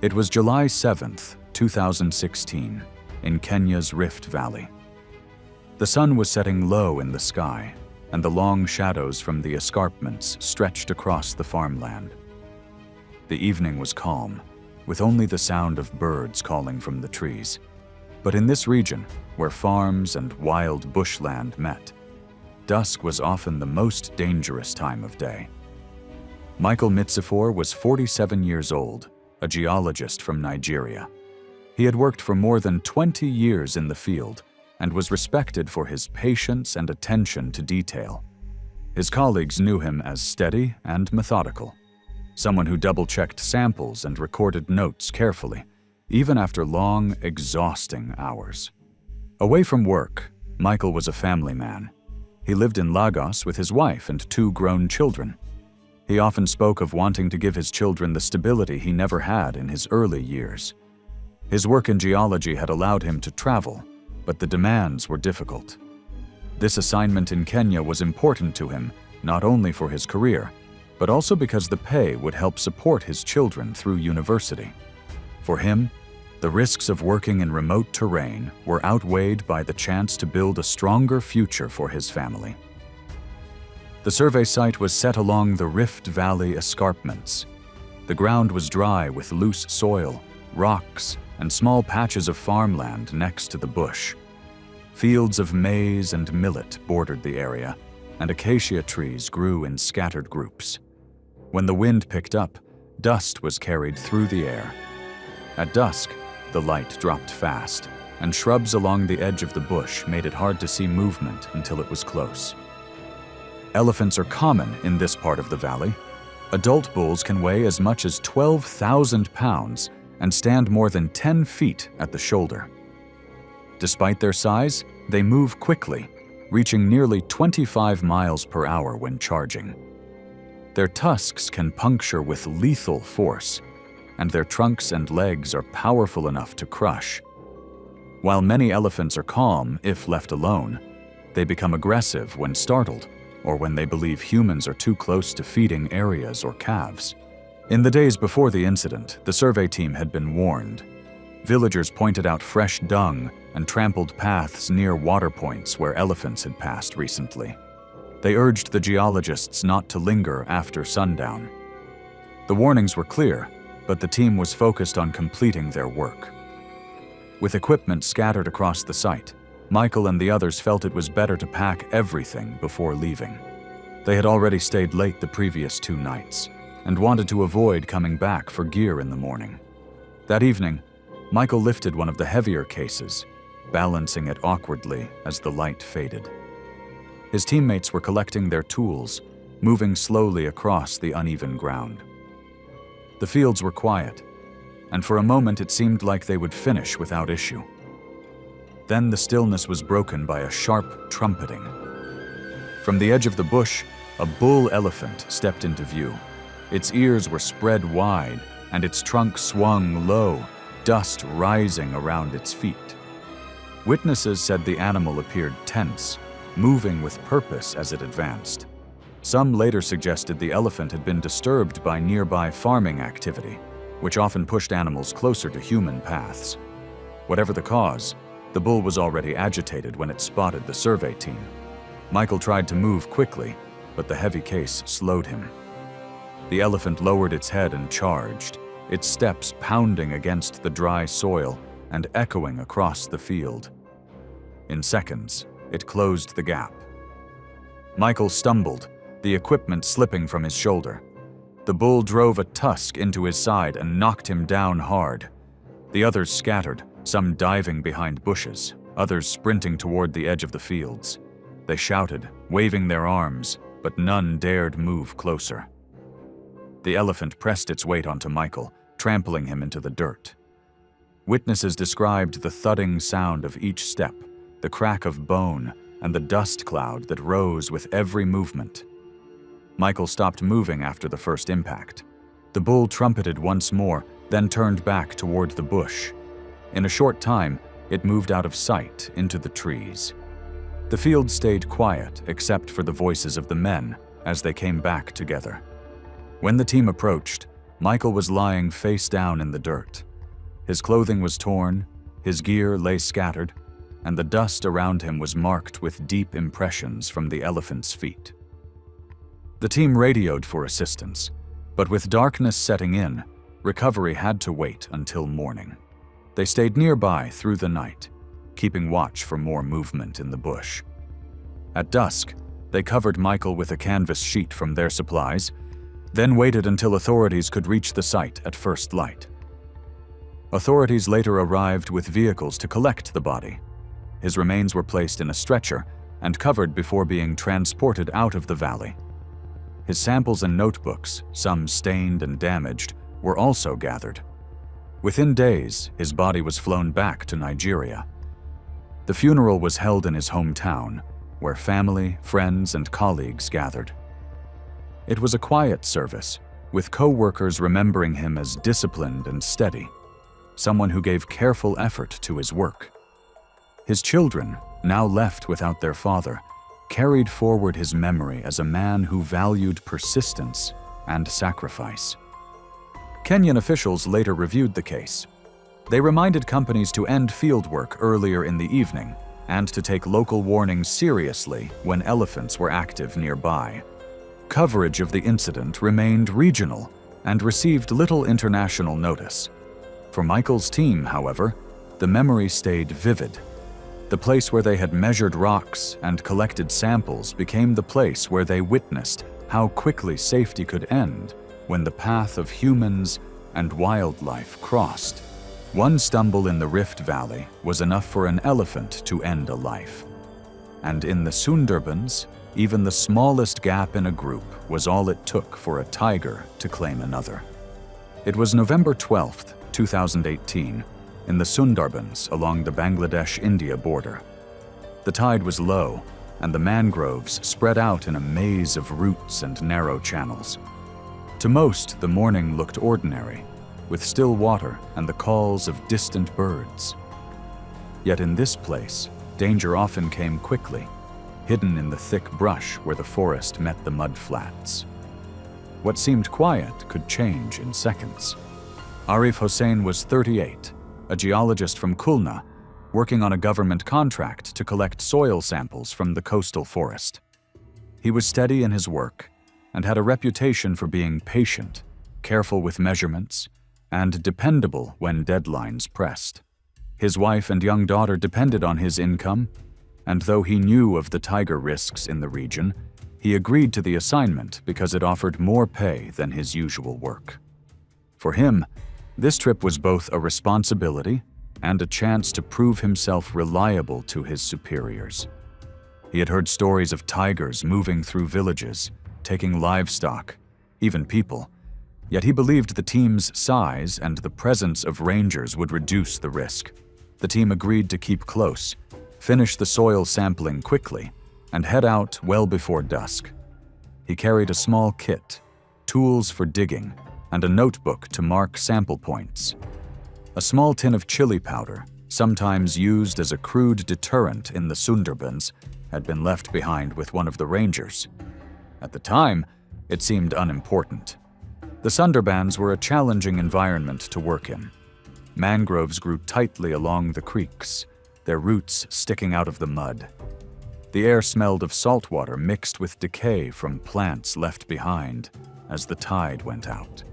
S1: It was July 7th, 2016, in Kenya's Rift Valley. The sun was setting low in the sky, and the long shadows from the escarpments stretched across the farmland. The evening was calm, with only the sound of birds calling from the trees. But in this region, where farms and wild bushland met, dusk was often the most dangerous time of day. Michael Mitzifor was 47 years old, a geologist from Nigeria. He had worked for more than 20 years in the field and was respected for his patience and attention to detail. His colleagues knew him as steady and methodical, someone who double-checked samples and recorded notes carefully, even after long, exhausting hours. Away from work, Michael was a family man. He lived in Lagos with his wife and 2 grown children. He often spoke of wanting to give his children the stability he never had in his early years. His work in geology had allowed him to travel, but the demands were difficult. This assignment in Kenya was important to him, not only for his career, but also because the pay would help support his children through university. For him, the risks of working in remote terrain were outweighed by the chance to build a stronger future for his family. The survey site was set along the Rift Valley escarpments. The ground was dry with loose soil, rocks, and small patches of farmland next to the bush. Fields of maize and millet bordered the area, and acacia trees grew in scattered groups. When the wind picked up, dust was carried through the air. At dusk, the light dropped fast, and shrubs along the edge of the bush made it hard to see movement until it was close. Elephants are common in this part of the valley. Adult bulls can weigh as much as 12,000 pounds and stand more than 10 feet at the shoulder. Despite their size, they move quickly, reaching nearly 25 miles per hour when charging. Their tusks can puncture with lethal force, and their trunks and legs are powerful enough to crush. While many elephants are calm if left alone, they become aggressive when startled or when they believe humans are too close to feeding areas or calves. In the days before the incident, the survey team had been warned. Villagers pointed out fresh dung and trampled paths near water points where elephants had passed recently. They urged the geologists not to linger after sundown. The warnings were clear, but the team was focused on completing their work. With equipment scattered across the site, Michael and the others felt it was better to pack everything before leaving. They had already stayed late the previous 2 nights and wanted to avoid coming back for gear in the morning. That evening, Michael lifted one of the heavier cases, balancing it awkwardly as the light faded. His teammates were collecting their tools, moving slowly across the uneven ground. The fields were quiet, and for a moment it seemed like they would finish without issue. Then the stillness was broken by a sharp trumpeting. From the edge of the bush, a bull elephant stepped into view. Its ears were spread wide, and its trunk swung low, dust rising around its feet. Witnesses said the animal appeared tense, moving with purpose as it advanced. Some later suggested the elephant had been disturbed by nearby farming activity, which often pushed animals closer to human paths. Whatever the cause, the bull was already agitated when it spotted the survey team. Michael tried to move quickly, but the heavy case slowed him. The elephant lowered its head and charged, its steps pounding against the dry soil and echoing across the field. In seconds, it closed the gap. Michael stumbled, the equipment slipping from his shoulder. The bull drove a tusk into his side and knocked him down hard. The others scattered, some diving behind bushes, others sprinting toward the edge of the fields. They shouted, waving their arms, but none dared move closer. The elephant pressed its weight onto Michael, trampling him into the dirt. Witnesses described the thudding sound of each step, the crack of bone, and the dust cloud that rose with every movement. Michael stopped moving after the first impact. The bull trumpeted once more, then turned back toward the bush. In a short time, it moved out of sight into the trees. The field stayed quiet except for the voices of the men as they came back together. When the team approached, Michael was lying face down in the dirt. His clothing was torn, his gear lay scattered, and the dust around him was marked with deep impressions from the elephant's feet. The team radioed for assistance, but with darkness setting in, recovery had to wait until morning. They stayed nearby through the night, keeping watch for more movement in the bush. At dusk, they covered Michael with a canvas sheet from their supplies, then waited until authorities could reach the site at first light. Authorities later arrived with vehicles to collect the body. His remains were placed in a stretcher and covered before being transported out of the valley. His samples and notebooks, some stained and damaged, were also gathered. Within days, his body was flown back to Nigeria. The funeral was held in his hometown, where family, friends, and colleagues gathered. It was a quiet service, with co-workers remembering him as disciplined and steady. someone who gave careful effort to his work. His children, now left without their father, carried forward his memory as a man who valued persistence and sacrifice. Kenyan officials later reviewed the case. They reminded companies to end fieldwork earlier in the evening and to take local warnings seriously when elephants were active nearby. Coverage of the incident remained regional and received little international notice. For Michael's team, however, the memory stayed vivid. The place where they had measured rocks and collected samples became the place where they witnessed how quickly safety could end when the path of humans and wildlife crossed. One stumble in the Rift Valley was enough for an elephant to end a life. And in the Sundarbans, even the smallest gap in a group was all it took for a tiger to claim another. It was November 12, 2018, in the Sundarbans along the Bangladesh-India border. The tide was low, and the mangroves spread out in a maze of roots and narrow channels. To most, the morning looked ordinary, with still water and the calls of distant birds. Yet in this place, danger often came quickly, hidden in the thick brush where the forest met the mud flats. What seemed quiet could change in seconds. Arif Hossein was 38, a geologist from Khulna, working on a government contract to collect soil samples from the coastal forest. He was steady in his work and had a reputation for being patient, careful with measurements, and dependable when deadlines pressed. His wife and young daughter depended on his income, and though he knew of the tiger risks in the region, he agreed to the assignment because it offered more pay than his usual work. For him, this trip was both a responsibility and a chance to prove himself reliable to his superiors. He had heard stories of tigers moving through villages, taking livestock, even people, yet he believed the team's size and the presence of rangers would reduce the risk. The team agreed to keep close, finish the soil sampling quickly, and head out well before dusk. He carried a small kit, tools for digging, and a notebook to mark sample points. A small tin of chili powder, sometimes used as a crude deterrent in the Sundarbans, had been left behind with one of the rangers. At the time, it seemed unimportant. The Sundarbans were a challenging environment to work in. Mangroves grew tightly along the creeks, their roots sticking out of the mud. The air smelled of salt water mixed with decay from plants left behind as the tide went out.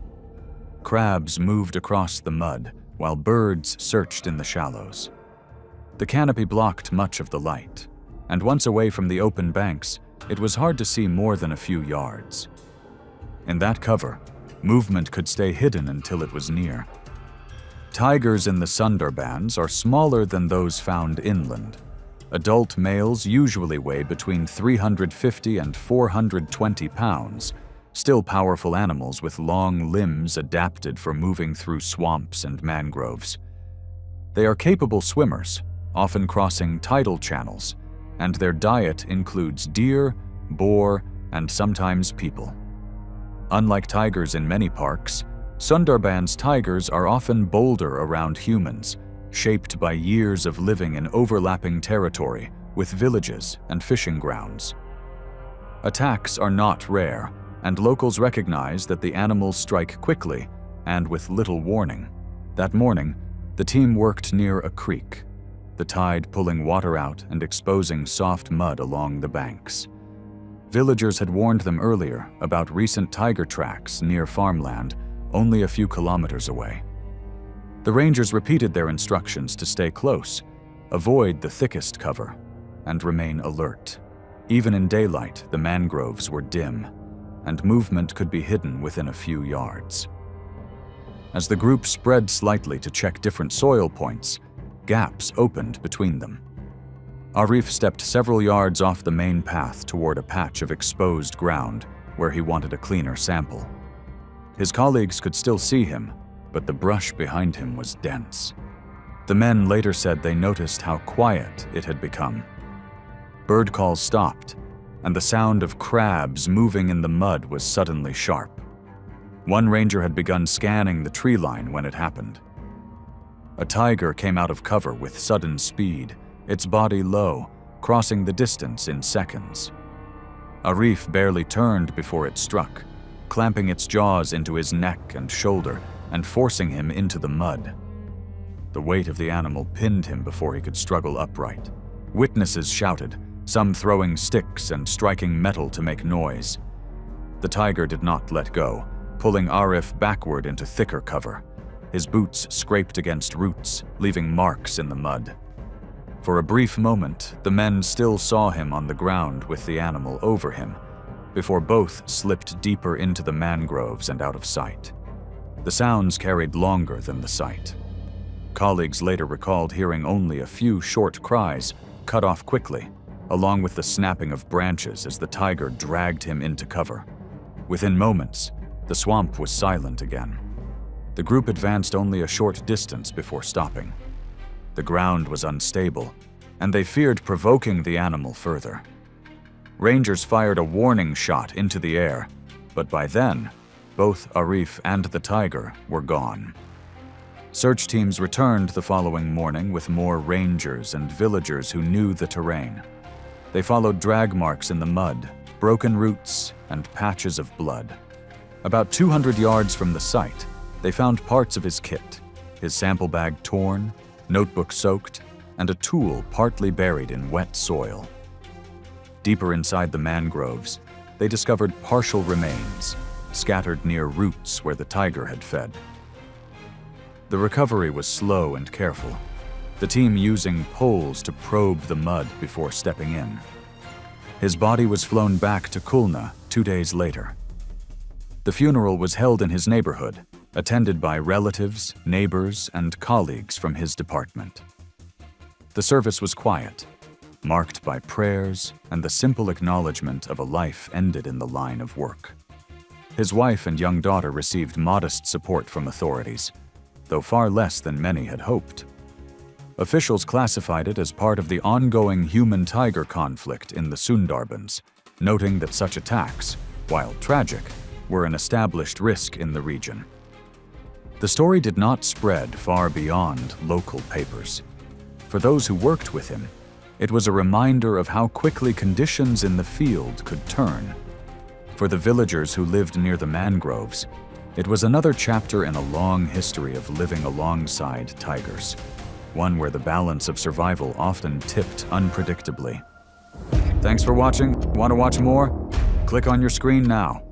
S1: Crabs moved across the mud while birds searched in the shallows. The canopy blocked much of the light, and once away from the open banks, it was hard to see more than a few yards. In that cover, movement could stay hidden until it was near. Tigers in the Sundarbans are smaller than those found inland. Adult males usually weigh between 350 and 420 pounds, still powerful animals with long limbs adapted for moving through swamps and mangroves. They are capable swimmers, often crossing tidal channels, and their diet includes deer, boar, and sometimes people. Unlike tigers in many parks, Sundarbans tigers are often bolder around humans, shaped by years of living in overlapping territory with villages and fishing grounds. Attacks are not rare, and locals recognize that the animals strike quickly and with little warning. That morning, the team worked near a creek, the tide pulling water out and exposing soft mud along the banks. Villagers had warned them earlier about recent tiger tracks near farmland, only a few kilometers away. The rangers repeated their instructions to stay close, avoid the thickest cover, and remain alert. Even in daylight, the mangroves were dim, and movement could be hidden within a few yards. As the group spread slightly to check different soil points, gaps opened between them. Arif stepped several yards off the main path toward a patch of exposed ground where he wanted a cleaner sample. His colleagues could still see him, but the brush behind him was dense. The men later said they noticed how quiet it had become. Bird calls stopped, and the sound of crabs moving in the mud was suddenly sharp. One ranger had begun scanning the tree line when it happened. A tiger came out of cover with sudden speed, its body low, crossing the distance in seconds. Arif barely turned before it struck, clamping its jaws into his neck and shoulder and forcing him into the mud. The weight of the animal pinned him before he could struggle upright. Witnesses shouted, some throwing sticks and striking metal to make noise. The tiger did not let go, pulling Arif backward into thicker cover. His boots scraped against roots, leaving marks in the mud. For a brief moment, the men still saw him on the ground with the animal over him, before both slipped deeper into the mangroves and out of sight. The sounds carried longer than the sight. Colleagues later recalled hearing only a few short cries, cut off quickly, along with the snapping of branches as the tiger dragged him into cover. Within moments, the swamp was silent again. The group advanced only a short distance before stopping. The ground was unstable, and they feared provoking the animal further. Rangers fired a warning shot into the air, but by then, both Arif and the tiger were gone. Search teams returned the following morning with more rangers and villagers who knew the terrain. They followed drag marks in the mud, broken roots, and patches of blood. About 200 yards from the site, they found parts of his kit, his sample bag torn, notebook soaked, and a tool partly buried in wet soil. Deeper inside the mangroves, they discovered partial remains, scattered near roots where the tiger had fed. The recovery was slow and careful, the team using poles to probe the mud before stepping in. His body was flown back to Khulna 2 days later. The funeral was held in his neighborhood, attended by relatives, neighbors, and colleagues from his department. The service was quiet, marked by prayers and the simple acknowledgement of a life ended in the line of work. His wife and young daughter received modest support from authorities, though far less than many had hoped. Officials classified it as part of the ongoing human-tiger conflict in the Sundarbans, noting that such attacks, while tragic, were an established risk in the region. The story did not spread far beyond local papers. For those who worked with him, it was a reminder of how quickly conditions in the field could turn. For the villagers who lived near the mangroves, it was another chapter in a long history of living alongside tigers, one where the balance of survival often tipped unpredictably. Thanks for watching. Want to watch more? Click on your screen now.